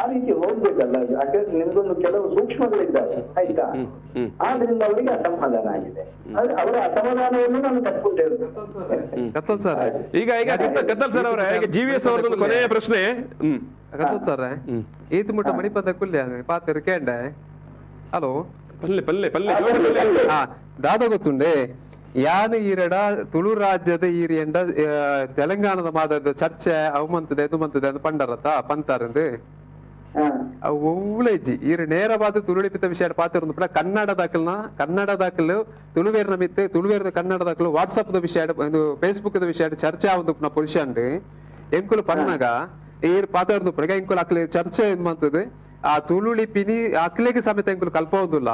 Speaker 6: ಆ ರೀತಿ ಹೋಗ್ಬೇಕಲ್ಲ. ಯಾಕಂದ್ರೆ ನಿಮ್ಗೊಂದು ಕೆಲವು ಸೂಕ್ಷ್ಮಗಳಿದ್ದಾವೆ. ಆಯ್ತಾ? ಆದ್ರಿಂದ ಅವರಿಗೆ ಅಸಮಾಧಾನ ಆಗಿದೆ. ಅವರ ಅಸಮಾಧಾನವನ್ನು ನಾನು ತಪ್ಪುಂಟು ಹೇಳುದು.
Speaker 2: ಈಗ ಕತ್ತಲ್ ಸರ್ ಅವರ GVS ಅವರದೊಂದು ಕೊನೆಯ ಪ್ರಶ್ನೆ.
Speaker 3: ಸರ್ ಈತ್ ಮುಟ್ಟ ಮಣಿಪದ ಕುಲ್ಯ ಪಾತ್ರ ಕೇಂಡೆ. ಹಲೋ ದಾದ ಗೊತ್ತುಂಡೆ ಯಾನು ಈರಡ ತುಳು ರಾಜ್ಯದ ಈರಿ ಎಂಡ ತೆಲಂಗಾಣದ ಮಾದದ ಚರ್ಚೆ ಅವು ಮಂತದೆ ಇದು ಮಂತದೆ ಅಂತ ಪಂಡರತ್ತ ಪಂತಾರಂದು ಒಳ್ಳೆಜ್ಜಿ ಈರು ನೇರವಾದ ತುಳುಳಿಪಿತ ವಿಷಯ ಪಾತಿರೋದು ಕೂಡ ಕನ್ನಡ ದಾಖಲು ತುಳುವೇರಿನ ಮಿತ್ತೆ ತುಳುವೇರಿನ ಕನ್ನಡ ದಾಖಲು ವಾಟ್ಸಪ್ ವಿಷಯ ಫೇಸ್ಬುಕ್ ವಿಷಯ ಚರ್ಚೆ ಆಗುದು ಪುರುಷ ಎಂಕುಲು ಪನ್ನಗ ಈ ಪಾತ್ರ ಪಡೆಗ ಇಂಕುಲು ಅಕ್ಲೆ ಚರ್ಚೆ ಏನ್ ಮಾಡ್ತದೆ ಆ ತುಳುಳಿಪಿನಿ ಅಕ್ಲೆಗೆ ಸಮೇತ ಇಂಕುಲು ಕಲ್ಪೋದಿಲ್ಲ.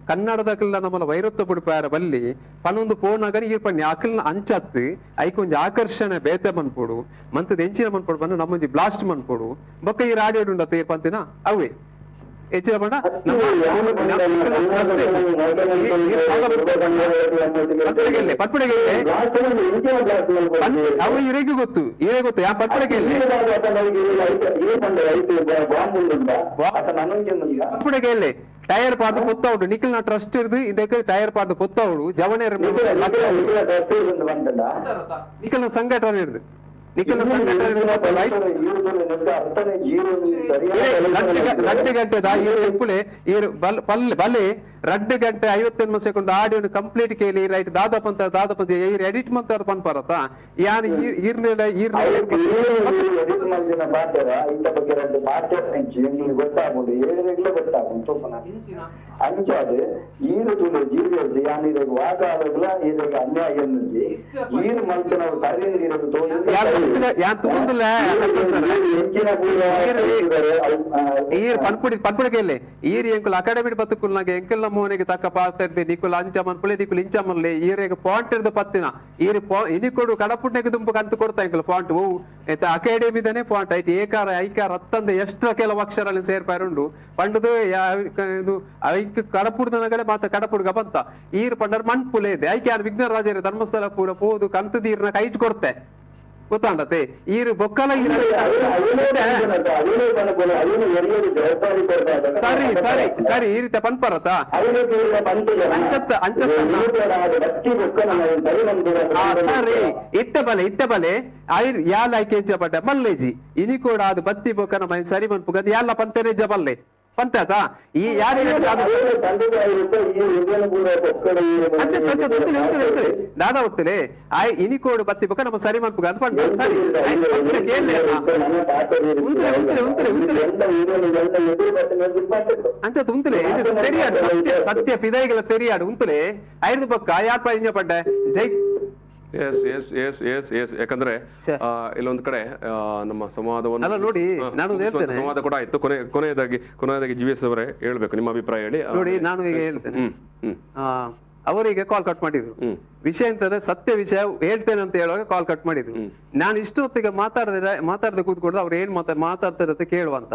Speaker 3: ಕನ್ನಡದಕ್ಕೆಲ್ಲ ನಮ್ಮಲ್ಲ ವೈರತ್ವ ಬಿಡ್ಪಾರ ಬಲ್ಲಿ ಪನ್ನೊಂದು ಪೋನಾಗ ಈ ಪಣ್ಣಿ ಅಕ್ಲನ ಅಂಚತ್ತು ಐಕೊಂಜಿ ಆಕರ್ಷಣೆ ಬೇತೆ ಮನ್ಪೋಡು ಮಂತದ ಎಂಚಿನ ಮನ್ಪೋಡು ಬಣ್ಣ ನಮ್ಮಂಜಿ ಬ್ಲಾಸ್ಟ್ ಮನ್ಪೋಡು ಬೊಕ್ಕ ಈ ರಾಡಿಯೋ ಉಂಡತ್ತ ಈ ಪಂತಿನ ಅವೇ ಹೆಚ್ಚಿನ ಬಣ್ಣ ಅವು ಇರೆಗೂ ಗೊತ್ತು ಯಾ ಪಟ್ಪಡೆಗೆ ಪಟ್ಪಡೆಗೆ ಟೈರ್ ಪಾರ್ದು ಪೊತ್ತೌಡು ನಿಖಿಲ್ ನ ಟ್ರಸ್ಟ್ ಇರ್ದು ಇದಕ್ಕೆ ಟೈರ್ ಪಾರ್ದು ಪೊತ್ತೌಡು ಜವನೇರ್ ನಿಖಿಲ್ ನ ಸಂಘಟನೆ ಇರ್ದು ನಿಖಿಲ ಸಂಘಟನೆ ರಡ್ಡು ಗಂಟೆದ ಎಪ್ಪುಲೆ ಬಲ್ಲೆ ರಡ್ಡು ಗಂಟೆ 58 ಸೆಕೆಂಡ್ ಆಡಿಯೋ ಕಂಪ್ಲೀಟ್ ಕೇಳಿ ರೈಟ್ ದಾದಾಪಂತ ಎಡಿಟ್ ಮಂತಾರ ಪನ್ಪರತ ಯಾನ್ ಈರ್ನೆಲ
Speaker 6: ಎಡಿಟ್ ಮಾಡಿನ ಪಾತ್ರ ಇಂತ ಬಗ್ಗೆ ಎರಡು ಪಾತ್ರ ನಿಮಗೆ ಗೊತ್ತಾಗುದು ಏನೆಲ್ಲ ಗೊತ್ತಾಗುದು ಅಂಚಾದ ಈರು ತುಳು ಜೀವಿಯಲ್ಲಿ ಯಾನ್ ಇದಕ್ಕೆ ವಾದಾಗಲ ಇದಕ್ಕೆ ಅನ್ಯಾಯ ಎನ್ನುತ್ತೆ ಈರು ಮಂತ್ರ ನಾವು ತಲೆಯಲ್ಲಿ ತೋರಿಸಿ
Speaker 3: ಪನ್ಪುಡಿಕೆಯಲ್ಲಿ ಈರ್ ಎಂಕುಲ್ ಅಕಾಡೆಮಿ ಬತ್ತುಕುಲ್ನಾಗೆ ಎಂಕಲ್ ಮೋನಿಗೆ ತಕ್ಕ ಪಾತ್ರ ಇರ್ದೆ ನಿಕುಲ್ ಅಂಚಮನ್ಪುಳೆ ನಿಕುಲ್ ಇಂಚಮನ್ಲೆ ಈರೆಗೆ ಪಾಯಿಂಟ್ ಇರ್ದ ಪತ್ತಿನ ಈರ್ ಇನಿಕೊಡು ಕಡಪುಣ್ಣೆಗೆ ದುಂಪು ಕಂತು ಕೊಡ್ತಾ ಎಂಕಲ್ ಪಾಯಿಂಟ್ ಓ ಅಕಾಡೆಮಿದನೆ ಪಾಯಿಂಟ್ ಐಟಿ ಏಕಾರ ಐಕಾರ ಹತ್ತಂದ ಎಷ್ಟರ ಕೆಲವು ಅಕ್ಷರ ಸೇರ್ಪಾರುಂಡು ಪಂಡದು ಇದು ಐಕ್ ಕಡಪುಡ್ದನಗಡೆ ಮಾತ್ರ ಕಡಪುಡ್ಗ ಬಂತ ಈರ್ ಪಂಡರ್ ಮಣ್ಪುಲೆ ಇದೆ ಐಕೆ ಯಾರು ವಿಘ್ನ ರಾಜರೇ ಧರ್ಮಸ್ಥಳ ಪೂರ ಪೋದು ಕಂತು ದೀರ್ನ ಕೈಟ್ ಕೊಡ್ತೆ ಗೊತ್ತಾಂಡತೆ ಈರು ಬೊಕ್ಕಲ ಸರಿ ಸರಿ ಸರಿ ಈ ರೀತಿ ಪನ್ಪರತ ಅಂಚತ್ತ ಸರಿ ಇತ್ತ ಬಲೆ ಯಾಲ ಆಯ್ಕೆ ಹೆಜ್ಜಪಡ್ಡ ಮಲ್ಲೇಜಿ ಇನಿ ಕೂಡ ಅದು ಬತ್ತಿ ಬೊಕ್ಕನ ಮೈ ಸರಿ ಮನ್ಪುಗ ಯಾಲ ಪಂತನೆ ಜಬಲ್ಲೆ ಪಂಚಾಯತ ಈ ಯಾರು ದಾದಾ ಹೋಗ್ತಲೆ ಇನಿಕೋಡು ಬತ್ತಿ ಬೊಕ್ಕ ನಮ್ಮ ಸರಿ ಮನ್ಪುಗ ಅಂತ ಪಂಡ ಸರಿ ಅಂಚತ್ ಉಂತಲೆ ಇದು ತೆರಿಯಾಡು ಸತ್ಯ ಪಿದೈಗಳ ತೆರಿಯಾಡು ಉಂತಲೆ 5 ಬೊಕ್ಕ ಯಾರ್ ಇಂಜ ಪಡ್ಡ ಜೈ
Speaker 2: ಯಾಕಂದ್ರೆ ಇಲ್ಲೊಂದ್ ಕಡೆ ನಮ್ಮ ಸಂವಾದವನ್ನು
Speaker 3: ನೋಡಿ ನಾನು
Speaker 2: ಸಂವಾದ ಕೂಡ ಆಯ್ತು. ಕೊನೆಯದಾಗಿ GVS ಅವರೇ ಹೇಳ್ಬೇಕು ನಿಮ್ಮ ಅಭಿಪ್ರಾಯ ಹೇಳಿ.
Speaker 3: ನೋಡಿ ನಾನು ಈಗ ಹೇಳ್ತೇನೆ, ಅವರಿಗೆ ಕಾಲ್ ಕಟ್ ಮಾಡಿದ್ರು. ವಿಷಯ ಅಂತಂದ್ರೆ ಸತ್ಯ ವಿಷಯ ಹೇಳ್ತೇನೆ ಅಂತ ಹೇಳುವಾಗ ಕಾಲ್ ಕಟ್ ಮಾಡಿದ್ರು. ನಾನು ಇಷ್ಟೊತ್ತಿಗೆ ಮಾತಾಡದೆ ಕೂತ್ಕೊಂಡು ಅವ್ರು ಏನ್ ಮಾತಾಡ್ತಾರೆ ಅಂತ ಕೇಳುವಂತ.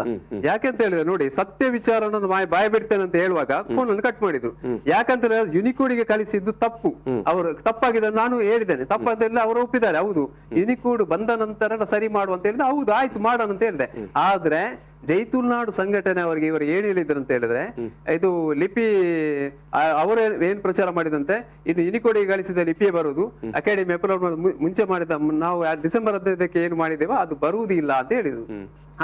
Speaker 3: ಯಾಕೆಂತ ಹೇಳಿದ್ರೆ ನೋಡಿ, ಸತ್ಯ ವಿಚಾರ ಬಾಯ್ ಬಿಡ್ತೇನೆ ಅಂತ ಹೇಳುವಾಗ ಫೋನ್ ಅನ್ನು ಕಟ್ ಮಾಡಿದ್ರು. ಯಾಕಂತ ಹೇಳಿದ್ರೆ ಯುನಿಕೋಡಿಗೆ ಕಲಿಸಿದ್ದು ತಪ್ಪು, ಅವರು ತಪ್ಪಾಗಿದೆ ನಾನು ಹೇಳಿದ್ದೇನೆ. ತಪ್ಪಂತ ಹೇಳಿದ್ರೆ ಅವರು ಒಪ್ಪಿದ್ದಾರೆ, ಹೌದು ಯುನಿಕೋಡ್ ಬಂದ ನಂತರ ಸರಿ ಮಾಡುವಂತ ಹೇಳಿದ್ರೆ ಹೌದು ಆಯ್ತು ಮಾಡೋಣ ಅಂತ ಹೇಳಿದೆ. ಆದ್ರೆ ಜೈತುಲ್ನಾಡು ಸಂಘಟನೆ ಅವರಿಗೆ ಇವರು ಏನ್ ಹೇಳಿದ್ರು ಅಂತ ಹೇಳಿದ್ರೆ, ಇದು ಲಿಪಿ ಅವರು ಏನ್ ಪ್ರಚಾರ ಮಾಡಿದಂತೆ ಇದು ಯುನಿಕೋಡಿಗೆ ಗಳಿಸಿದ ಲಿಪಿಯೇ ಬರುವುದು, ಅಕಾಡೆಮಿ ಅಪ್ಲೋಡ್ ಮುಂಚೆ ಮಾಡಿದ ನಾವು ಡಿಸೆಂಬರ್ 15ಕ್ಕೆ ಏನು ಮಾಡಿದ್ದೇವೋ ಅದು ಬರುವುದಿಲ್ಲ ಅಂತ ಹೇಳಿದ್ರು.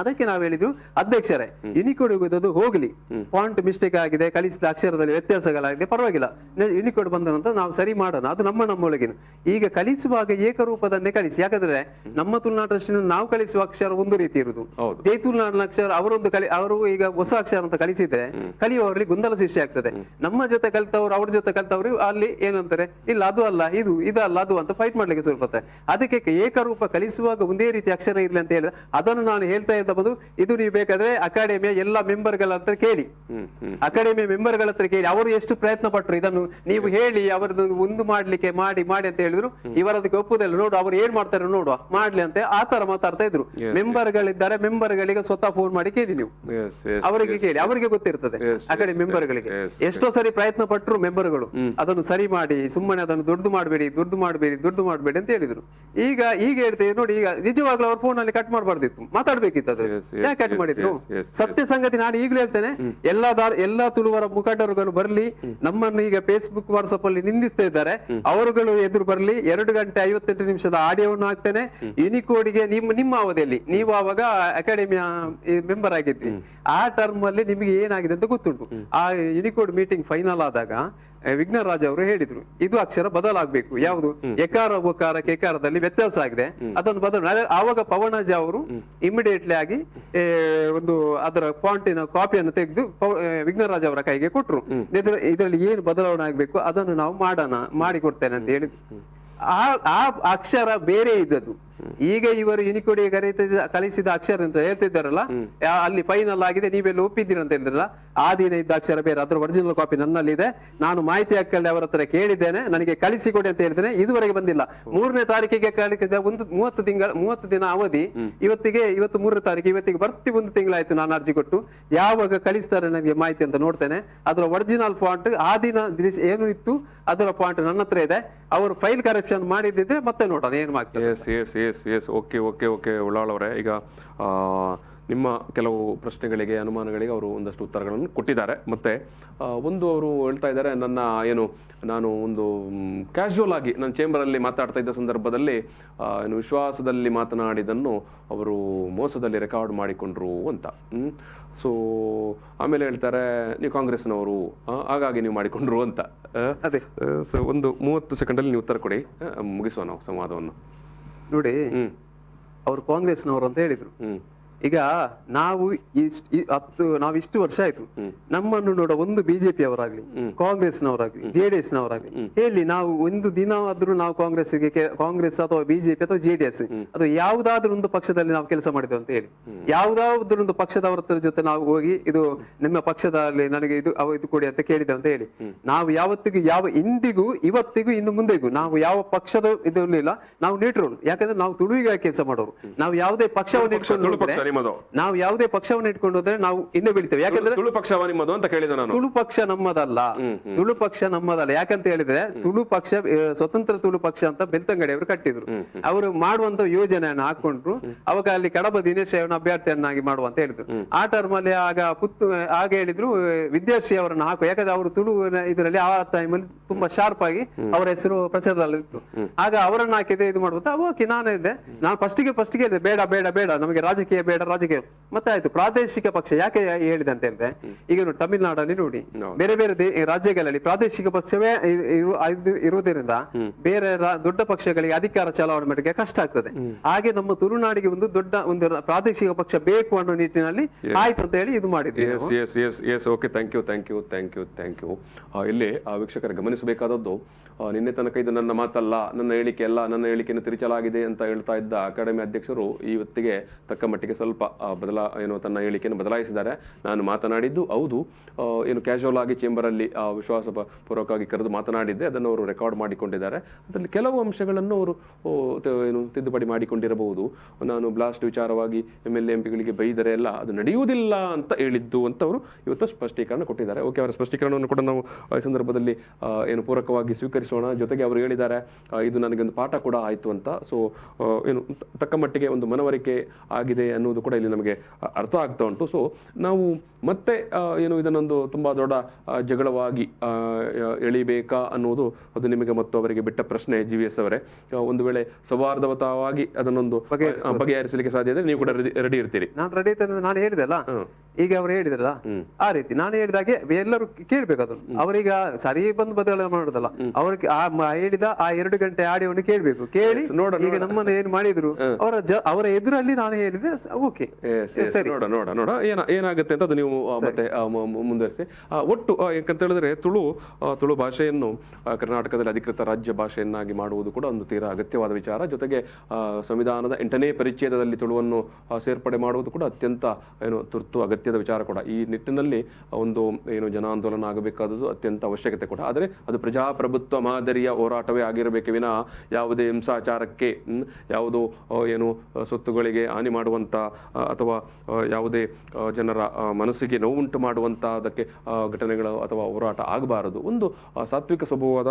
Speaker 3: ಅದಕ್ಕೆ ನಾವು ಹೇಳಿದ್ರು, ಅಧ್ಯಕ್ಷರೇ ಯುನಿಕೋಡ್ ಹೋಗ್ಲಿ, ಪಾಯಿಂಟ್ ಮಿಸ್ಟೇಕ್ ಆಗಿದೆ, ಕಲಿಸಿದ ಅಕ್ಷರದಲ್ಲಿ ವ್ಯತ್ಯಾಸಗಳಾಗಿದೆ, ಪರವಾಗಿಲ್ಲ, ಯುನಿಕೋಡ್ ಬಂದ ನಂತರ ನಾವು ಸರಿ ಮಾಡೋಣ, ಅದು ನಮ್ಮೊಳಗಿನ. ಈಗ ಕಲಿಸುವಾಗ ಏಕರೂಪದನ್ನೇ ಕಲಿಸಿ. ಯಾಕಂದ್ರೆ ನಮ್ಮ ತುಳುನಾಡು ಟ್ರಸ್ಟಿನ ನಾವು ಕಲಿಸುವ ಅಕ್ಷರ ಒಂದು ರೀತಿ ಇರುವುದು, ಜೈತುಲ್ನಾಡಿನ ಅಕ್ಷರ ಅವರು ಈಗ ಹೊಸ ಅಕ್ಷರ ಅಂತ ಕಲಿಸಿದ್ರೆ ಕಲಿಯುವವರಲ್ಲಿ ಗೊಂದಲ ಸೃಷ್ಟಿ ಆಗ್ತದೆ. ನಮ್ಮ ಜೊತೆ ಕಲಿತವ್ರು ಅವ್ರ ಜೊತೆ ಕಲಿತವ್ರು ಅಲ್ಲಿ ಏನಂತಾರೆ, ಇಲ್ಲ ಅದು ಅಲ್ಲ ಇದಲ್ಲ ಅದು ಅಂತ ಫೈಟ್ ಮಾಡ್ಲಿಕ್ಕೆ ಸ್ವಲ್ಪ. ಅದಕ್ಕೆ ಏಕರೂಪ ಕಲಿಸುವಾಗ ಒಂದೇ ರೀತಿ ಅಕ್ಷರ ಇರ್ಲಿ ಅಂತ ಹೇಳಿದ್ರೆ ಅದನ್ನು ನಾನು ಹೇಳ್ತಾ ಬಂದು, ಇದು ನೀವು ಬೇಕಾದ್ರೆ ಅಕಾಡೆಮಿಯ ಎಲ್ಲ ಮೆಂಬರ್ಗಳ ಹತ್ರ ಕೇಳಿ, ಅಕಾಡೆಮಿಯ ಮೆಂಬರ್ಗಳ ಹತ್ರ ಕೇಳಿ ಅವರು ಎಷ್ಟು ಪ್ರಯತ್ನ ಪಟ್ಟರು ಇದನ್ನು ನೀವು ಹೇಳಿ ಅವರದ್ದು ಒಂದು ಮಾಡ್ಲಿಕ್ಕೆ ಮಾಡಿ ಅಂತ ಹೇಳಿದ್ರು. ಇವರದಕ್ಕೆ ಒಪ್ಪುದಿಲ್ಲ, ನೋಡು ಅವ್ರು ಏನ್ ಮಾಡ್ತಾರೆ ನೋಡುವ ಮಾಡ್ಲಿ ಅಂತ ಆ ತರ ಮಾತಾಡ್ತಾ ಇದ್ರು. ಮೆಂಬರ್ಗಳಿದ್ದಾರೆ, ಮೆಂಬರ್ಗಳಿಗೆ ಸ್ವತಃ ಫೋನ್ ಮಾಡಿ ಕೇಳಿ, ನೀವು ಅವರಿಗೆ ಕೇಳಿ, ಅವರಿಗೆ ಗೊತ್ತಿರ್ತದೆ ಅಕಾಡೆಮಿ ಮೆಂಬರ್ಗಳಿಗೆ. ಎಷ್ಟೋ ಸರಿ ಪ್ರಯತ್ನ ಪಟ್ಟರು ಮೆಂಬರ್ಗಳು ಅದನ್ನು ಸರಿ ಮಾಡಿ, ಸುಮ್ಮನೆ ಅದನ್ನು ದೊಡ್ಡ ಮಾಡಬೇಡಿ ಅಂತ ಹೇಳಿದ್ರು. ಈಗ ಹೇಳ್ತೇವೆ ನೋಡಿ, ಈಗ ನಿಜವಾಗ್ಲೂ ಅವ್ರ ಫೋನ್ ಅಲ್ಲಿ ಕಟ್ ಮಾಡಬಾರ್ದಿತ್ತು, ಮಾತಾಡ್ಬೇಕಿತ್ತು. ಯಾಕೆ ಕಟ್ ಮಾಡಿದ್ರು? ಸತ್ಯ ಸಂಗತಿ ನಾನು ಈಗಲೂ ಹೇಳ್ತೇನೆ, ಎಲ್ಲಾ ತುಳುವರ ಮುಖಂಡರುಗಳು ಬರ್ಲಿ, ನಮ್ಮನ್ನು ಈಗ ಫೇಸ್ಬುಕ್ ವಾಟ್ಸ್ಆಪ್ ಅಲ್ಲಿ ನಿಂದಿಸ್ತಾ ಇದ್ದಾರೆ, ಅವರುಗಳು ಎದುರು ಬರ್ಲಿ. 2 ಗಂಟೆ 58 ನಿಮಿಷದ ಆಡಿಯೋವನ್ನು ಹಾಕ್ತೇನೆ. ಯುನಿಕೋಡ್ಗೆ ನಿಮ್ಮ ಅವಧಿಯಲ್ಲಿ ನೀವು ಆವಾಗ ಅಕಾಡೆಮಿಯ ಮೆಂಬರ್ ಆಗಿದ್ರಿ, ಆ ಟರ್ಮ್ ಅಲ್ಲಿ ನಿಮಗೆ ಏನಾಗಿದೆ ಅಂತ ಗೊತ್ತುಂಟು. ಆ ಯುನಿಕೋಡ್ ಮೀಟಿಂಗ್ ಫೈನಲ್ ಆದಾಗ ವಿಘ್ನರಾಜ್ ಅವರು ಹೇಳಿದ್ರು, ಇದು ಅಕ್ಷರ ಬದಲಾಗಬೇಕು, ಯಾವುದು ಎಕಾರ ಒಕಾರ ಕೆಕಾರದಲ್ಲಿ ವ್ಯತ್ಯಾಸ ಆಗಿದೆ, ಅದನ್ನು ಆವಾಗ ಪವನಜ ಅವರು ಇಮಿಡಿಯೇಟ್ಲಿ ಆಗಿ ಒಂದು ಅದರ ಪಾಯಿಂಟಿನ ಕಾಪಿಯನ್ನು ತೆಗೆದು ವಿಘ್ನರಾಜ್ ಅವರ ಕೈಗೆ ಕೊಟ್ರು. ಇದರಲ್ಲಿ ಏನು ಬದಲಾವಣೆ ಆಗ್ಬೇಕು ಅದನ್ನು ನಾವು ಮಾಡಿಕೊಡ್ತೇನೆ ಅಂತ ಹೇಳಿದ್ರು. ಆ ಅಕ್ಷರ ಬೇರೆ ಇದ್ದದ್ದು. ಈಗ ಇವರು ಯುನಿಕೋಡಿಗೆ ಕಲಿಸಿದ ಅಕ್ಷರ ಅಂತ ಹೇಳ್ತಿದ್ದಾರಲ್ಲ, ಅಲ್ಲಿ ಫೈನಲ್ ಆಗಿದೆ, ನೀವೆಲ್ಲ ಒಪ್ಪಿದ್ದೀರ ಅಂತ ಹೇಳಿದ್ರಲ್ಲ, ಆ ದಿನ ಇದ್ದ ಅಕ್ಷರ ಬೇರೆ. ಅದರ ಒರಿಜಿನಲ್ ಕಾಪಿ ನನ್ನಲ್ಲಿದೆ, ನಾನು ಮಾಹಿತಿ ಹಕ್ಕಲ್ಲಿ ಅವರ ಹತ್ರ ಕೇಳಿದ್ದೇನೆ, ನನಗೆ ಕಲಿಸಿಕೊಡಿ ಅಂತ ಹೇಳಿದ್ದೇನೆ. ಇದುವರೆಗೆ ಬಂದಿಲ್ಲ. 3ನೇ ತಾರೀಕಿಗೆ ಕಲಿಸಿದ 30 ದಿನ ಅವಧಿ, ಇವತ್ತು 3ನೇ ತಾರೀಕು, ಇವತ್ತಿಗೆ ಬರ್ತಿ 1 ತಿಂಗಳಾಯ್ತು ನಾನು ಅರ್ಜಿ ಕೊಟ್ಟು. ಯಾವಾಗ ಕಲಿಸ್ತಾರೆ ನನಗೆ ಮಾಹಿತಿ ಅಂತ ನೋಡ್ತೇನೆ. ಅದರ ಒರಿಜಿನಲ್ ಫಾಂಟ್ ಆ ದಿನ ಏನು ಇತ್ತು ಅದರ ಫಾಂಟ್ ನನ್ನ ಹತ್ರ ಇದೆ. ಅವರು ಫೈಲ್ ಕರೆಕ್ಷನ್ ಮಾಡಿದ್ರೆ ಮತ್ತೆ ನೋಡೋಣ ಏನು ಮಾಡ್ತಾರೆ.
Speaker 2: ಓಕೆ ಉಳ್ಳಾಳ್ ಅವರೇ, ಈಗ ನಿಮ್ಮ ಕೆಲವು ಪ್ರಶ್ನೆಗಳಿಗೆ ಅನುಮಾನಗಳಿಗೆ ಅವರು ಒಂದಷ್ಟು ಉತ್ತರಗಳನ್ನು ಕೊಟ್ಟಿದ್ದಾರೆ. ಮತ್ತು ಒಂದು ಅವರು ಹೇಳ್ತಾ ಇದ್ದಾರೆ, ನಾನು ಒಂದು ಕ್ಯಾಶುವಲ್ ಆಗಿ ನಾನು ಚೇಂಬರಲ್ಲಿ ಮಾತಾಡ್ತಾ ಇದ್ದ ಸಂದರ್ಭದಲ್ಲಿ ವಿಶ್ವಾಸದಲ್ಲಿ ಮಾತನಾಡಿದ್ದನ್ನು ಅವರು ಮೋಸದಲ್ಲಿ ರೆಕಾರ್ಡ್ ಮಾಡಿಕೊಂಡ್ರು ಅಂತ. ಸೊ ಆಮೇಲೆ ಹೇಳ್ತಾರೆ ನೀವು ಕಾಂಗ್ರೆಸ್ನವರು, ಹಾಗಾಗಿ ನೀವು ಮಾಡಿಕೊಂಡ್ರು ಅಂತ.
Speaker 3: ಅದೇ
Speaker 2: ಸೊ ಒಂದು 30 ಸೆಕೆಂಡಲ್ಲಿ ನೀವು ಉತ್ತರ ಕೊಡಿ, ಮುಗಿಸುವ ನಾವು ಸಂವಾದವನ್ನು.
Speaker 3: ನೋಡಿ, ಅವರು ಕಾಂಗ್ರೆಸ್ನವರು ಅಂತ ಹೇಳಿದ್ರು. ಈಗ ನಾವು ಇಷ್ಟು ವರ್ಷ ಆಯ್ತು, ನಮ್ಮನ್ನು ನೋಡ ಒಂದು ಬಿಜೆಪಿ ಅವರಾಗ್ಲಿ, ಕಾಂಗ್ರೆಸ್ನವರಾಗ್ಲಿ, JDS ನವರಾಗ್ಲಿ ಹೇಳಿ, ನಾವು ಒಂದು ದಿನ ಆದ್ರೂ ನಾವು ಕಾಂಗ್ರೆಸ್ ಅಥವಾ ಬಿಜೆಪಿ ಅಥವಾ JDS ಅಥವಾ ಯಾವುದಾದ್ರೂ ಒಂದು ಪಕ್ಷದಲ್ಲಿ ನಾವು ಕೆಲಸ ಮಾಡಿದ್ದೇವೆ ಅಂತ ಹೇಳಿ, ಯಾವುದಾದ್ರೂ ಒಂದು ಪಕ್ಷದವರ ಜೊತೆ ನಾವು ಹೋಗಿ ಇದು ನಿಮ್ಮ ಪಕ್ಷದಲ್ಲಿ ನನಗೆ ಇದು ಕೊಡಿ ಅಂತ ಕೇಳಿದ್ದೇವೆ ಅಂತ ಹೇಳಿ, ನಾವು ಯಾವತ್ತಿಗೂ ಇಂದಿಗೂ ಇವತ್ತಿಗೂ ಇನ್ನು ಮುಂದೆಗೂ ನಾವು ಯಾವ ಪಕ್ಷದ ಇದು ಇರಲಿಲ್ಲ. ನಾವು ನೇಟ್ರೋಲ್, ಯಾಕಂದ್ರೆ ನಾವು ತುಳುವಿಗಾಗಿ ಕೆಲಸ ಮಾಡೋರು. ನಾವು ಯಾವುದೇ ಪಕ್ಷವನ್ನು ಇಟ್ಕೊಂಡು ಹೋದ್ರೆ ನಾವು ಹಿಂದೆ ಬೀಳ್ತೇವೆ. ಯಾಕಂದ್ರೆ
Speaker 2: ತುಳು ಪಕ್ಷ ನಿಮ್ಮದು ಅಂತ ಕೇಳಿದೆ ನಾನು.
Speaker 3: ತುಳು ಪಕ್ಷ ನಮ್ಮದಲ್ಲ, ತುಳು ಪಕ್ಷ ನಮ್ಮದಲ್ಲ. ಯಾಕಂತ ಹೇಳಿದ್ರೆ ತುಳು ಪಕ್ಷ ಸ್ವತಂತ್ರ ತುಳು ಪಕ್ಷ ಅಂತ ಬೆಳ್ತಂಗಡಿ ಅವರು ಕಟ್ಟಿದ್ರು. ಅವರು ಮಾಡುವಂತ ಯೋಜನೆಯನ್ನು ಹಾಕೊಂಡ್ರು. ಅವಾಗ ಅಲ್ಲಿ ಕಡಬ ದಿನೇಶ್ ಅವರನ್ನ ಅಭ್ಯರ್ಥಿಯನ್ನಾಗಿ ಮಾಡುವಂತ ಹೇಳಿದ್ರು. ಆ ಟರ್ಮ್ ಅಲ್ಲಿ ಆಗ ಹೇಳಿದ್ರು ವಿದ್ಯಾಶ್ರೀ ಅವರನ್ನ ಹಾಕು, ಯಾಕಂದ್ರೆ ಅವರು ತುಳು ಇದರಲ್ಲಿ ಆ ಟೈಮಲ್ಲಿ ತುಂಬಾ ಶಾರ್ಪ್ ಆಗಿ ಅವರ ಹೆಸರು ಪ್ರಚಾರದಲ್ಲಿ ಇತ್ತು. ಆಗ ಅವರನ್ನ ಹಾಕಿದೆ ಇದು ಮಾಡುವಂತ. ಓಕೆ, ನಾನು ಫಸ್ಟಿಗೆ ಹೇಳಿದೆ ಬೇಡ ಬೇಡ ಬೇಡ, ನಮಗೆ ರಾಜಕೀಯ ಬೇಡ, ರಾಜಕೀಯ. ಮತ್ತೆ ಆಯ್ತು, ಪ್ರಾದೇಶಿಕ ಪಕ್ಷ ಯಾಕೆ ಹೇಳಿದೆ ಅಂತ ಹೇಳಿದ್ರೆ, ಈಗ ನೋಡಿ ತಮಿಳುನಾಡಲ್ಲಿ ನೋಡಿ, ಬೇರೆ ಬೇರೆ ರಾಜ್ಯಗಳಲ್ಲಿ ಪ್ರಾದೇಶಿಕ ಪಕ್ಷವೇ ಇರುವುದರಿಂದ ಬೇರೆ ದೊಡ್ಡ ಪಕ್ಷಗಳಿಗೆ ಅಧಿಕಾರ ಚಲಾವಣೆ ಮಾಡಲಿಕ್ಕೆ ಕಷ್ಟ ಆಗ್ತದೆ. ಹಾಗೆ ನಮ್ಮ ತುಳುನಾಡಿಗೆ ಒಂದು ದೊಡ್ಡ ಒಂದು ಪ್ರಾದೇಶಿಕ ಪಕ್ಷ ಬೇಕು ಅನ್ನೋ ನಿಟ್ಟಿನಲ್ಲಿ ಆಯ್ತು ಅಂತ ಹೇಳಿ ಇದು ಮಾಡಿದ್ವಿ.
Speaker 2: Okay, thank you. ಇಲ್ಲಿ ವೀಕ್ಷಕರು ಗಮನಿಸಬೇಕಾದದ್ದು, ನಿನ್ನೆ ತನಕ ಇದು ನನ್ನ ಮಾತಲ್ಲ, ನನ್ನ ಹೇಳಿಕೆ ಅಲ್ಲ, ನನ್ನ ಹೇಳಿಕೆಯನ್ನು ತಿರುಚಲಾಗಿದೆ ಅಂತ ಹೇಳ್ತಾ ಇದ್ದ ಅಕಾಡೆಮಿ ಅಧ್ಯಕ್ಷರು ಇವತ್ತಿಗೆ ತಕ್ಕ ಮಟ್ಟಿಗೆ ಸ್ವಲ್ಪ ತನ್ನ ಹೇಳಿಕೆಯನ್ನು ಬದಲಾಯಿಸಿದ್ದಾರೆ. ನಾನು ಮಾತನಾಡಿದ್ದು ಹೌದು, ಕ್ಯಾಶುವಲ್ ಆಗಿ ಚೇಂಬರಲ್ಲಿ ವಿಶ್ವಾಸ ಪೂರ್ವಕವಾಗಿ ಕರೆದು ಮಾತನಾಡಿದ್ದೆ, ಅದನ್ನು ಅವರು ರೆಕಾರ್ಡ್ ಮಾಡಿಕೊಂಡಿದ್ದಾರೆ. ಅದರಲ್ಲಿ ಕೆಲವು ಅಂಶಗಳನ್ನು ಅವರು ತಿದ್ದುಪಡಿ ಮಾಡಿಕೊಂಡಿರಬಹುದು. ನಾನು ಬ್ಲಾಸ್ಟ್ ವಿಚಾರವಾಗಿ MLA MP ಗಳಿಗೆ ಬೈದರೆ ಎಲ್ಲ ಅದು ನಡೆಯುವುದಿಲ್ಲ ಅಂತ ಹೇಳಿದ್ದು ಅಂತ ಅವರು ಇವತ್ತು ಸ್ಪಷ್ಟೀಕರಣ ಕೊಟ್ಟಿದ್ದಾರೆ. ಓಕೆ, ಅವರ ಸ್ಪಷ್ಟೀಕರಣವನ್ನು ಕೂಡ ನಾವು ಈ ಸಂದರ್ಭದಲ್ಲಿ ಪೂರಕವಾಗಿ ಸ್ವೀಕರಿಸೋಣ. ಜೊತೆಗೆ ಅವರು ಹೇಳಿದ್ದಾರೆ ಇದು ನನಗೊಂದು ಪಾಠ ಕೂಡ ಆಯಿತು ಅಂತ. ಸೊ ತಕ್ಕ ಮಟ್ಟಿಗೆ ಒಂದು ಮನವರಿಕೆ ಆಗಿದೆ ಅನ್ನೋದು ಕೂಡ ಇಲ್ಲಿ ನಮಗೆ ಅರ್ಥ ಆಗ್ತಾ ಉಂಟು. ಸೊ ನಾವು ಮತ್ತೆ ಇದನ್ನೊಂದು ತುಂಬಾ ದೊಡ್ಡ ಜಗಳವಾಗಿ ಎಳಿಬೇಕಾ ಅನ್ನೋದು ಅದು ನಿಮಗೆ ಮತ್ತು ಅವರಿಗೆ ಬಿಟ್ಟ ಪ್ರಶ್ನೆ. GVS ಅವರೇ, ಒಂದು ವೇಳೆ ಸೌಹಾರ್ದಯುತವಾಗಿ ಅದನ್ನೊಂದು ಬಗೆಹರಿಸಲಿಕ್ಕೆ ಸಾಧ್ಯ ಇದೆ, ನೀವು ಕೂಡ ರೆಡಿ ಇರ್ತೀರಿ?
Speaker 3: ನಾನು ರೆಡಿ ಇರ್ತೇನೆ. ನಾನು ಹೇಳಿದೆಲ್ಲ, ಈಗ ಅವ್ರು ಹೇಳಿದ್ರಲ್ಲ ಆ ರೀತಿ ನಾನು ಹೇಳಿದಾಗೆ ಎಲ್ಲರೂ ಕೇಳ್ಬೇಕು. ಅದನ್ನು ಅವರೀಗ ಸರಿ ಬಂದು ಬದಲಾವಣೆ ಮಾಡೋದಲ್ಲ, ಅವ್ರಿಗೆ ಹೇಳಿದ ಆ 2 ಗಂಟೆ ಆಡಿಯೋವನ್ನು ಕೇಳ್ಬೇಕು. ಕೇಳಿ ಈಗ ನಮ್ಮನ್ನು ಏನ್ ಮಾಡಿದ್ರು ಅವರ ಎದುರಲ್ಲಿ ನಾನು ಹೇಳಿದೆ. ಓಕೆ, ಸರಿ,
Speaker 2: ನೋಡ ಏನಾಗುತ್ತೆ ಅಂತ ಅದು ನೀವು ಮತ್ತೆ ಮುಂದುವರಿಸಿ. ಒಟ್ಟು ಯಾಕಂತ ಹೇಳಿದ್ರೆ ತುಳು ಭಾಷೆಯನ್ನು ಕರ್ನಾಟಕದಲ್ಲಿ ಅಧಿಕೃತ ರಾಜ್ಯ ಭಾಷೆಯನ್ನಾಗಿ ಮಾಡುವುದು ಕೂಡ ಒಂದು ತೀರಾ ಅಗತ್ಯವಾದ ವಿಚಾರ. ಜೊತೆಗೆ ಸಂವಿಧಾನದ 8ನೇ ಪರಿಚ್ಛೇದದಲ್ಲಿ ತುಳುವನ್ನು ಸೇರ್ಪಡೆ ಮಾಡುವುದು ಕೂಡ ಅತ್ಯಂತ ತುರ್ತು ಅಗತ್ಯದ ವಿಚಾರ ಕೂಡ. ಈ ನಿಟ್ಟಿನಲ್ಲಿ ಒಂದು ಜನಾಂದೋಲನ ಆಗಬೇಕಾದದ್ದು ಅತ್ಯಂತ ಅವಶ್ಯಕತೆ ಕೂಡ. ಆದರೆ ಅದು ಪ್ರಜಾಪ್ರಭುತ್ವ ಮಾದರಿಯ ಹೋರಾಟವೇ ಆಗಿರಬೇಕೆ ವಿನ ಯಾವುದೇ ಹಿಂಸಾಚಾರಕ್ಕೆ, ಯಾವುದೋ ಸ್ವತ್ತುಗಳಿಗೆ ಹಾನಿ ಮಾಡುವಂತ ಅಥವಾ ಯಾವುದೇ ಜನರ ಮನಸ್ಸಿಗೆ ನೋವುಂಟು ಮಾಡುವಂತ ಅದಕ್ಕೆ ಘಟನೆಗಳು ಅಥವಾ ಹೋರಾಟ ಆಗಬಾರದು. ಒಂದು ಸಾತ್ವಿಕ ಸ್ವಭಾವದ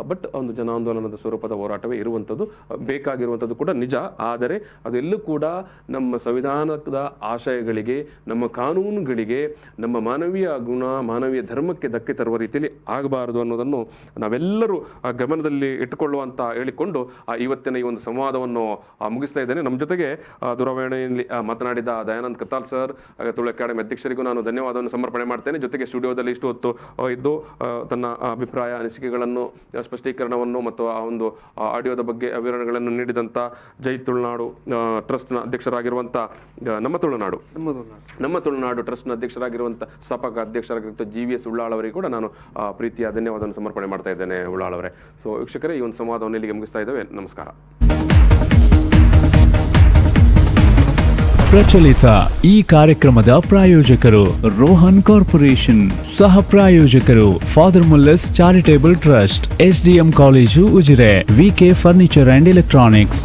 Speaker 2: ಬಟ್ ಒಂದು ಜನಾಂದೋಲನದ ಸ್ವರೂಪದ ಹೋರಾಟವೇ ಇರುವಂಥದ್ದು, ಬೇಕಾಗಿರುವಂಥದ್ದು ಕೂಡ ನಿಜ. ಆದರೆ ಅದೆಲ್ಲೂ ಕೂಡ ನಮ್ಮ ಸಂವಿಧಾನದ ಆಶಯಗಳಿಗೆ, ನಮ್ಮ ಕಾನೂನುಗಳಿಗೆ, ನಮ್ಮ ಮಾನವೀಯ ಗುಣ, ಮಾನವೀಯ ಧರ್ಮಕ್ಕೆ ಧಕ್ಕೆ ತರುವ ರೀತಿಯಲ್ಲಿ ಆಗಬಾರದು ಅನ್ನೋದನ್ನು ನಾವೆಲ್ಲರೂ ಗಮನದಲ್ಲಿ ಇಟ್ಟುಕೊಳ್ಳುವಂತ ಹೇಳಿಕೊಂಡು ಇವತ್ತಿನ ಈ ಒಂದು ಸಂವಾದವನ್ನು ಮುಗಿಸ್ತಾ ಇದ್ದೇನೆ. ನಮ್ಮ ಜೊತೆಗೆ ದೂರವಾಣಿಯಲ್ಲಿ ಮಾತನಾಡಿದ ದಯಾನಂದ್ ಕತ್ತಾಲ್ ಸರ್, ತುಳು ಅಕಾಡೆಮಿ ಅಧ್ಯಕ್ಷರಿಗೂ ನಾನು ಧನ್ಯವಾದವನ್ನು ಸಮರ್ಪಣೆ ಮಾಡ್ತೇನೆ. ಜೊತೆಗೆ ಸ್ಟುಡಿಯೋದಲ್ಲಿ ಇಷ್ಟು ಹೊತ್ತು ಇದ್ದು ತನ್ನ ಅಭಿಪ್ರಾಯ, ಅನಿಸಿಕೆಗಳನ್ನು, ಸ್ಪಷ್ಟೀಕರಣವನ್ನು ಮತ್ತು ಆ ಒಂದು ಆಡಿಯೋದ ಬಗ್ಗೆ ವಿವರಣೆಗಳನ್ನು ನೀಡಿದಂಥ ಜೈ ತುಳುನಾಡು ಟ್ರಸ್ಟ್ನ ಅಧ್ಯಕ್ಷರಾಗಿರುವಂಥ ನಮ್ಮ ತುಳುನಾಡು ಟ್ರಸ್ಟ್ನ ಅಧ್ಯಕ್ಷರಾಗಿರುವಂಥ ಸಪಕ ಅಧ್ಯಕ್ಷರಾಗಿರುವಂಥ GVS ಉಳ್ಳಾಳ್ ಅವರಿಗೆ ಕೂಡ ನಾನು ಪ್ರೀತಿಯ ಧನ್ಯವಾದವನ್ನು ಸಮರ್ಪಣೆ ಮಾಡ್ತಾ ಇದ್ದೇನೆ. ಉಳ್ಳಾಳ್ ಅವರೇ, ಸೊ ವೀಕ್ಷಕರೇ, ಈ ಒಂದು ಸಂವಾದವನ್ನು ಇಲ್ಲಿಗೆ ಮುಗಿಸ್ತಾ ಇದ್ದೇವೆ. ನಮಸ್ಕಾರ.
Speaker 1: ಪ್ರಚಲಿತ ಈ ಕಾರ್ಯಕ್ರಮದ ಪ್ರಾಯೋಜಕರು ರೋಹನ್ ಕಾರ್ಪೊರೇಷನ್, ಸಹ ಪ್ರಾಯೋಜಕರು father Muller's charitable trust, SDM college Ujire, VK furniture and electronics.